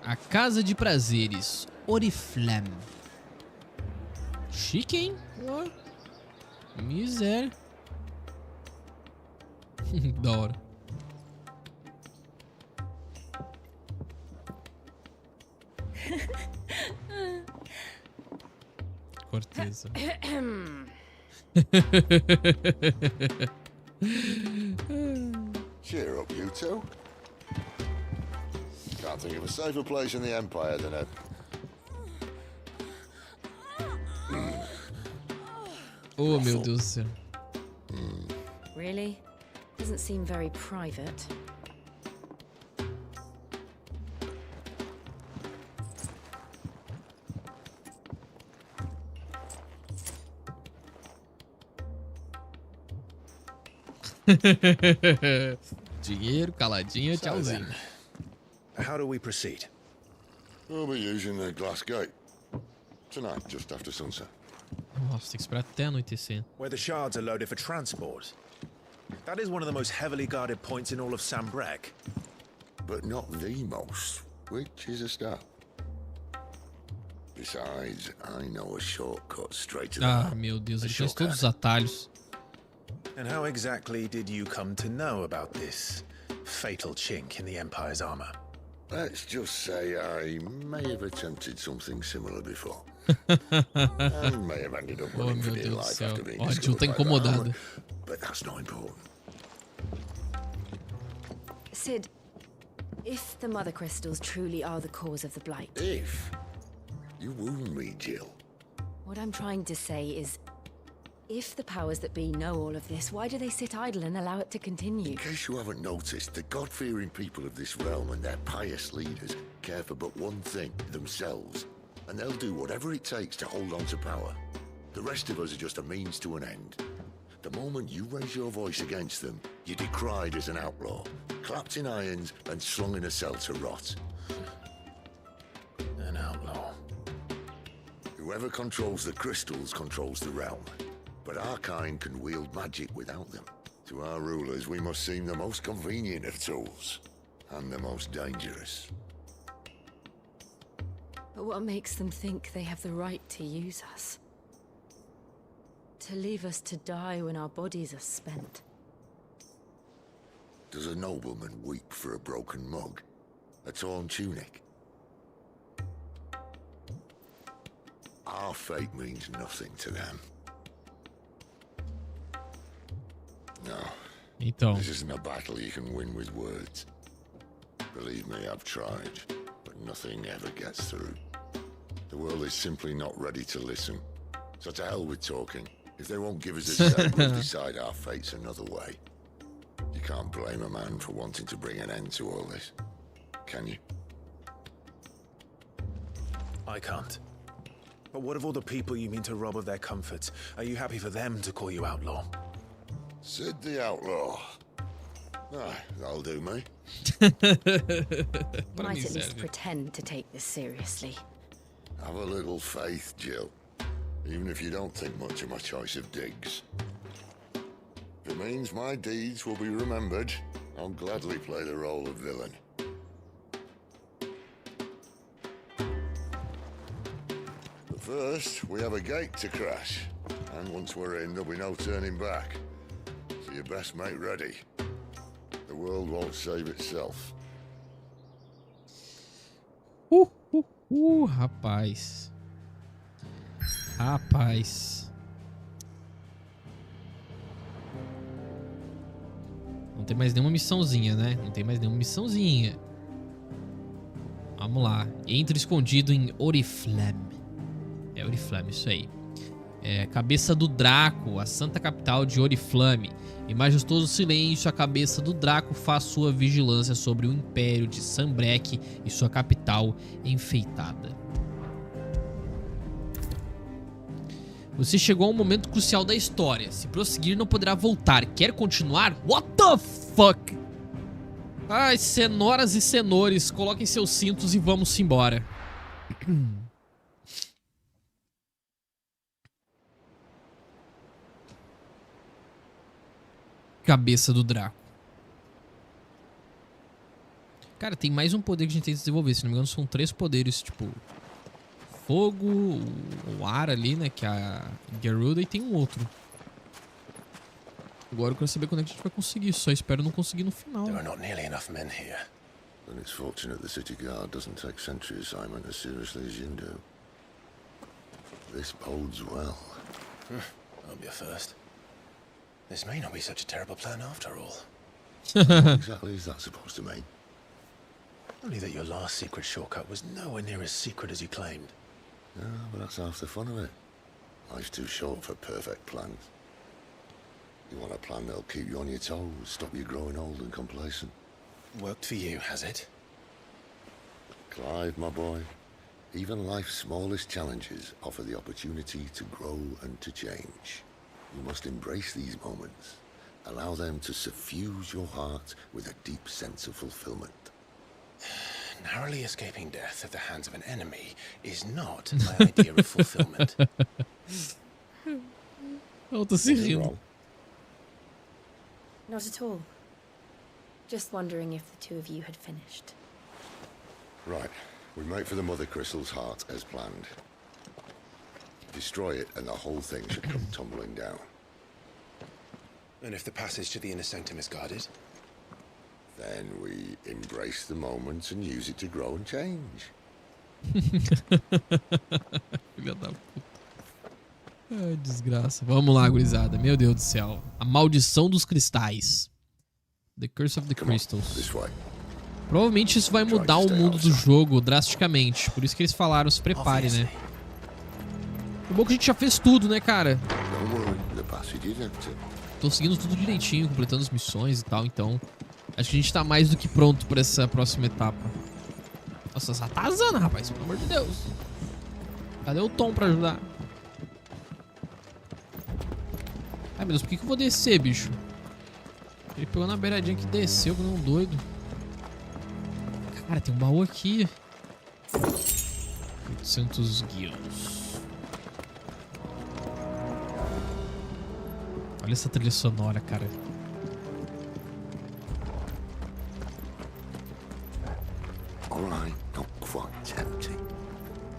A Casa de Prazeres, Oriflame. Chique, hein? Oh. Miséria. Da hora. Corteza. Cheer up, you two. Can't think of a safer place in the Empire than a... Oh, meu Deus do céu. Really? Doesn't seem very private. Dinheiro, caladinha, tchauzinho. How do we proceed? We'll be using the glass gate. Tonight, just after sunset. Nossa, tem que esperar até anoitecer. Where the shards are loaded for transport. That is one of the most heavily guarded points in all of Sambrek. But not the most, which is a start. Besides, I know a shortcut straight to the Ah, meu Deus, ele conhece todos os atalhos. And how exactly did you come to know about this fatal chink in the Empire's armor? Let's just say I may have attempted something similar before. And may have ended up running for dear life after being discovered by that armor, but that's not important. Sid, if the Mother Crystals truly are the cause of the Blight... If? You wound me, Jill. What I'm trying to say is, if the powers that be know all of this, why do they sit idle and allow it to continue? In case you haven't noticed, the God-fearing people of this realm and their pious leaders care for but one thing, themselves. And they'll do whatever it takes to hold on to power. The rest of us are just a means to an end. The moment you raise your voice against them, you're decried as an outlaw, clapped in irons and slung in a cell to rot. An outlaw. Whoever controls the crystals controls the realm. But our kind can wield magic without them. To our rulers, we must seem the most convenient of tools, and the most dangerous. But what makes them think they have the right to use us? To leave us to die when our bodies are spent? Does a nobleman weep for a broken mug? A torn tunic? Our fate means nothing to them. No, Então. This isn't a battle you can win with words. Believe me, I've tried, but nothing ever gets through. The world is simply not ready to listen. So to hell with talking. If they won't give us a say, we'll decide our fates another way. You can't blame a man for wanting to bring an end to all this, can you? I can't. But what of all the people you mean to rob of their comforts? Are you happy for them to call you outlaw? Sid the Outlaw. Ah, that'll do me. Might at least pretend to take this seriously. Have a little faith, Jill. Even if you don't think much of my choice of digs. If it means my deeds will be remembered, I'll gladly play the role of villain. But first, we have a gate to crash. And once we're in, there'll be no turning back. So you best make ready. The world won't save itself. Rapaz. Rapaz. Não tem mais nenhuma missãozinha, né? Não tem mais nenhuma missãozinha. Vamos lá. Entre escondido em Oriflamme. É Oriflamme, isso aí. É, cabeça do Draco, a santa capital de Oriflamme. Em majestoso silêncio, a cabeça do Draco faz sua vigilância sobre o império de Sanbreque e sua capital enfeitada. Você chegou a um momento crucial da história. Se prosseguir, não poderá voltar. Quer continuar? What the fuck? Ai, cenoras e senhores, coloquem seus cintos e vamos embora. Cabeça do Draco. Cara, tem mais um poder que a gente tem que desenvolver. Se não me engano, são 3 poderes, tipo... Fogo, o ar ali, né? Que é a Gerudo, e tem um outro. Agora eu quero saber quando é que a gente vai conseguir. Só espero não conseguir no final. There are not nearly enough men here. Then it's fortunate the city guard doesn't take sentry assignment as seriously as you do. This bodes well. That'll be a first. This may not be such a terrible plan after all. What exactly is that supposed to mean? Only that your last secret shortcut was nowhere near as secret as you claimed. Yeah, but that's half the fun of it. Life's too short for perfect plans. You want a plan that'll keep you on your toes, stop you growing old and complacent. Worked for you, has it? Clive, my boy, even life's smallest challenges offer the opportunity to grow and to change. You must embrace these moments. Allow them to suffuse your heart with a deep sense of fulfillment. Narrowly escaping death at the hands of an enemy is not my idea of fulfillment. Eu tô se rindo. Not at all. Just wondering if the two of you had finished. Right. We make for the Mother Crystal's heart as planned. Destroy it and the whole thing should come tumbling down. And if the passage to the inner sanctum is guarded? Then we embrace the moment and use it to grow and change. Filha da puta. Ai, desgraça. Vamos lá, gurizada. Meu Deus do céu. A maldição dos cristais. The Curse of the Crystals. Provavelmente isso vai mudar o mundo do jogo drasticamente. Por isso que eles falaram, se prepare, né? O bom que a gente já fez tudo, né, cara? Tô seguindo tudo direitinho, completando as missões e tal, então... Acho que a gente tá mais do que pronto pra essa próxima etapa. Nossa, essa tá azana, rapaz, pelo amor de Deus. Cadê o Tom pra ajudar? Ai, meu Deus, por que eu vou descer, bicho? Ele pegou na beiradinha que desceu, como um doido. Cara, tem um baú aqui. 800 guilds. Olha essa trilha sonora, cara. Alright, not quite tempting.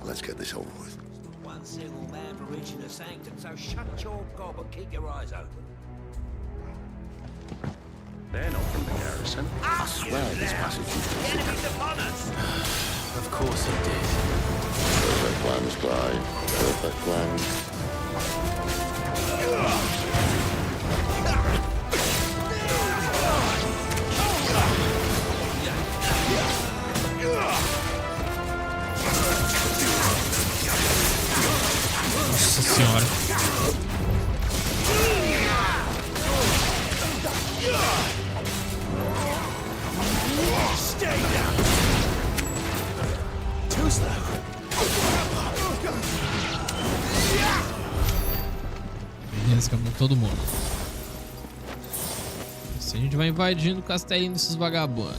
Let's get this over with. One single man for reaching the sanctum, so shut your gob and keep your eyes open. They're not from the garrison. I swear this passage is Enemies upon us! Of course it did. Perfect plans, Clive. Perfect plans. Beleza, acabou todo mundo. Assim a gente vai invadindo o castelinho desses vagabundos.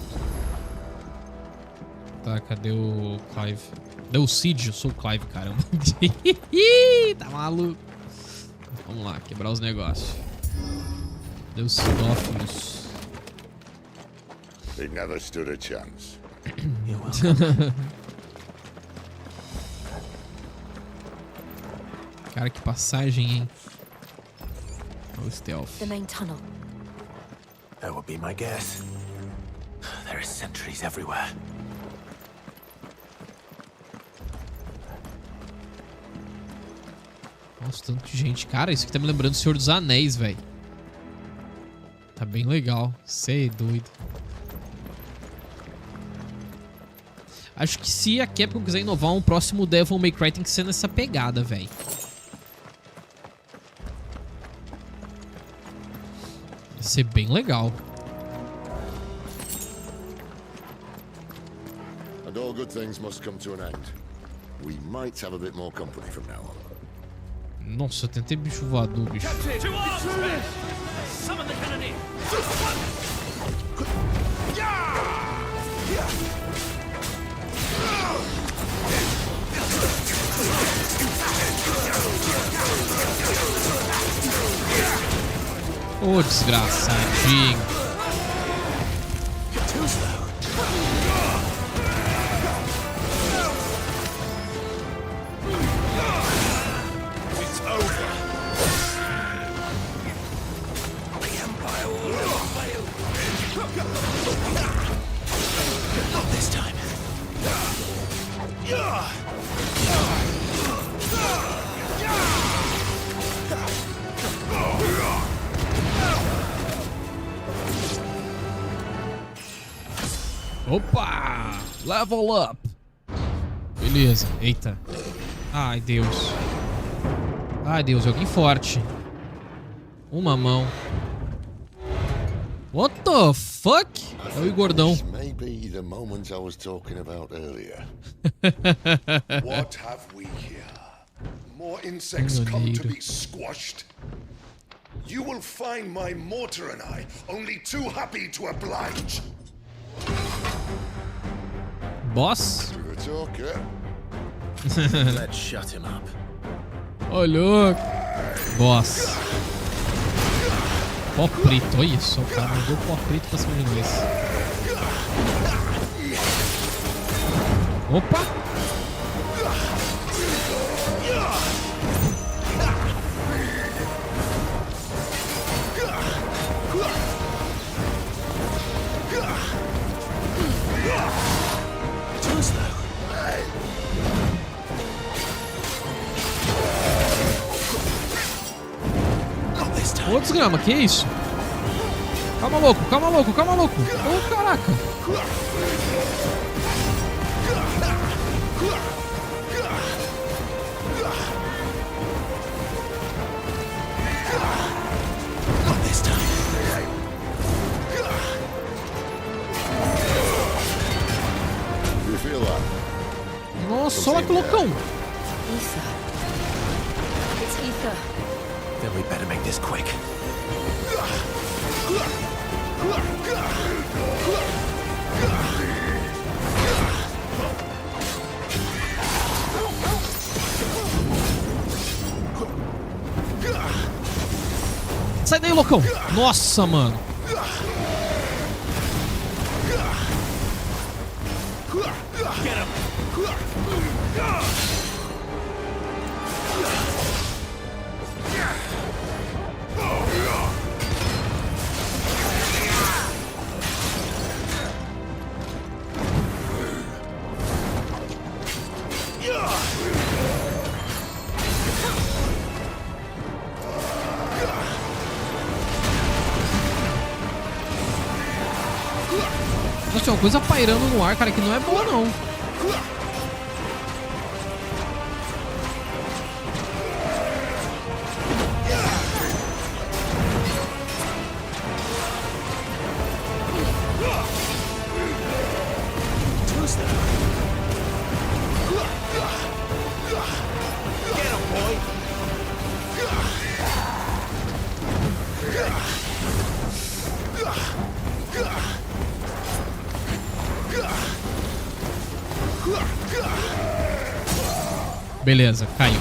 Tá, cadê o Clive? Deu o Cid, eu sou o Clive, caramba. Tá maluco. Vamos lá, quebrar os negócios. Deu o Cidófilos. He never stood a chance. Cara, que passagem, hein? Olha o stealth. The main tunnel. That would be my guess. There are sentries everywhere. Nossa, tanto de gente. Cara, isso aqui tá me lembrando do Senhor dos Anéis, velho. Tá bem legal. Cê é doido. Acho que se a Capcom quiser inovar, um próximo Devil May Cry tem que ser nessa pegada, velho. Vai ser bem legal. And all good things must come to an end. We might have a bit more company from now on. Nossa, eu tentei bicho voador, bicho. Ô, desgraçadinho. Opa! Level up! Beleza, eita. Ai, Deus. Ai, Deus, alguém forte. Uma mão. What the fuck? É o Igordão. Maybe the moment I was talking about earlier. What have we here? More insects come to be squashed. You will find my mortar and I only too happy to oblige. Boss? Let's shut him up. Ô, louco. Boss. Pó preto, olha só, o cara mandou pó preto pra cima de nós. Opa! Ô, desgrama, que isso? Calma, louco, calma, louco, calma, louco. Ô, caraca. Nossa, olha que loucão. Ether. It's ether. Then we better make this quick. Sai daí, loucão. Nossa, mano. Nossa, tem uma coisa pairando no ar, cara, que não é boa, não. Beleza, caiu.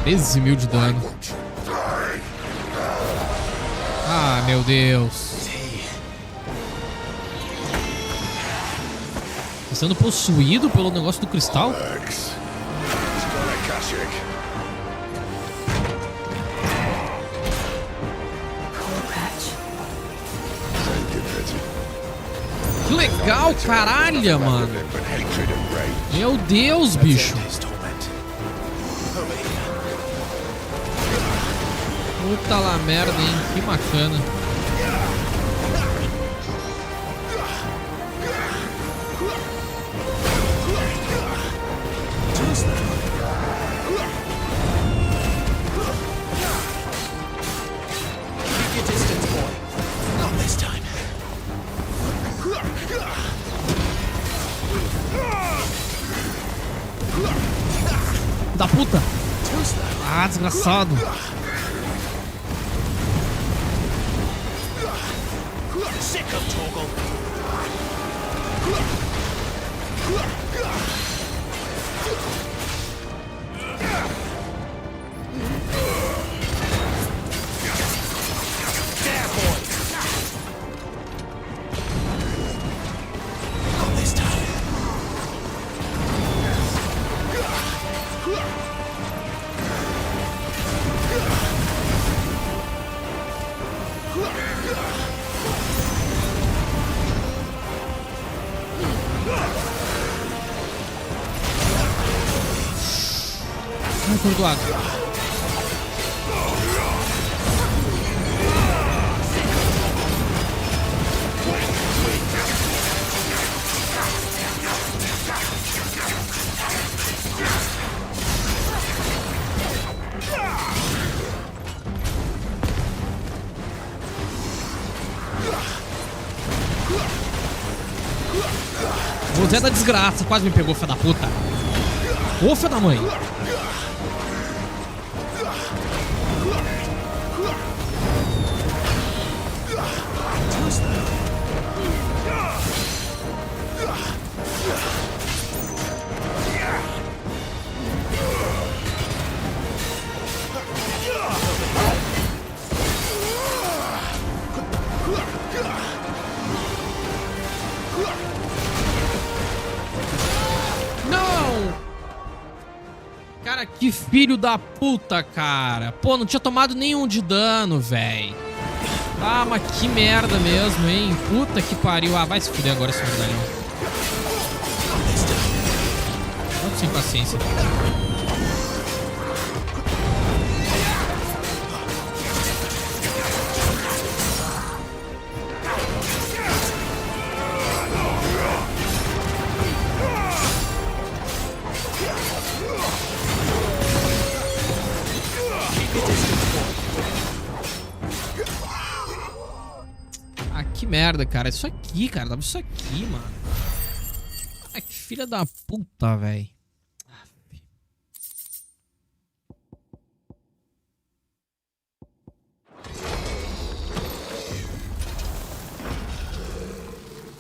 $13.000 de dano. Ah, meu Deus. Tá sendo possuído pelo negócio do cristal? Que legal, caralho, mano. Meu Deus, bicho. Puta lá merda, hein? Que bacana. Da puta! Ah, desgraçado! Atordoado. O Zé da desgraça quase me pegou, filho da puta. Ô, filho da mãe. Cara, que filho da puta, cara. Pô, não tinha tomado nenhum de dano, velho. Ah, mas que merda mesmo, hein. Puta que pariu. Ah, vai se fuder agora esse medalhão. Tô sem paciência. Que merda, cara. Isso aqui, cara. Dava isso aqui, mano. Ai, que filha da puta, velho.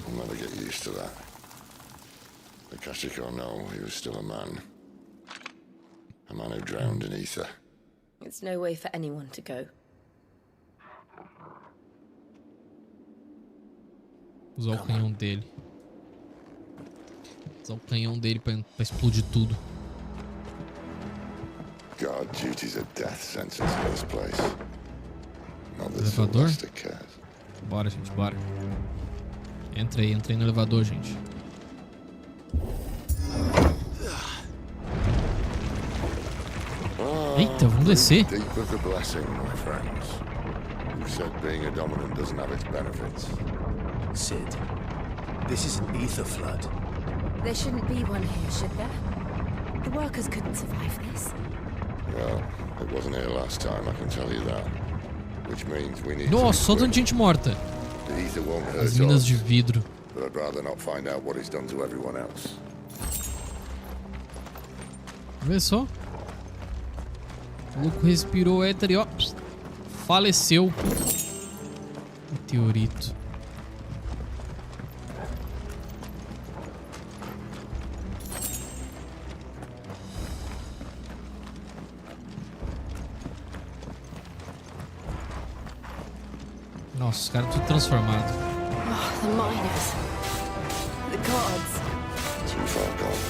I'll never get used to that. The Kashik or no, he was still a man. A man who drowned in ether. It's no way for anyone to go. Usar o canhão dele. Usar o canhão dele pra explodir tudo. God, duty's a death sentence in this place. Not that Elevador? Sylvester cares. Bora, gente, bora. Entra aí no elevador, gente. Eita, vamos descer. Deep of the blessing, my friends. You said being a dominant doesn't have its benefits. Sid, this is an ether flood. There shouldn't be one here, should there? The workers couldn't survive this. Well, it wasn't here last time, I can tell you that. Which means we need Nossa, só de gente morta. The ether won't hurt As minas us, de vidro. but I'd rather not find out what he's done to everyone else. Vê só. O louco respirou éter e ó, faleceu. Meteorito. Nossa, os caras tudo transformado. Oh, the miners. The gods. Too far gone.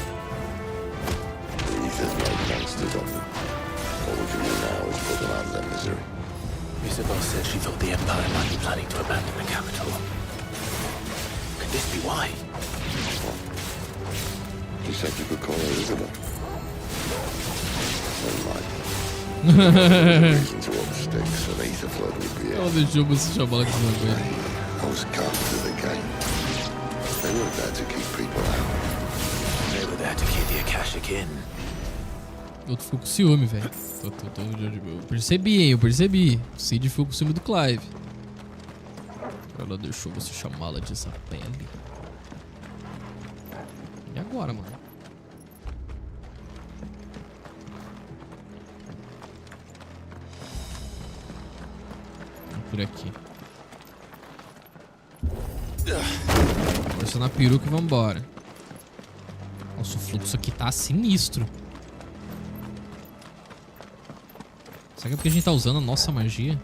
The ether's made monsters of them. All we can do now is put them out of their misery. Isabel said she thought the Empire might be planning to abandon the capital. Could this be why? You said you could call her Isabel. Never mind. Reason to up sticks so the ether flood would be Ela deixou você chamar de novo. Those guards to the gate. They weren't there to keep people out. They were there to keep the Akashic in. O outro ficou com ciúme, velho. Eu percebi, hein? Eu percebi. O Cid ficou com ciúme do Clive. Ela deixou você chamá-la de Isabelle. E agora, mano? Por aqui. Força na peruca e vambora. Nossa, o fluxo aqui tá sinistro. Será que é porque a gente tá usando a nossa magia?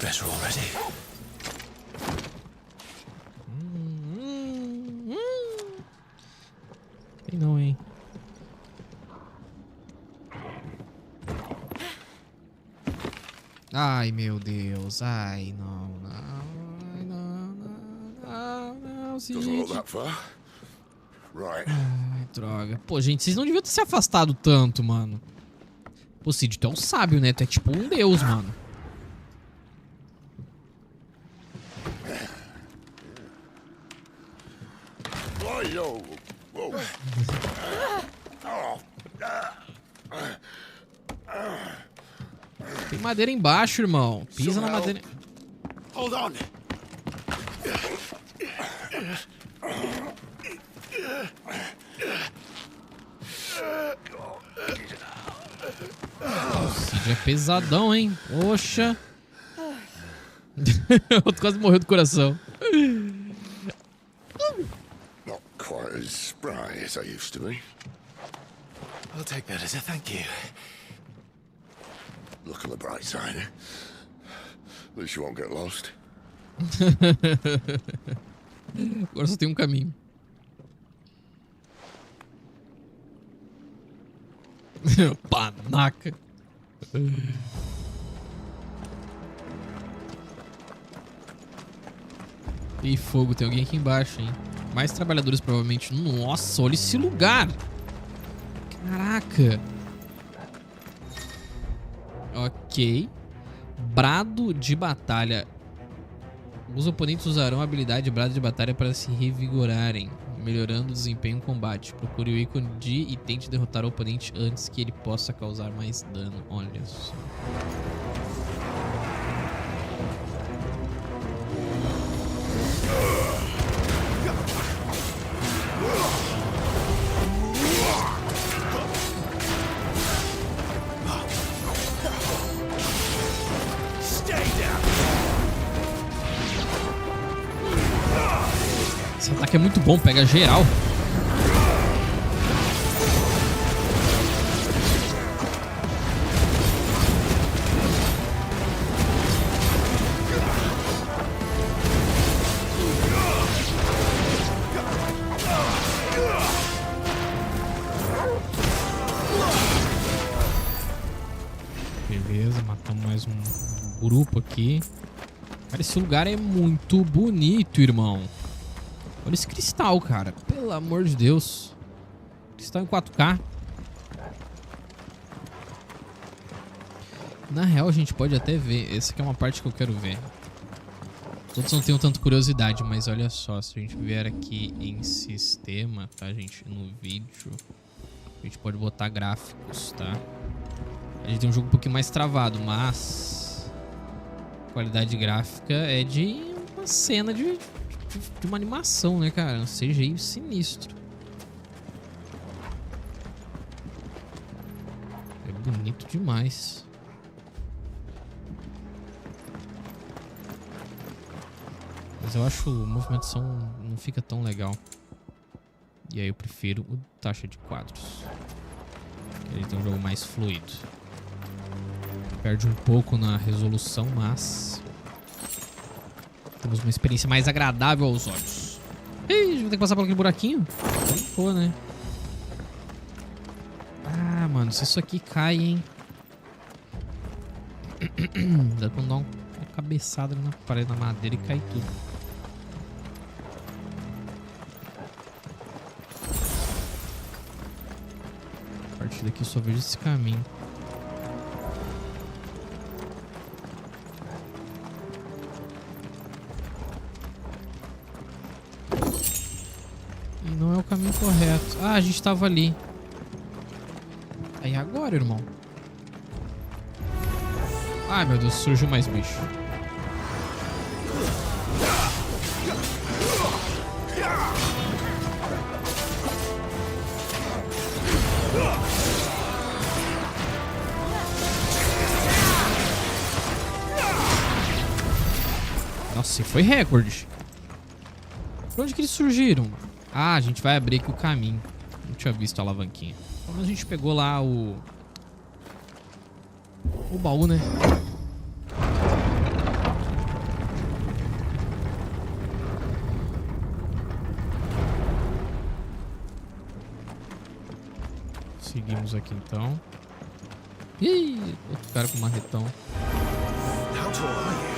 Better already. Tem não, hein? Ai, meu Deus. Ai, não. Ai, não, Cid. Ai, droga. Pô, gente, vocês não deviam ter se afastado tanto, mano. Pô, Cid, tu é um sábio, né? Tu é tipo um deus, mano. Tem madeira embaixo, irmão. Pisa na madeira. Hold on. Cid é pesadão, hein? Poxa. Outro quase morreu do coração. Not quite as spry as I used to be. I'll take that as a thank you. Look on the bright side, eh? At least you won't get lost. Agora só tem um caminho. Panaca. E fogo, tem alguém aqui embaixo, hein? Mais trabalhadores provavelmente. Nossa, olha esse lugar. Caraca. Ok. Brado de batalha. Os oponentes usarão a habilidade Brado de Batalha para se revigorarem, melhorando o desempenho em combate. Procure o ícone de e tente derrotar o oponente antes que ele possa causar mais dano. Olha só. Esse ataque é muito bom, pega geral. Beleza, matamos mais um grupo aqui. Cara, esse lugar é muito bonito, irmão. Olha esse cristal, cara. Pelo amor de Deus. Cristal em 4K. Na real, a gente pode até ver. Essa aqui é uma parte que eu quero ver. Os outros não tenho tanta curiosidade, mas olha só. Se a gente vier aqui em sistema, tá, gente? No vídeo, a gente pode botar gráficos, tá? A gente tem um jogo um pouquinho mais travado, mas a qualidade gráfica é de uma cena de uma animação, né, cara? Um CGI sinistro. bonito demais. Mas eu acho a movimentação não fica tão legal. E aí eu prefiro o taxa de quadros. Ele tem um jogo mais fluido. Perde um pouco na resolução, mas temos uma experiência mais agradável aos olhos. Ih, vou ter que passar por aquele buraquinho? Não for, né? Ah, mano, se isso aqui cai, hein? Dá pra dar uma cabeçada na parede da madeira e cair tudo. A partir daqui eu só vejo esse caminho. E não é o caminho correto. Ah, a gente tava ali. Aí agora, irmão? Ai, meu Deus, surgiu mais bicho. Nossa, foi recorde. Por onde que eles surgiram? Ah, a gente vai abrir aqui o caminho. Não tinha visto a alavanquinha. Mas a gente pegou lá o baú, né? Seguimos aqui então. Ih, outro cara com marretão. How tall are you?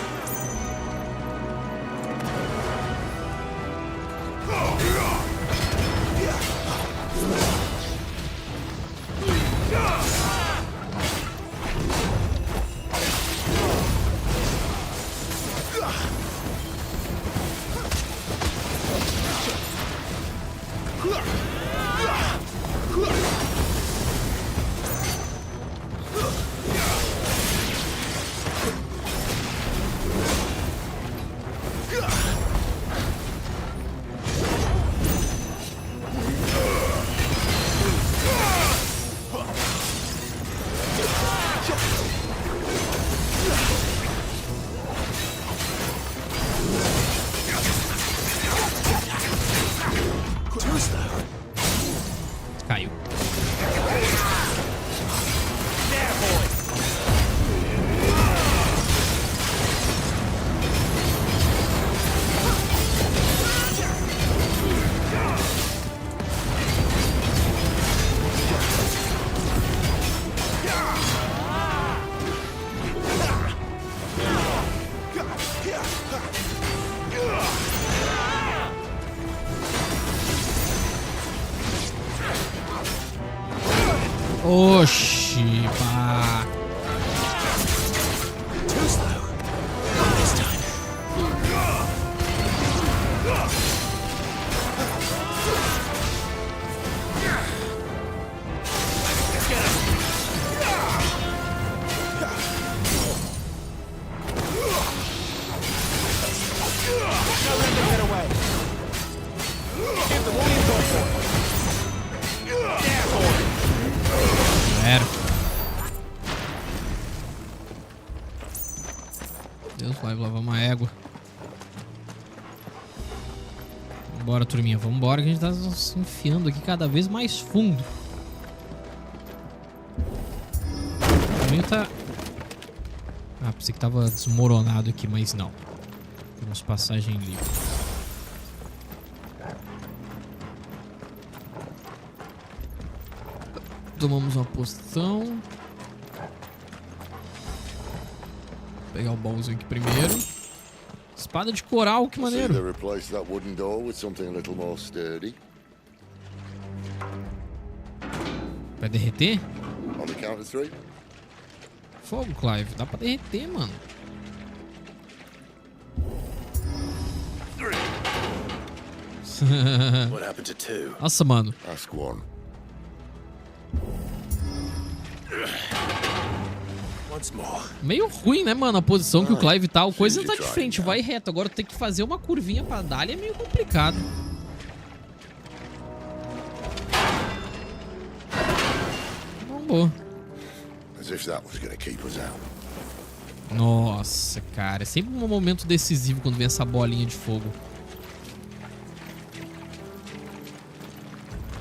Caiu. Oxi, pá. Deus vai lavar uma égua. Vambora, turminha. Vambora que a gente tá se enfiando aqui cada vez mais fundo. O caminho tá... Ah, pensei que tava desmoronado aqui, mas não. Temos passagem livre. Tomamos uma poção. Vou pegar o baúzinho aqui primeiro. Espada de coral, que maneiro. Vai derreter? Fogo, Clive. Dá pra derreter, mano. Nossa, mano. Meio ruim, né, mano? A posição que o Clive tá. O coisa tá de frente, vai reto. Agora tem que fazer uma curvinha pra dar e é meio complicado. Vamos. if that was gonna keep us out. Nossa, cara. É sempre um momento decisivo quando vem essa bolinha de fogo.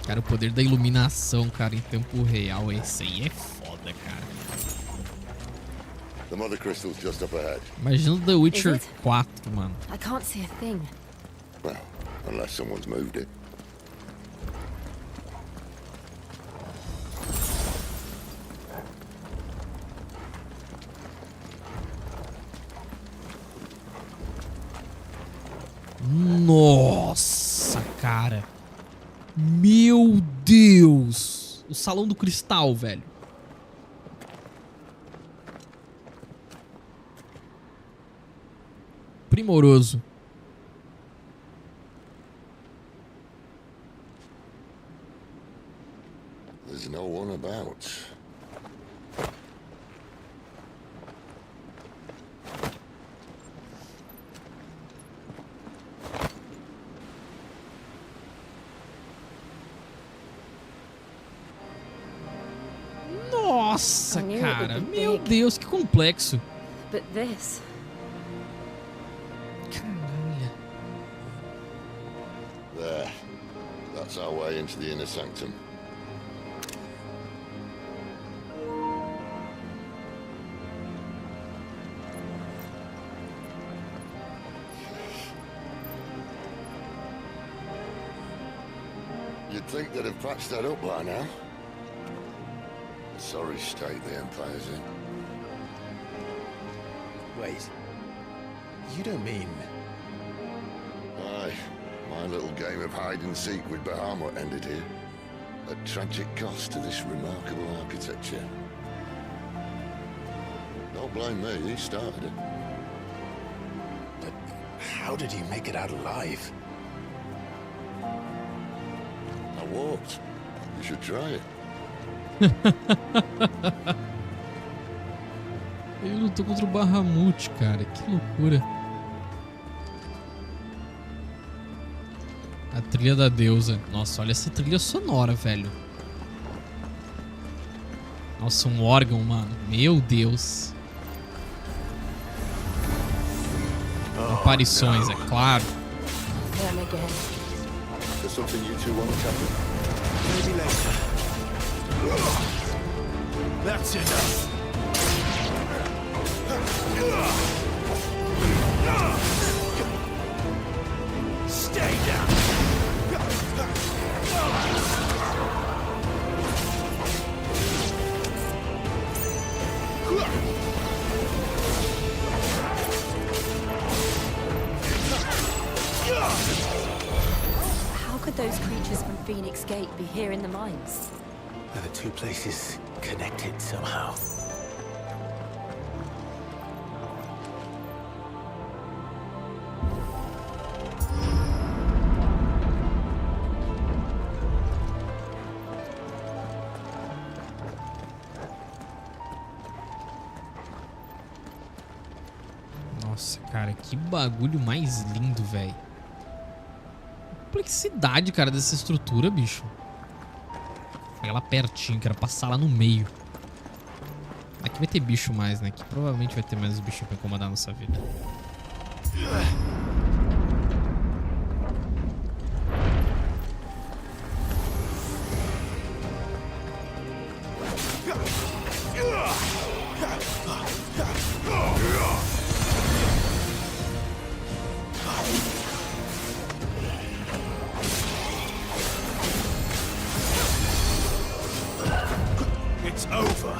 Cara, o poder da iluminação, cara, em tempo real. Esse aí é foda, cara. The mother crystal's just up ahead. Imagina The Witcher 4, mano. I can't see a thing. Well, unless someone's moved it. Nossa, cara. Meu Deus. O Salão do Cristal, velho. Primoroso. There's no one about. Nossa, cara. Meu Deus, que complexo. But this. Caralho. There. That's our way into the inner sanctum. You'd think they'd have patched that up by now. Sorry state the Empire's in. Wait. You don't mean... Aye. My little game of hide-and-seek with Bahamut ended here. At tragic cost to this remarkable architecture. Don't blame me, he started it. But how did he make it out alive? I walked. You should try it. Ele lutou contra o Bahamut, cara. Que loucura. A trilha da deusa. Nossa, olha essa trilha sonora, velho. Nossa, um órgão, mano. Meu Deus. Aparições, é claro. There's something you two want to tackle? Maybe later. That's enough. Stay down. How could those creatures from Phoenix Gate be here in the mines? Are the two places connected somehow? Nossa, cara, que bagulho mais lindo, velho. Complexidade, cara, dessa estrutura, bicho. Pegar lá pertinho, quero passar lá no meio. Aqui vai ter bicho mais, né? Aqui provavelmente vai ter mais bicho pra incomodar a nossa vida. It's over.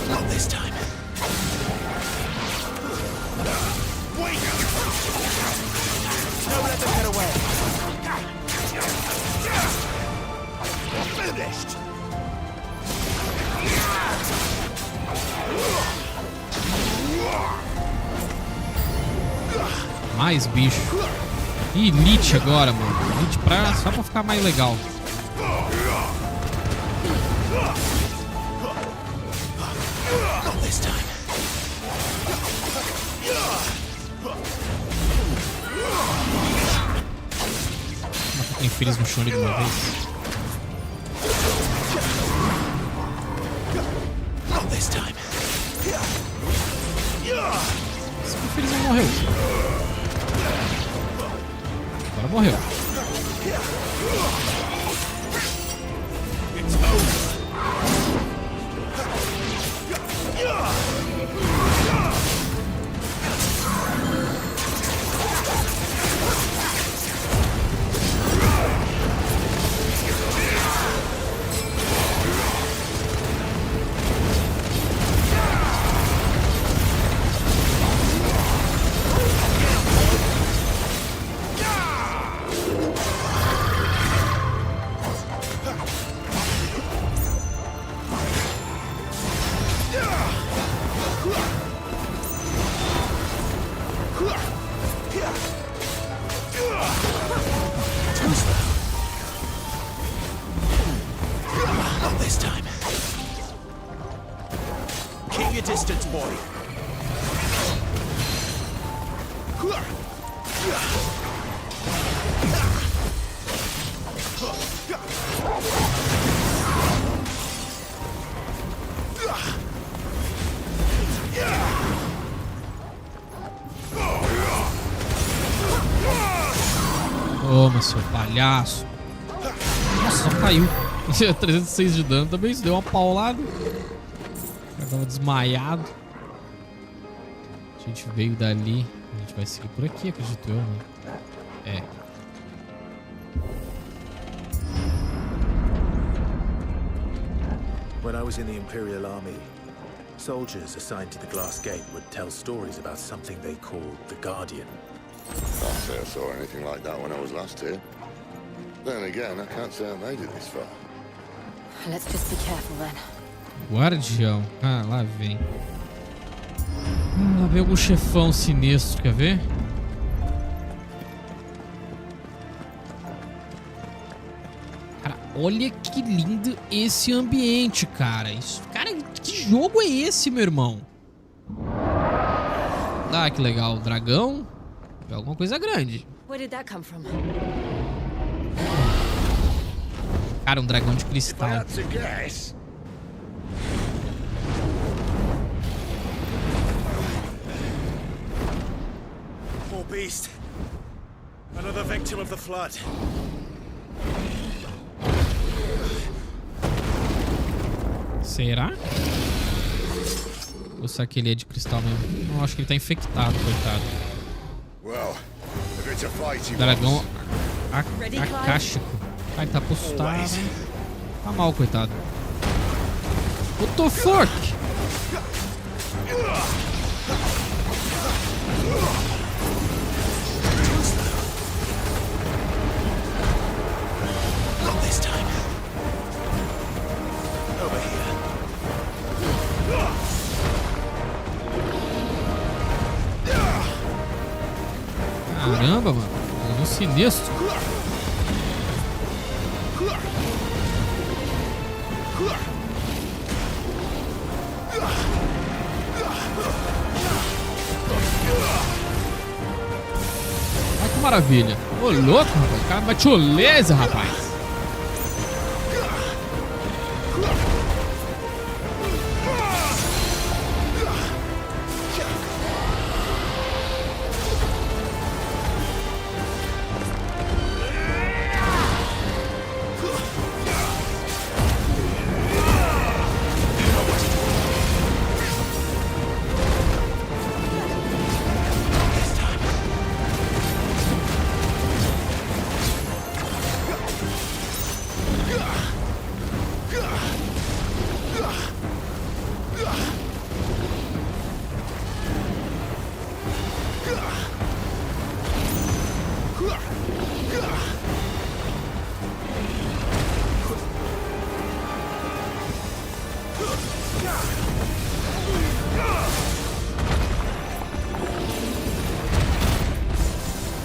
Not this time. Wait! Don't let them get away. Finished. Mais bicho. E Elite agora, mano. Elite só pra ficar mais legal. Not this time. Matar infeliz no chão de uma vez. Not this time. Esse infeliz não morreu. Agora morreu. It's over. Not this time. Keep your distance, boy. Toma, seu palhaço. Nossa, só caiu. 306 de dano também, isso deu uma paulada. Já tava desmaiado. A gente veio dali. A gente vai seguir por aqui, acredito eu, né? É. When I was in the Imperial Army, soldiers assigned to the Glass Gate would tell stories about something they called the Guardian. Can't say I saw anything like that when I was last here. Then again, I can't say I made it this far. Let's just be careful then. Guardião. Ah, lá vem. Lá vem algum chefão sinistro, quer ver? Cara, olha que lindo esse ambiente, cara. Isso, cara, que jogo é esse, meu irmão? Ah, que legal. Dragão. É alguma coisa grande. Where did that come from? Cara, um dragão de cristal. Poor beast. Another victim of the flood. Será? Ou será que ele é de cristal mesmo? Não, acho que ele tá infectado, coitado. Dragão acástico. Ah, ele tá postado. Tá mal, coitado. What the fuck? Not this time. Over here. Caramba, mano. Um sinistro. Olha que maravilha. Ô, louco, rapaz. O cara bate oleza, rapaz.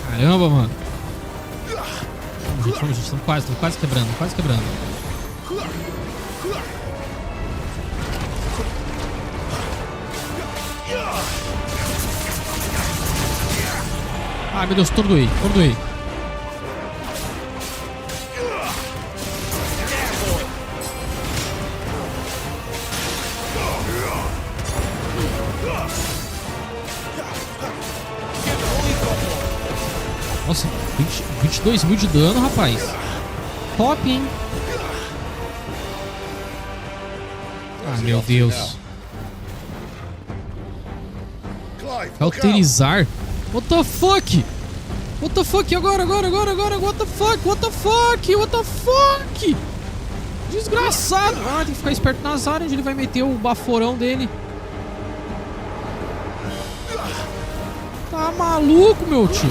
Caramba, mano. Vamos, gente, estamos quase quebrando, quase quebrando. Ai, meu Deus, tordoei. Nossa, 22 mil de dano, rapaz. Top, hein? Ah, meu Deus. Cauterizar? What the fuck? What the fuck? Agora. What the fuck? Desgraçado. Ah, tem que ficar esperto nas áreas onde ele vai meter o baforão dele. Tá maluco, meu tio?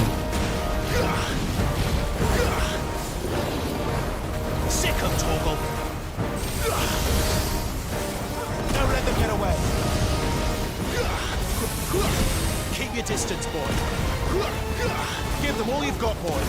Keep your distance, boy. Give them all you've got, boy.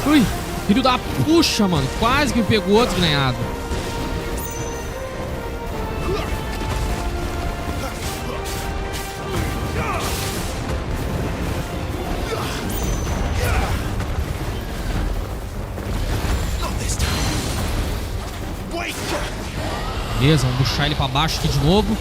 Ui, filho da puxa, mano. Quase que me pegou, desgrenhado. Beleza, vamos puxar ele pra baixo aqui de novo.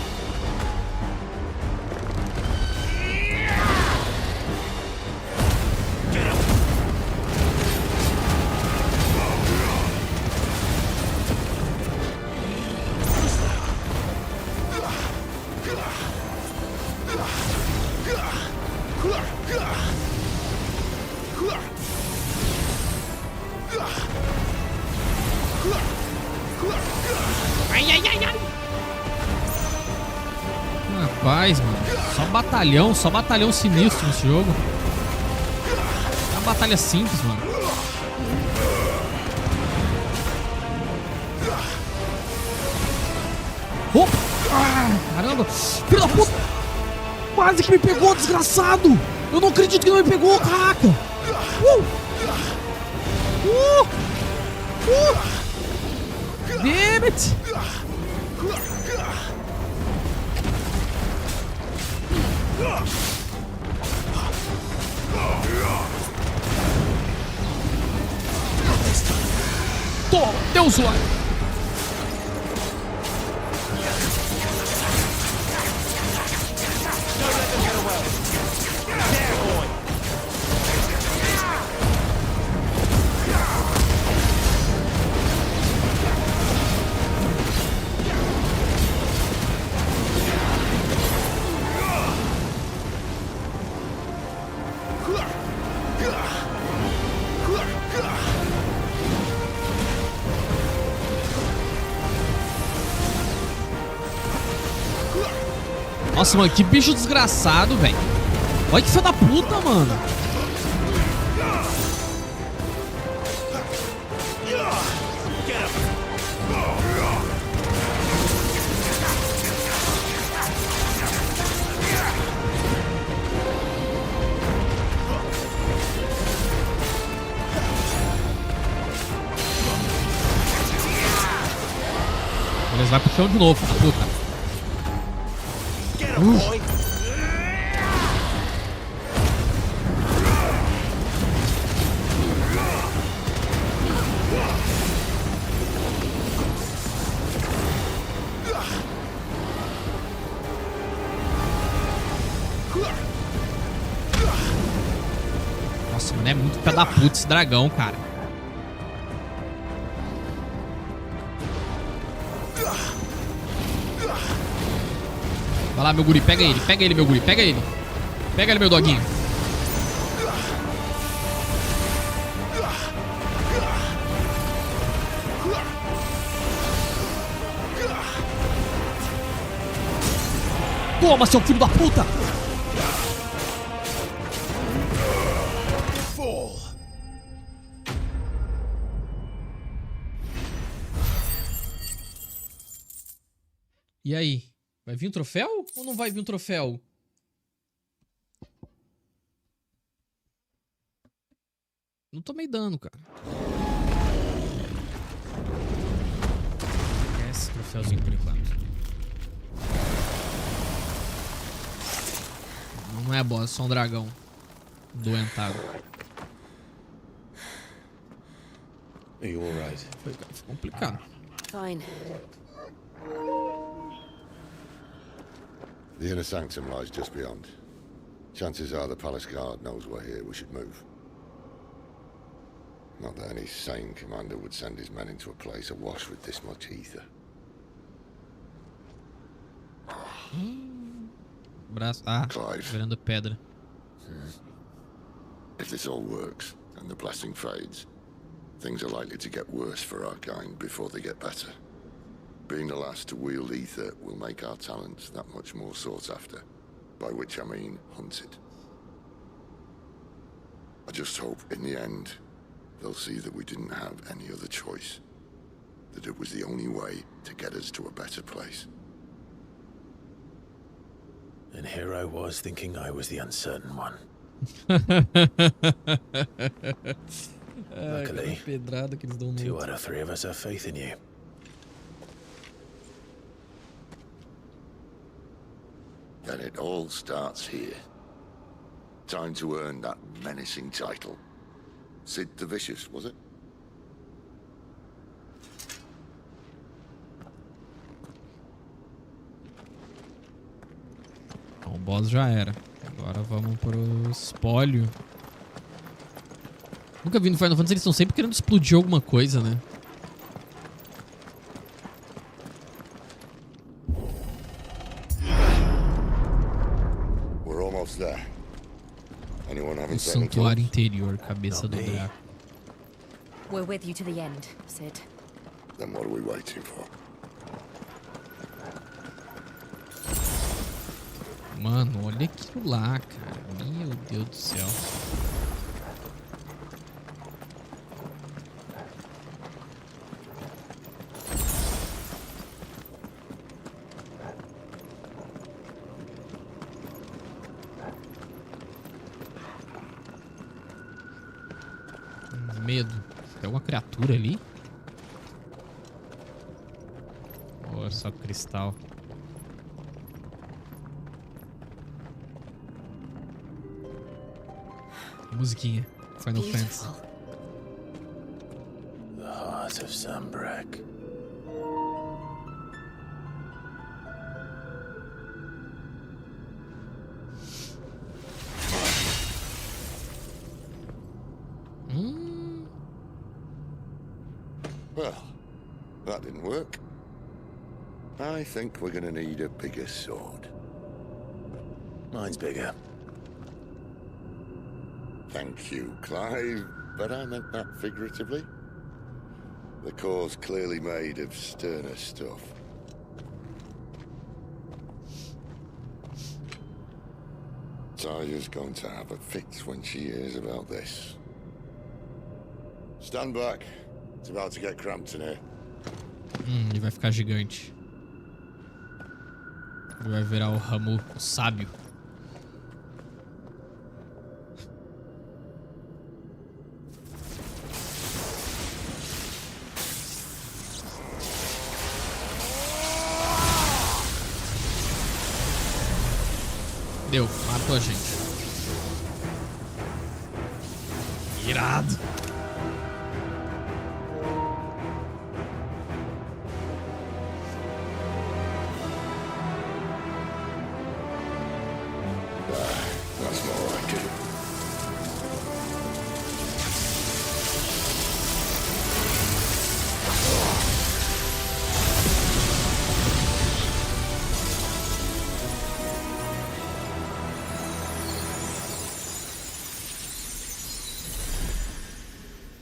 Rapaz, mano. Só batalhão sinistro nesse jogo. É uma batalha simples, mano. Oh! Ah, caramba! Filho da puta! Quase que me pegou, desgraçado! Eu não acredito que não me pegou, caraca! Damn it! Toma, Deus o Nossa, mano, que bicho desgraçado, velho. Olha que filho da puta, mano. Eles vai pro chão de novo, filho da puta. Nossa, mano, é muito filho da puta esse dragão, cara. Vai lá, meu guri, pega ele, meu guri, pega ele. Pega ele, meu doguinho. Toma, seu filho da puta! E aí? Vai vir um troféu ou não vai vir um troféu? Não tomei dano, cara. Esse troféuzinho por enquanto. Não é boss, é só um dragão doentado. Are you alright? Foi complicado. Fine. The inner sanctum lies just beyond. Chances are the palace guard knows we're here. We should move. Not that any sane commander would send his men into a place awash with this much ether. Braço. Clive. Virando pedra. If this all works and the blessing fades, things are likely to get worse for our kind before they get better. Being the last to wield ether will make our talents that much more sought after, by which I mean hunted. I just hope in the end they'll see that we didn't have any other choice, that it was the only way to get us to a better place. And here I was thinking I was the uncertain one. Luckily, 2 out of 3 of us have faith in you. Then it all starts here. Time to earn that menacing title. Sid the Vicious, was it? Então, o boss já era. Agora vamos pro espólio. Nunca vi no Final Fantasy, eles estão sempre querendo explodir alguma coisa, né? We're almost there. Anyone having O santuário interior, cabeça do Draco. We're with you to the end, Sid. Then what are we waiting for? Mano, olha aquilo lá, cara. Meu Deus do céu. Medo. É uma criatura ali? Ou é só cristal? Musiquinha. Final Fantasy. The heart of Sunbreak. Well, that didn't work. I think we're gonna need a bigger sword. Mine's bigger. Thank you, Clive, but I meant that figuratively. The core's clearly made of sterner stuff. Taya's going to have a fit when she hears about this. Stand back. It's about to get cramped in here. Ele vai ficar gigante. Ele vai virar o ramo sábio. Deu, matou a gente. Irado. That's more like it.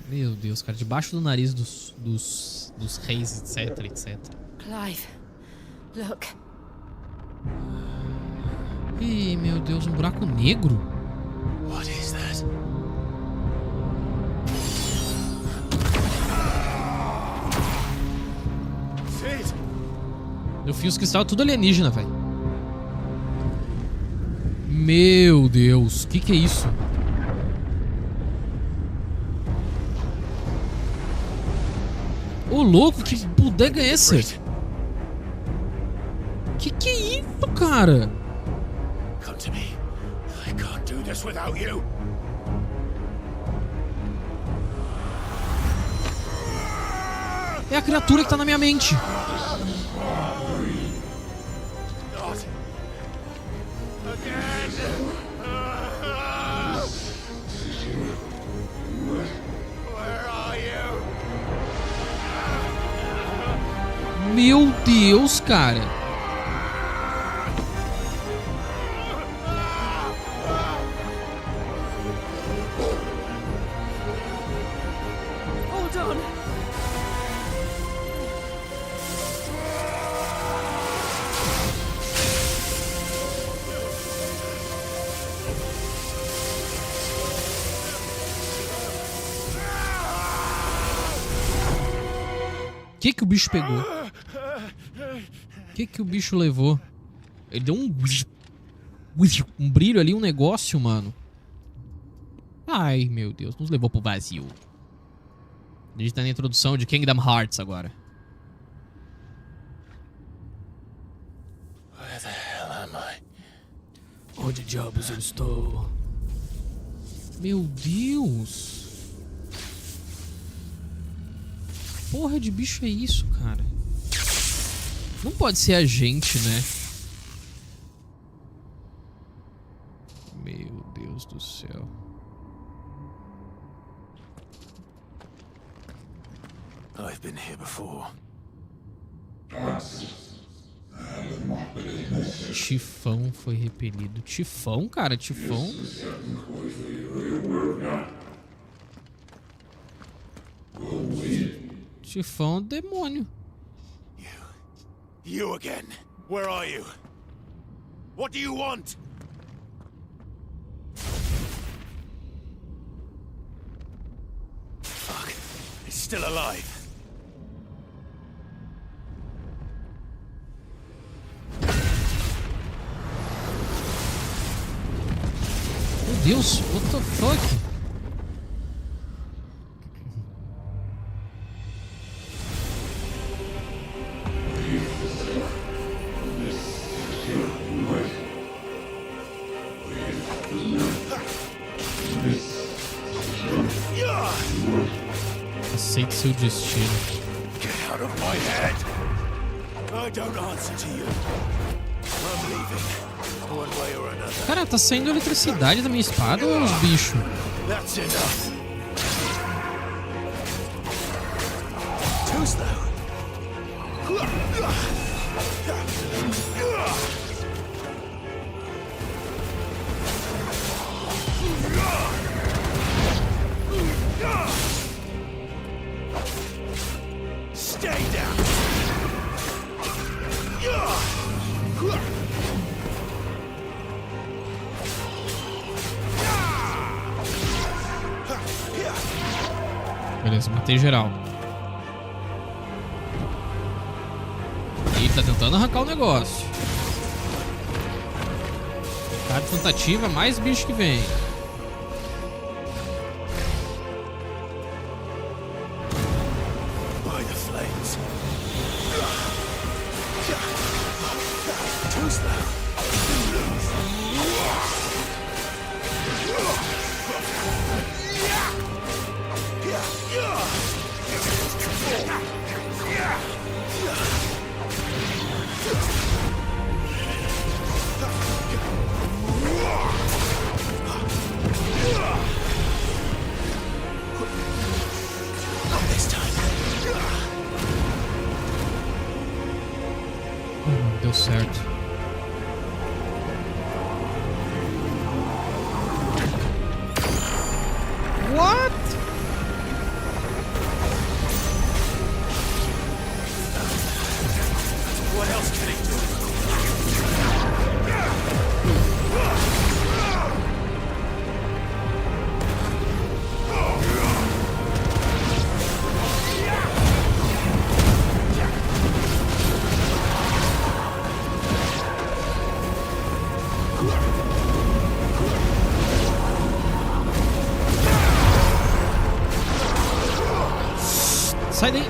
Meu Deus, cara, debaixo do nariz dos reis, etc, etc. Clive, look. Ih, meu Deus, um buraco negro? What is that? Sid! Eu fiz que estava tudo alienígena, velho. Meu Deus, que é isso? Ô louco, que bodega é essa? Que é isso, cara? Come to me. I can't do this without you. É a criatura que tá na minha mente. Meu Deus, cara. Hold on. Que o bicho pegou? Que o bicho levou? Ele deu um brilho ali, um negócio, mano. Ai, meu Deus, nos levou pro vazio. A gente tá na introdução de Kingdom Hearts agora. Where the hell am I? Onde diabos eu estou? Meu Deus. Porra de bicho é isso, cara? Não pode ser a gente, né? Meu Deus do céu. I've been here before. Tifão foi repelido. Tifão, cara? Tifão? Tifão é um demônio. You again. Where are you? What do you want? Fuck. He's still alive. Meu Deus, what the fuck? Aceite seu destino. Get out of my head. I don't answer to you. I'm leaving. One way or another. Cara, tá saindo eletricidade da minha espada ou é os bichos? That's enough. Too slow. Stay down. Beleza, matei geral. E ele tá tentando arrancar o negócio. Cada tentativa, mais bicho que vem. By the flames. Too slow. Deu certo. What? What else can he do? Sai daí.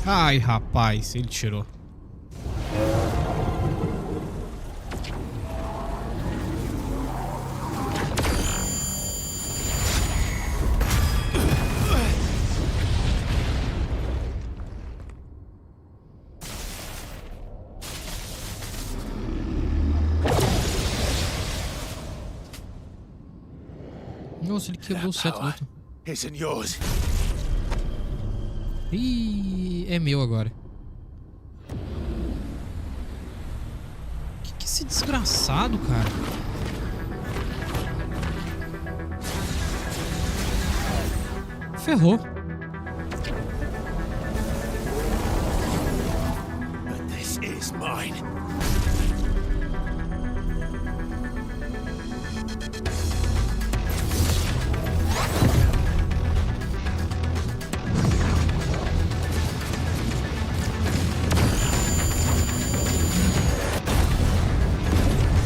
Ai, rapaz, ele tirou. Nossa, ele quebrou o cetro do outro. Isn't yours. Ih, é meu agora. Que é esse desgraçado, cara? Ferrou. But this is mine.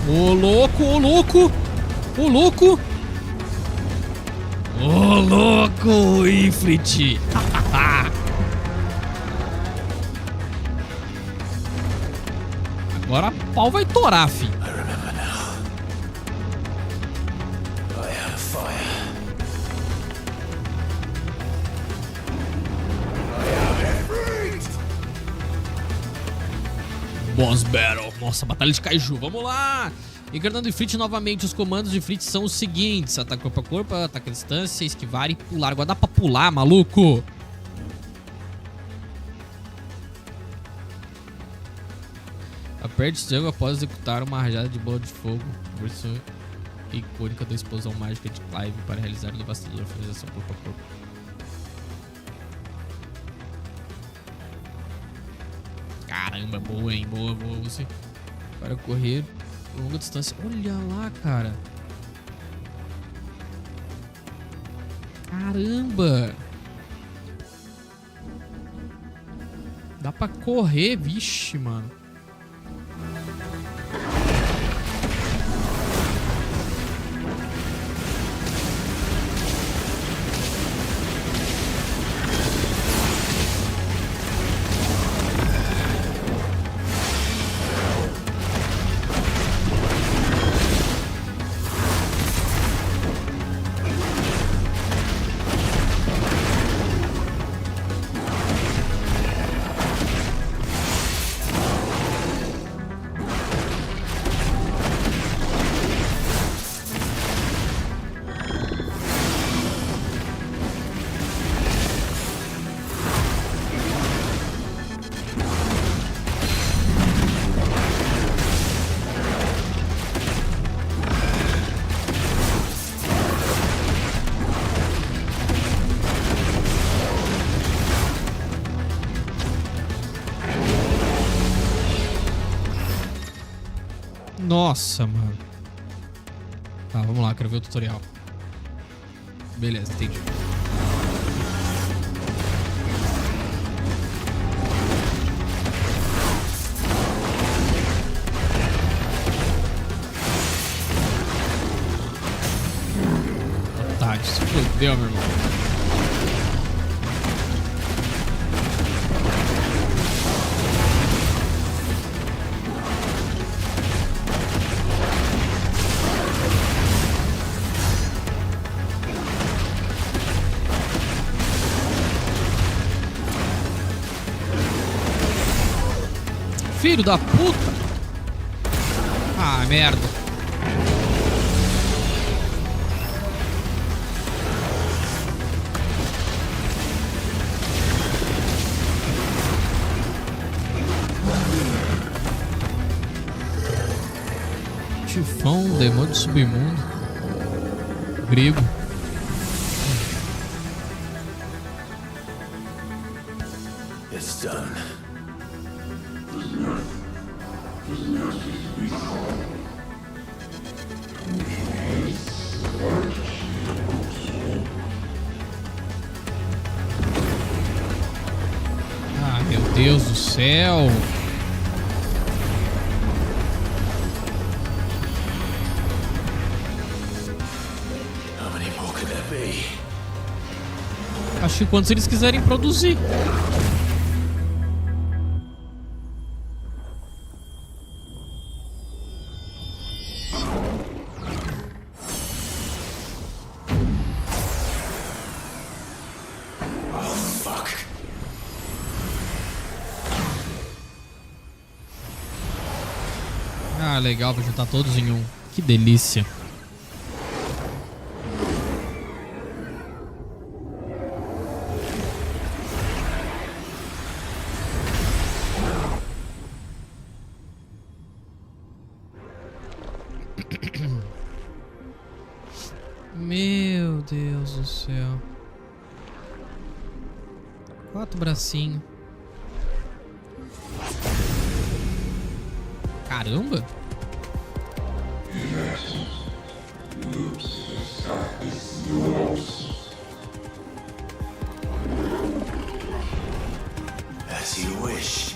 Ô louco, ô louco! Ô louco! Ô louco, Ifrit! Agora a pau vai torar, fi. Boss Battle. Nossa, batalha de Kaiju. Vamos lá! Encarnando Ifrit novamente, os comandos de Ifrit são os seguintes: ataque corpo a corpo, ataque à distância, esquivar e pular. Agora dá pra pular, maluco! Aperte o após executar uma rajada de bola de fogo. Versão icônica da explosão mágica de Clive para realizar a devastadora finalização corpo a corpo. Caramba, boa, hein? Boa, boa. Você para correr longa distância. Olha lá, cara. Caramba. Dá pra correr, vixe, mano. Nossa, mano. Tá, vamos lá, quero ver o tutorial. Beleza, entendi. Otário, se fodeu, meu irmão. Filho da puta! Ah, merda. Tifão, demônio do submundo. Grego. It's done. Deus do céu. Acho que quantos eles quiserem produzir. Ah, legal, vou juntar todos em um. Que delícia. Meu Deus do céu. 4 bracinhos. Caramba! As you wish.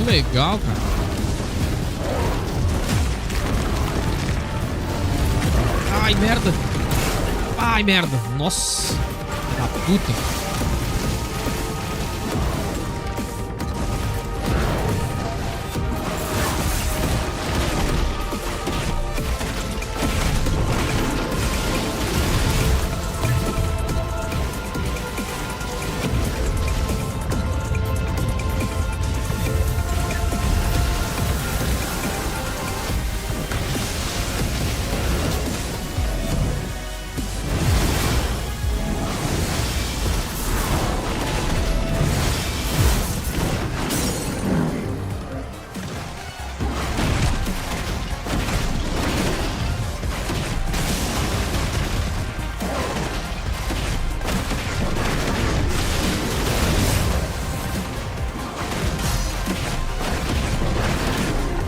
Legal, cara. Ai, merda. Ai, merda. Nossa. Da puta.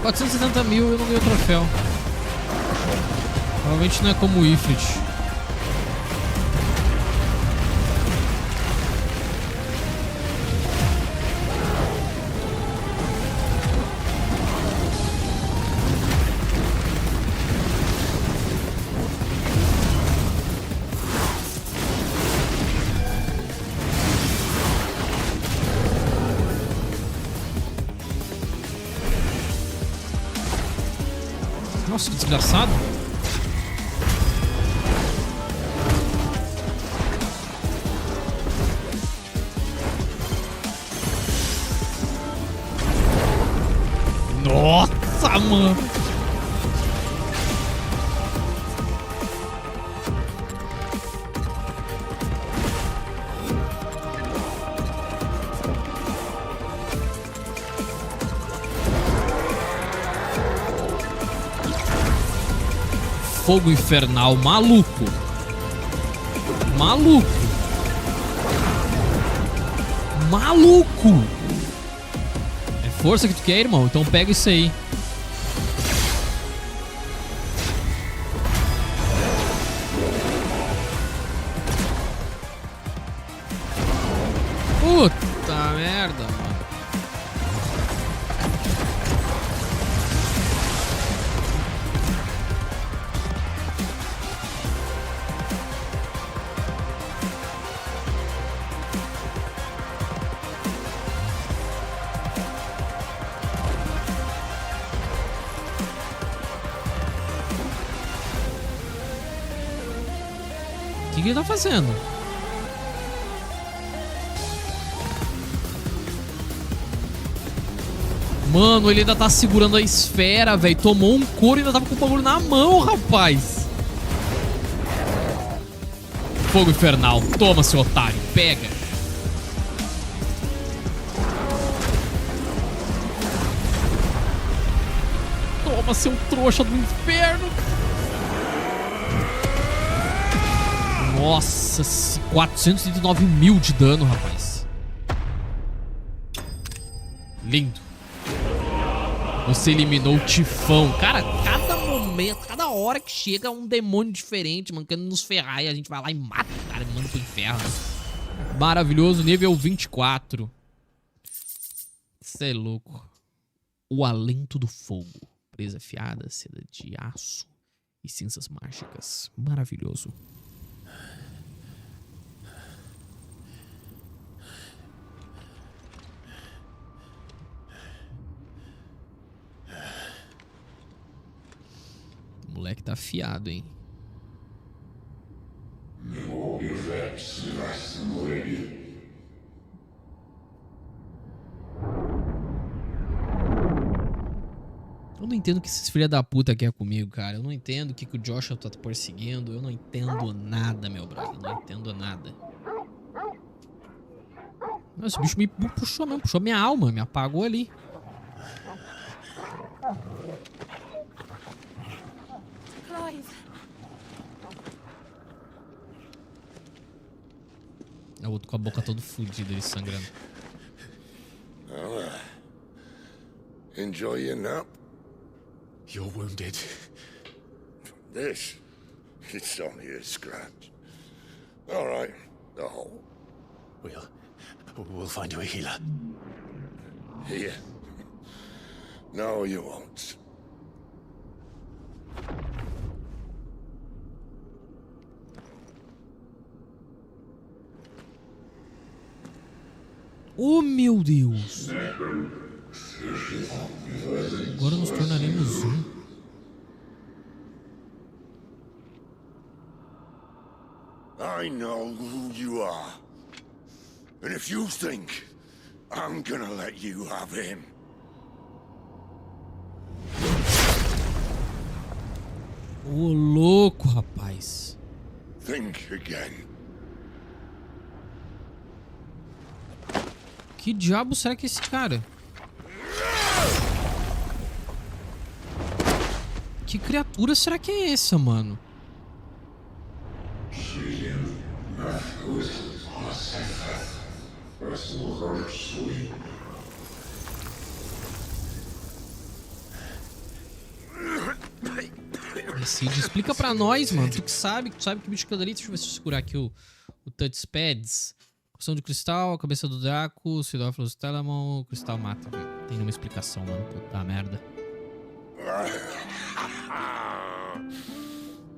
$470 mil eu não ganhei o troféu. Provavelmente não é como o Ifrit. Nossa, que desgraçado. Nossa, mano. Fogo infernal, maluco. Maluco. Maluco. É força que tu quer, irmão? Então pega isso aí. Puta merda, mano. que ele tá fazendo? Mano, ele ainda tá segurando a esfera, velho. Tomou um couro e ainda tava com o bagulho na mão, rapaz. Fogo infernal. Toma, seu otário. Pega. Toma, seu trouxa do inferno. Nossa, 409 mil de dano, rapaz. Lindo. Você eliminou o Tifão. Cara, cada momento, cada hora que chega um demônio diferente, mano, querendo nos ferrar, e a gente vai lá e mata o cara e manda pro inferno. Maravilhoso, nível 24. Isso é louco. O alento do fogo. Presa afiada, seda de aço e cinzas mágicas. Maravilhoso. O moleque tá afiado, hein? Eu não entendo o que esses filha da puta quer comigo, cara. Eu não entendo o que o Joshua tá perseguindo. Eu não entendo nada, meu brother. Eu não entendo nada. Nossa, esse bicho me puxou mesmo. Puxou minha alma. Me apagou ali. Clive. É o outro com a boca todo fudida, ele sangrando. Oh, enjoy your nap. You're wounded. This, it's only a scratch. All right, the hole. We'll find you a healer. Here. No, you won't. Oh, meu Deus. Agora nos tornaremos um. I know who you are. And if you think I'm gonna let you have him. Ô, louco, rapaz. Think again. Que diabo será que é esse cara? Que criatura será que é essa, mano? Cid, explica pra nós, mano. Tu que sabe que bicho que é dali. Deixa eu ver se eu segurar aqui o touchpads. Coração de cristal, a cabeça do Draco, Cidófilos Telamon, o cristal mata. Tem nenhuma explicação, mano. Puta merda.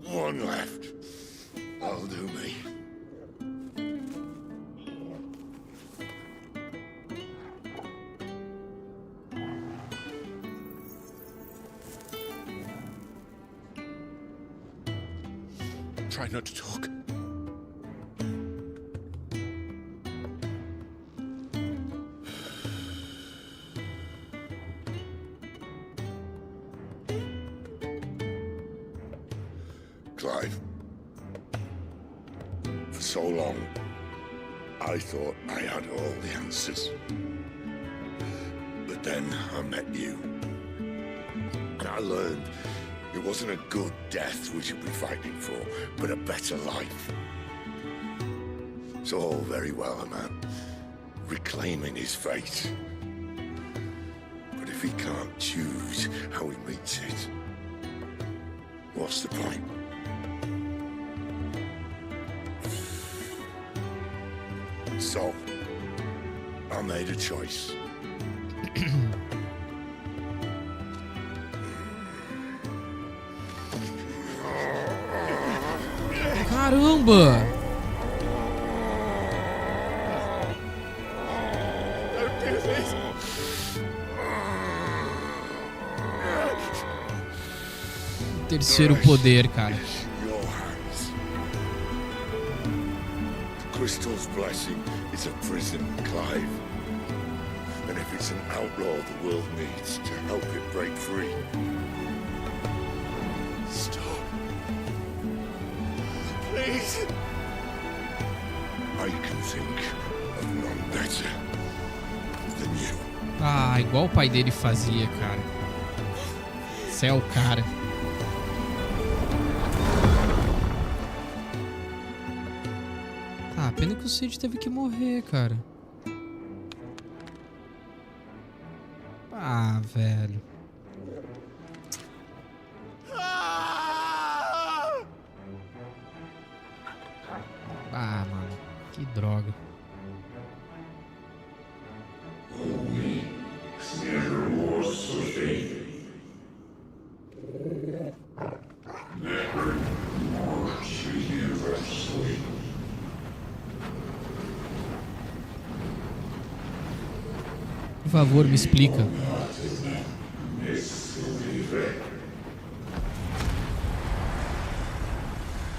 One left. That'll do me. Try not to talk. Clive. For so long, I thought I had all the answers. But then I met you. And I learned it wasn't a good death we should be fighting for, but a better life. It's all very well, a man reclaiming his fate. But if he can't choose how he meets it, what's the point? So, I made a choice. Caramba! Terceiro poder, cara. crystal's blessing is a prison, Clive. And if it's an outlaw the world needs to help it break free. Stop. Please. I can think of none better than you. Ah, igual o pai dele fazia, cara. Você é o cara. Ah, pena que o Cid teve que morrer, cara. Ah, velho. Ah, mano. Que droga. Por favor, me explica.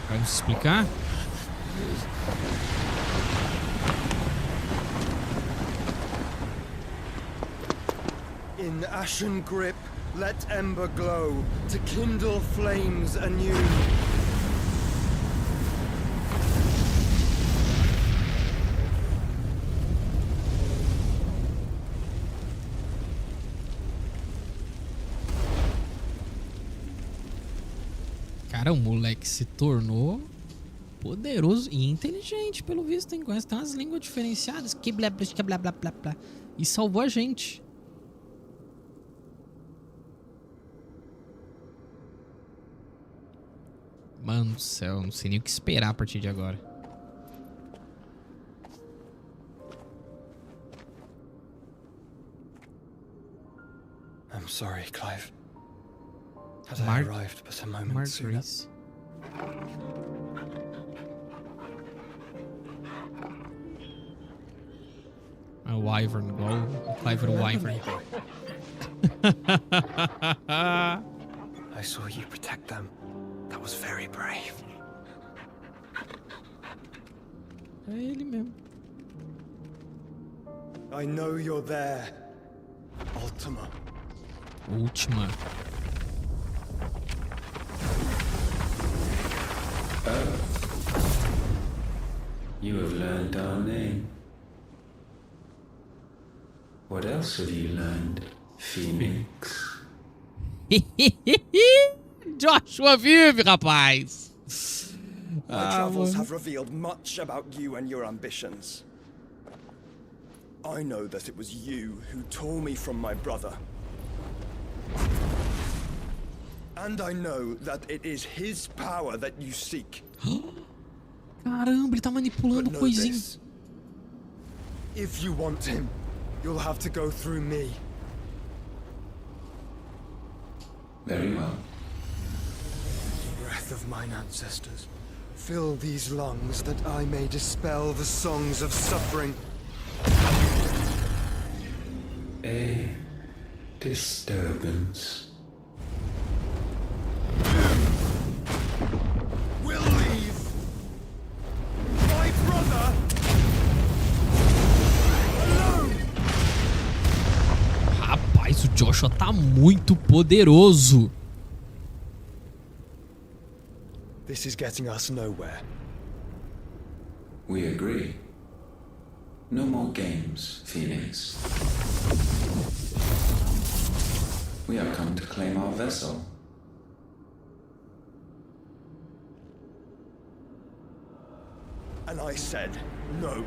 Vai nos explicar? In ashen grip, let ember glow to kindle flames anew. Cara, o moleque se tornou poderoso e inteligente, pelo visto, hein? Conhece, tem umas línguas diferenciadas. Que blá blá blá blá blá blá. E salvou a gente. Mano do céu, não sei nem o que esperar a partir de agora. I'm sorry, Clive. Had I arrived but a moment sooner. A wyvern, igual o Clive era o wyvern. I saw you protect them. That was very brave. É ele mesmo. I know you're there, Ultima. Última. You have learned our name. What else have you learned, Phoenix? Joshua vive, rapaz! My travels have revealed much about you and your ambitions. I know that it was you who tore me from my brother. And I know that it is his power that you seek. Caramba, ele tá manipulando coisinha. If you want him, you'll have to go through me. Very well. Breath of mine ancestors, fill these lungs that I may dispel the songs of suffering. A disturbance. We'll leave. My brother alone. Rapaz, o Joshua tá muito poderoso. This is getting us nowhere. We agree. No more games, Phoenix. We have come to claim our vessel. And I said no.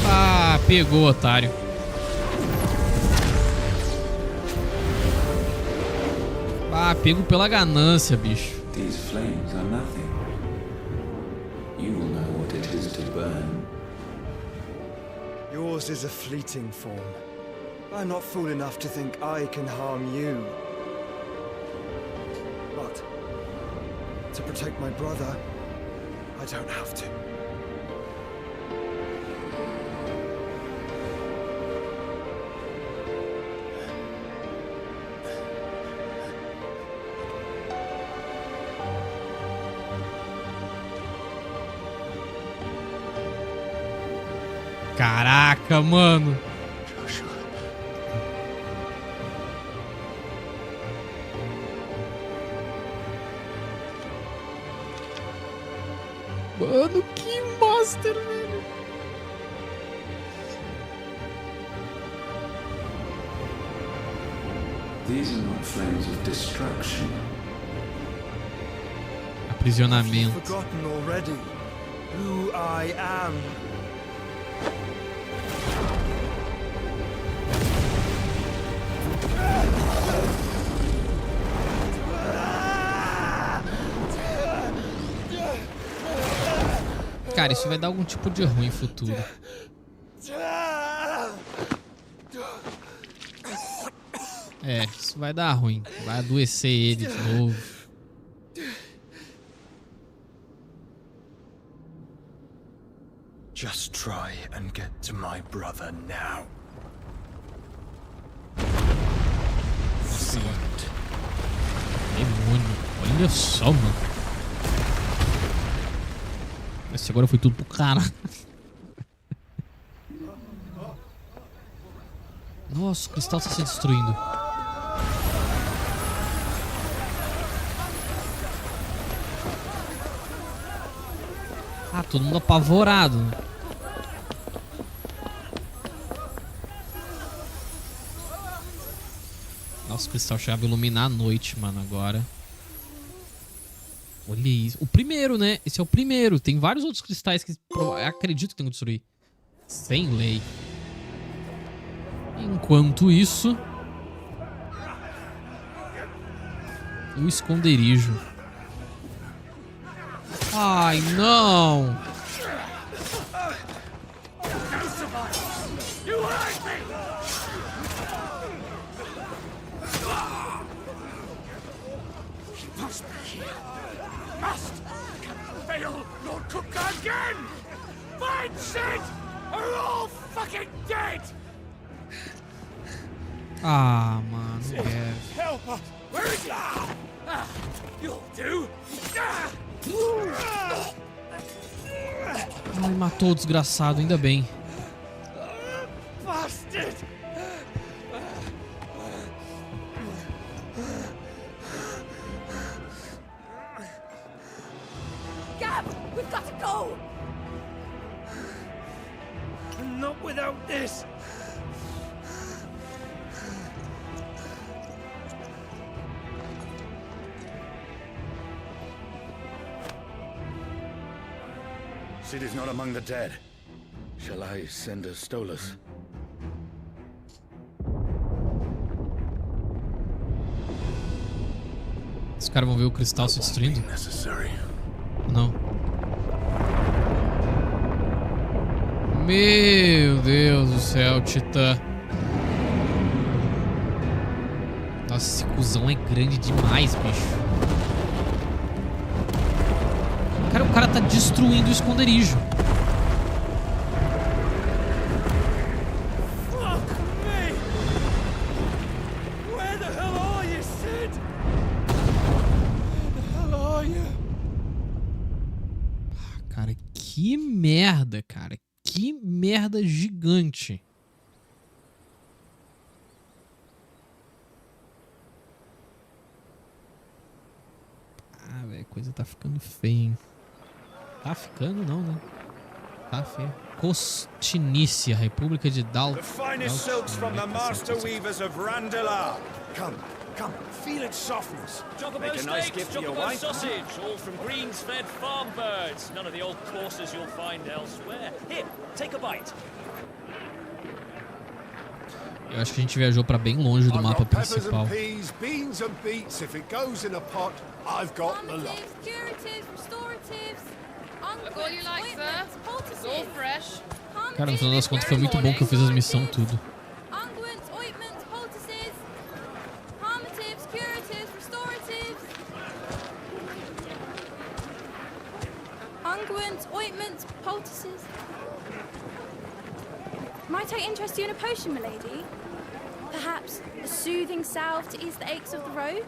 Ah, pegou, otário. Ah, pego pela ganância, bicho. These flames are nothing. You will know what it is to burn. Yours is a fleeting form. I'm not fool enough to think I can harm you. But to protect my brother, I don't have to. Caraca, mano. Mano, que monster, velho. These are not flames of destruction. Aprisionamento. Forgotten already who I am. Cara, isso vai dar algum tipo de ruim futuro. É, isso vai dar ruim. Vai adoecer ele de novo. Just try and get to my brother now. Demônio, olha só, mano. Esse agora foi tudo pro cara. Nossa, o cristal tá se destruindo. Ah, todo mundo apavorado. Nossa, o cristal chegava a iluminar a noite, mano, agora. Olha isso. O primeiro, né? Esse é o primeiro. Tem vários outros cristais que eu acredito que tem que destruir. Sem lei. Enquanto isso... o esconderijo. Ai, não! Must be here. Must! Can't fail Lord Cook again! Find Sid! Are all fucking dead! Ah, mano. É. Help us! Where is he? You'll do! Ai, matou o desgraçado, ainda bem. Bastard! Gab, we've got to go! Not without this! Sid is not among the dead. Shall I send a Stolas? Os caras vão ver o cristal se destruindo? Não. Meu Deus do céu, Titã. Nossa, esse cuzão é grande demais, bicho. Cara, o cara tá destruindo o esconderijo. Fuck me! Where the hell are you, Sid? Where the hell are you? Cara, que merda, cara. Que merda gigante. Ah, velho, a coisa tá ficando feia, hein? Tá ficando não, né? Tá feio. Costinícia, República de The finest silks from the master weavers of Randalar. Come, feel its softness. Chocobo Make a nice steaks, gift for your chocobo wife. sausage, all from greens-fed farm birds. None of the old courses you'll find elsewhere. Here, take a bite. Eu acho que a gente viajou pra bem longe do mapa principal. Peas, beans and beets. If it goes in a pot, I've got the lot. Curatives, restoratives, Look all you like, sir. It's all fresh. Cara, no final das contas foi muito bom que eu fiz as missões tudo. unguents, ointments, poultices, harmatives, curatives, restoratives. Unguents, ointments, poultices. Might I interest you in a potion, milady? Perhaps a soothing salve to ease the aches of the road?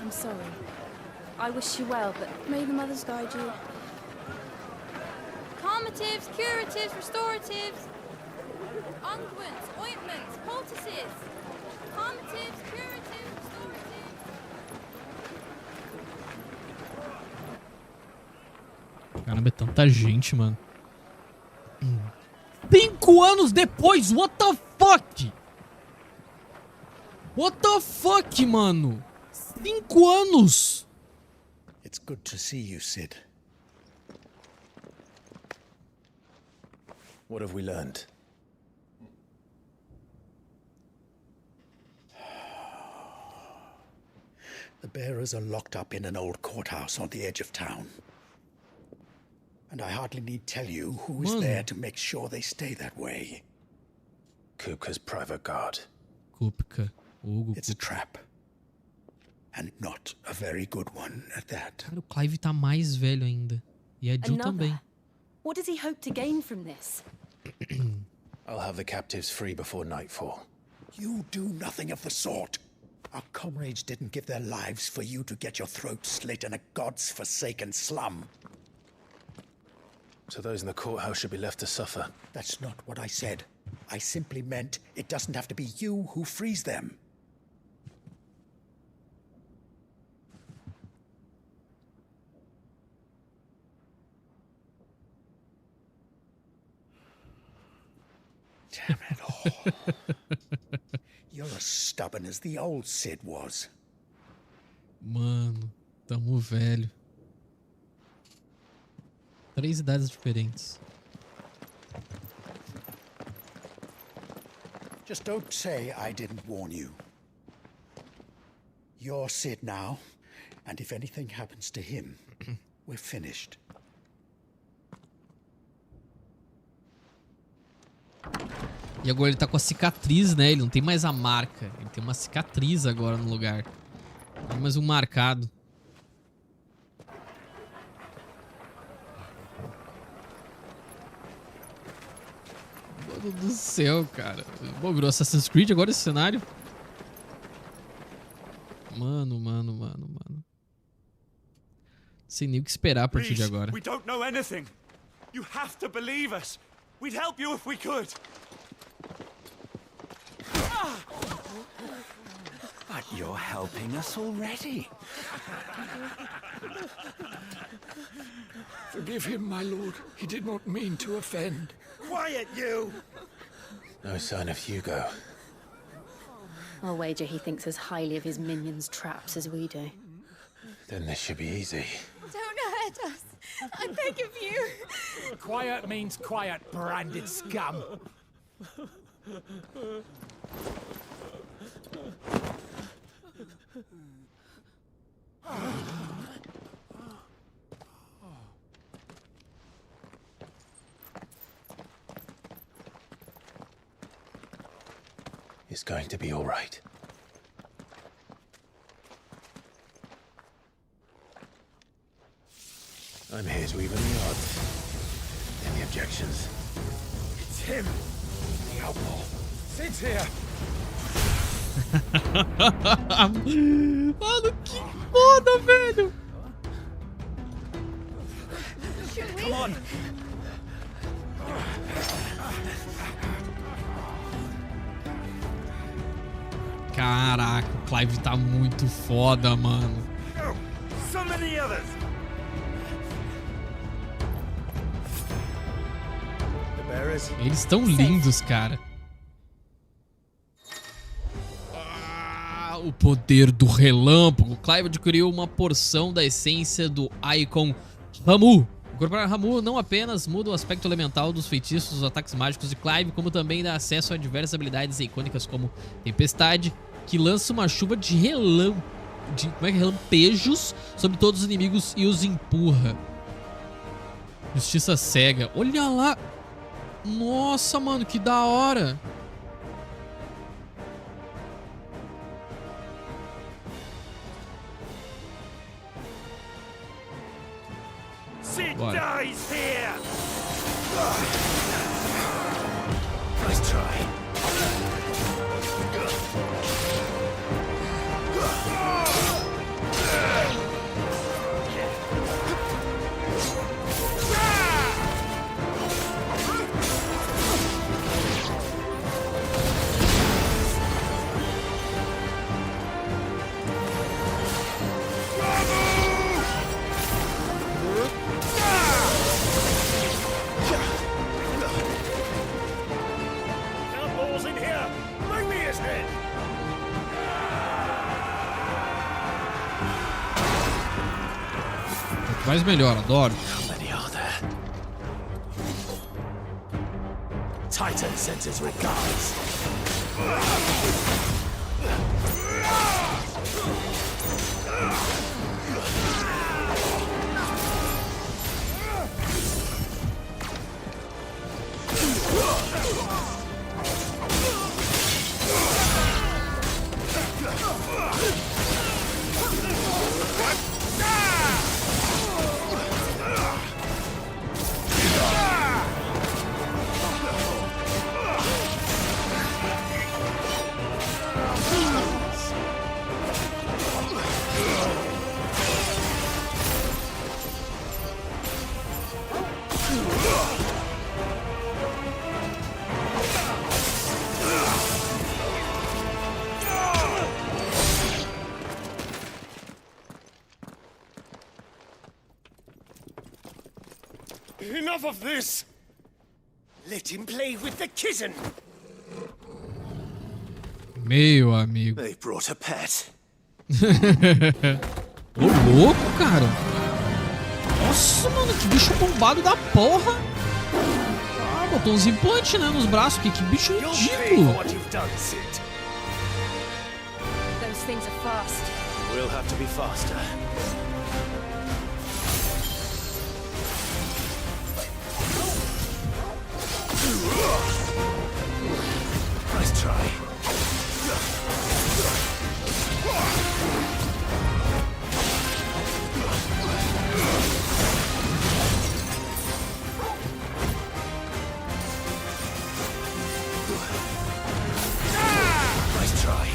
I'm sorry. I wish you well, but may the mothers guide you. Calmatives, curatives, restoratives. Unguents, ointments, poultices. Calmatives, curatives, restoratives. Caramba, é tanta gente, mano. 5 anos depois, what the fuck? What the fuck, mano? 5 anos! It's good to see you, Sid. What have we learned? The bearers are locked up in an old courthouse on the edge of town. And I hardly need tell you who is there to make sure they stay that way. Kupka's private guard. Kupka. It's a trap. And not a very good one at that. Cara, o Clive tá mais velho ainda. E a Jill também. What does he hope to gain from this? I'll have the captives free before nightfall. You do nothing of the sort. Our comrades didn't give their lives for you to get your throat slit in a god's forsaken slum. So those in the courthouse should be left to suffer. That's not what I said. I simply meant it doesn't have to be you who frees them. Damn it all. You're as stubborn as the old Sid was. Mano, tamo velho. 3 idades diferentes. Just don't say I didn't warn you. You're Sid now, and if anything happens to him, we're finished. E agora ele tá com a cicatriz, né? Ele não tem mais a marca. Ele tem uma cicatriz agora no lugar. Não é mais um marcado. Mano do céu, cara. Bom, virou Assassin's Creed agora esse cenário. Mano. Não sei nem o que esperar a partir de agora. We don't know anything. You have to believe us. We'd help you if we could. But you're helping us already. Forgive him, my lord. He did not mean to offend. Quiet, you! No sign of Hugo. I'll wager he thinks as highly of his minions' traps as we do. Then this should be easy. Don't hurt us. I beg of you. Quiet means quiet, branded scum. It's going to be all right. I'm here to even the odds. Any objections? It's him, the outlaw. Sid's here. Mano, que foda, velho! Come on. Caraca, o Clive tá muito foda, mano. So many others. Eles estão lindos, cara. O poder do relâmpago. Clive adquiriu uma porção da essência do Eikon Ramu. Incorporar Ramu não apenas muda o aspecto elemental dos feitiços, dos ataques mágicos de Clive, como também dá acesso a diversas habilidades icônicas como Tempestade, que lança uma chuva de relampejos sobre todos os inimigos e os empurra. Justiça cega. Olha lá. Nossa, mano, que da hora. Sid dies here. Nice try. mais melhor, adoro. How many are there? Titan sends his regards. Enough of this! Let him play with the kitten! Meu amigo. They brought a pet. Ô, louco, cara. Nossa, mano, que bicho bombado da porra. Ah, botou uns implantes, né, nos braços. Que bicho ridículo. Those things are fast. We'll have to be faster. Nice try. Nice try.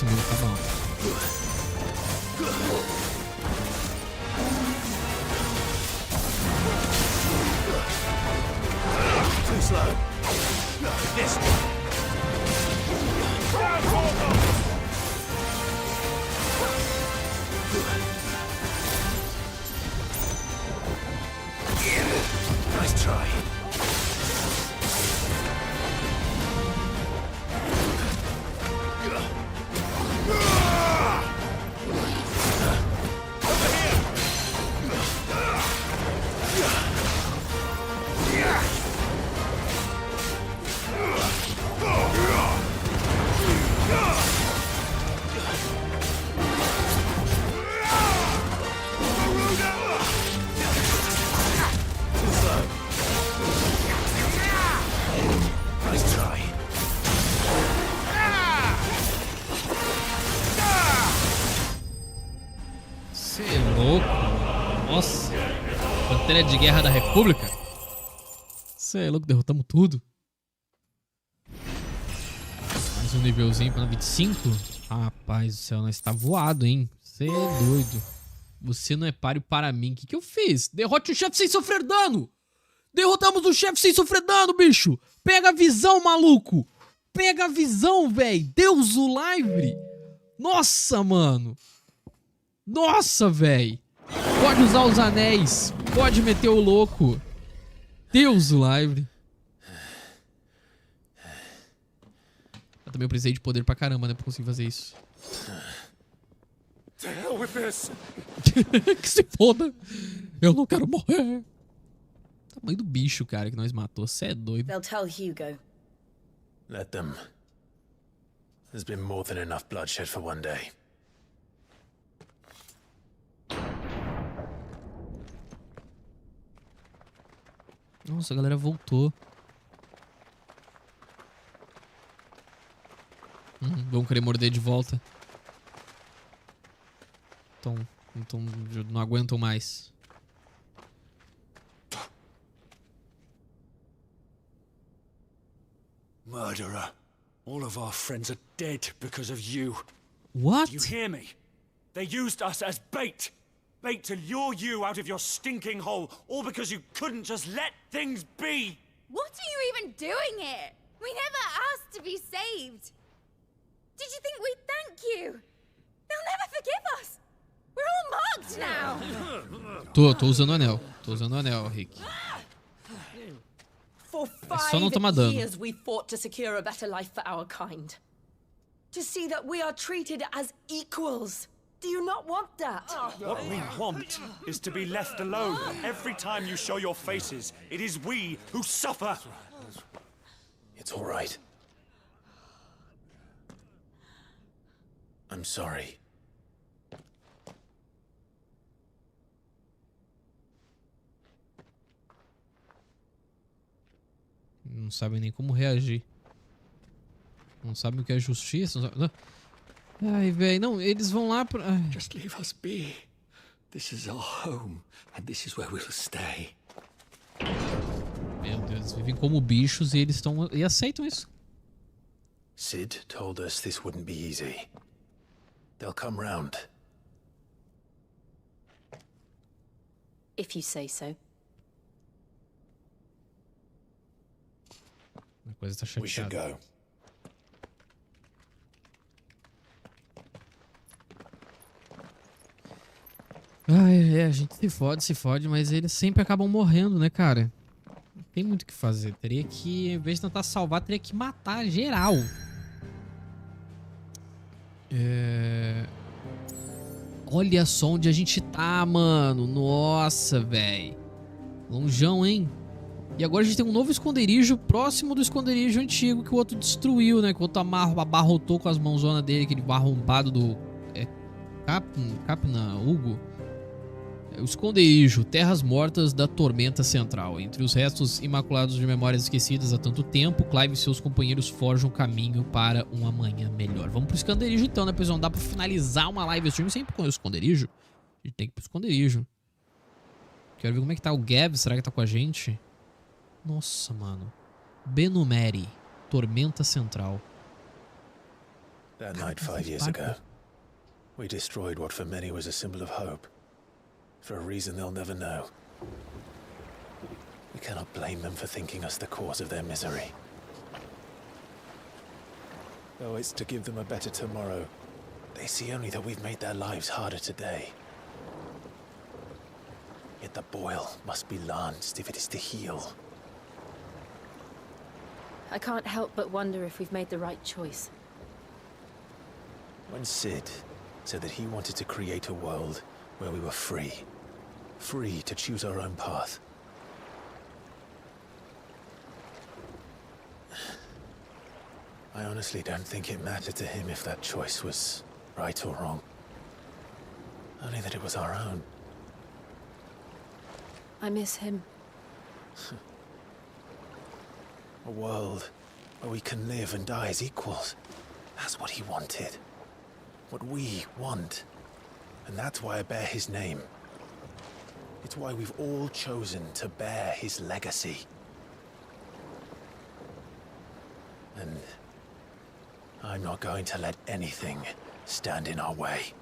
Mil, tá bom. Too slow. This one. Nice try. Você é louco? Nossa. Bateria de Guerra da República? Você é louco, derrotamos tudo. Mais um nívelzinho pra 25. Rapaz do céu, nós tá voado, hein? Você é doido. Você não é páreo para mim. O que eu fiz? Derrote o chefe sem sofrer dano. Derrotamos o chefe sem sofrer dano, bicho. Pega a visão, maluco. Pega a visão, velho. Deus o livre. Nossa, mano. Nossa, velho. Pode usar os anéis. Pode meter o louco. Deus o livre. Eu também precisei de poder pra caramba, né? Pra conseguir fazer isso. The hell with this! Que se foda. Eu não quero morrer. Tamanho do bicho, cara, que nós matou. Você é doido. They'll tell Hugo. Let them. There's been more than enough bloodshed for one day. Nossa, a galera voltou. Vão querer morder de volta. Então não aguentam mais. Murderer. All of our friends are dead because of you. What? Do you hear me? They used us as bait. Bait to lure you out of your stinking hole, all because you couldn't just let things be. What are you even doing here? We never asked to be saved. Did you think we'd thank you? They'll never forgive us. We're all marked now. Tô usando o anel. Tô usando o anel, Rick. For só não tomar dano. 5 years we fought to secure a better life for our kind. To see that we are treated as equals. Do you not want that? What we want is to be left alone. Every time you show your faces, it is we who suffer. It's all right. I'm sorry. Não sabem nem como reagir. Não sabem o que é justiça. Ai, velho, não, eles vão lá pra... Just leave us be. This is our home, and this is where we'll stay. Meu Deus, vivem como bichos e eles estão... E aceitam isso. Sid told us this wouldn't be easy. They'll come round. If you say so. A coisa tá chateada. We should go. Ai, a gente se fode, mas eles sempre acabam morrendo, né, cara? Não tem muito o que fazer. Teria que, em vez de tentar salvar, teria que matar geral. Olha só onde a gente tá, mano. Nossa, velho. Longeão, hein? E agora a gente tem um novo esconderijo próximo do esconderijo antigo que o outro destruiu, né? Que o outro abarrotou com as mãozonas dele, aquele arrombado do... Capna Hugo. O esconderijo, terras mortas da tormenta central. Entre os restos imaculados de memórias esquecidas há tanto tempo, Clive e seus companheiros forjam caminho para um amanhã melhor. Vamos pro esconderijo então, né? Pois não dá pra finalizar uma live stream sempre com o esconderijo. A gente tem que ir pro esconderijo. Quero ver como é que tá o Gav. Será que tá com a gente? Nossa, mano. Benumeri, tormenta central. That night 5 years ago, we destroyed what for many was a symbol of hope. For a reason they'll never know. We cannot blame them for thinking us the cause of their misery. Though it's to give them a better tomorrow, they see only that we've made their lives harder today. Yet the boil must be lanced if it is to heal. I can't help but wonder if we've made the right choice. When Sid said that he wanted to create a world where we were free to choose our own path. I honestly don't think it mattered to him if that choice was right or wrong. Only that it was our own. I miss him. A world where we can live and die as equals. That's what he wanted. What we want. And that's why I bear his name. It's why we've all chosen to bear his legacy. And I'm not going to let anything stand in our way.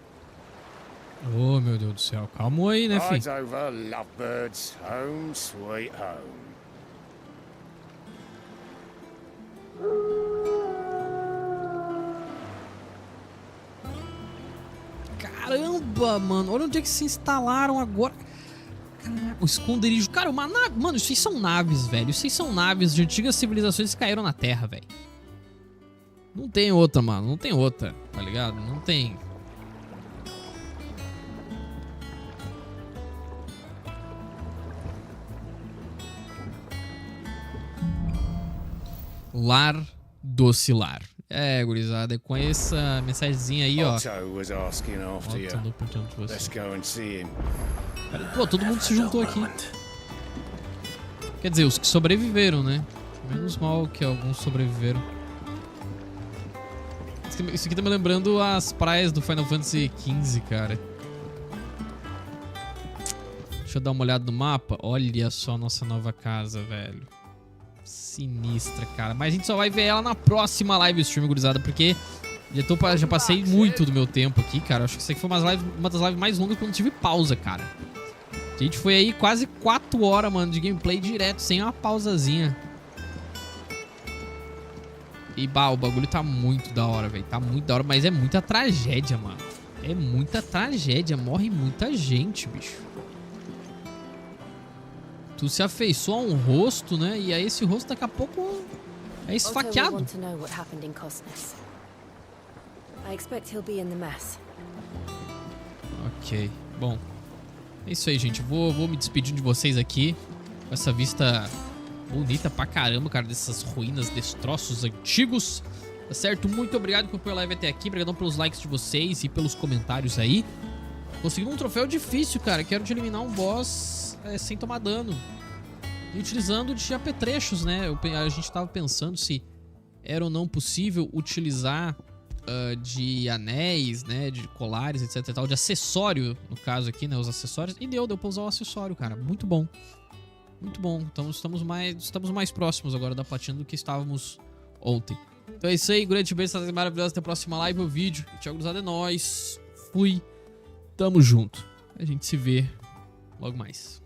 Oh, meu Deus do céu. Calma aí, né, filho? Rides over, lovebirds, home sweet home. Caramba, mano. Olha onde é que se instalaram agora. Caraca, o esconderijo. Cara, uma nave. Mano, isso aí são naves, velho. Isso aí são naves de antigas civilizações que caíram na Terra, velho. Não tem outra, mano. Não tem outra, tá ligado? Não tem. Lar docilar. É, gurizada, com essa mensagenzinha aí, ó. Pô, todo mundo se juntou aqui. Quer dizer, os que sobreviveram, né? Menos mal que alguns sobreviveram. Isso aqui tá me lembrando as praias do Final Fantasy XV, cara. Deixa eu dar uma olhada no mapa. Olha só a nossa nova casa, velho. Sinistra, cara. Mas a gente só vai ver ela na próxima live stream, gurizada, porque Já passei muito do meu tempo aqui, cara. Acho que isso aqui foi uma das lives mais longas que eu não tive pausa, cara. A gente foi aí quase 4 horas, mano, de gameplay direto, sem uma pausazinha. E, o bagulho tá muito da hora, velho. Tá muito da hora, mas é muita tragédia, mano. É muita tragédia. Morre muita gente, bicho. Tu se afeiçoa a um rosto, né? E aí esse rosto daqui a pouco é esfaqueado. Ok, bom. É isso aí, gente. Vou me despedindo de vocês aqui. Com essa vista bonita pra caramba, cara. Dessas ruínas, destroços antigos. Tá certo? Muito obrigado por acompanhar a live até aqui. Obrigadão pelos likes de vocês e pelos comentários aí. Consegui um troféu difícil, cara. Quero de eliminar um boss sem tomar dano. E utilizando de apetrechos, né? A gente tava pensando se era ou não possível utilizar de anéis, né? De colares, etc e tal. De acessório, no caso aqui, né? Os acessórios. E deu pra usar o acessório, cara. Muito bom. Muito bom. Então estamos mais próximos agora da platina do que estávamos ontem. Então é isso aí. Grande beijo, maravilhoso. Até a próxima live ou vídeo. Tchau, cruzado, é nóis. Fui. Tamo junto. A gente se vê logo mais.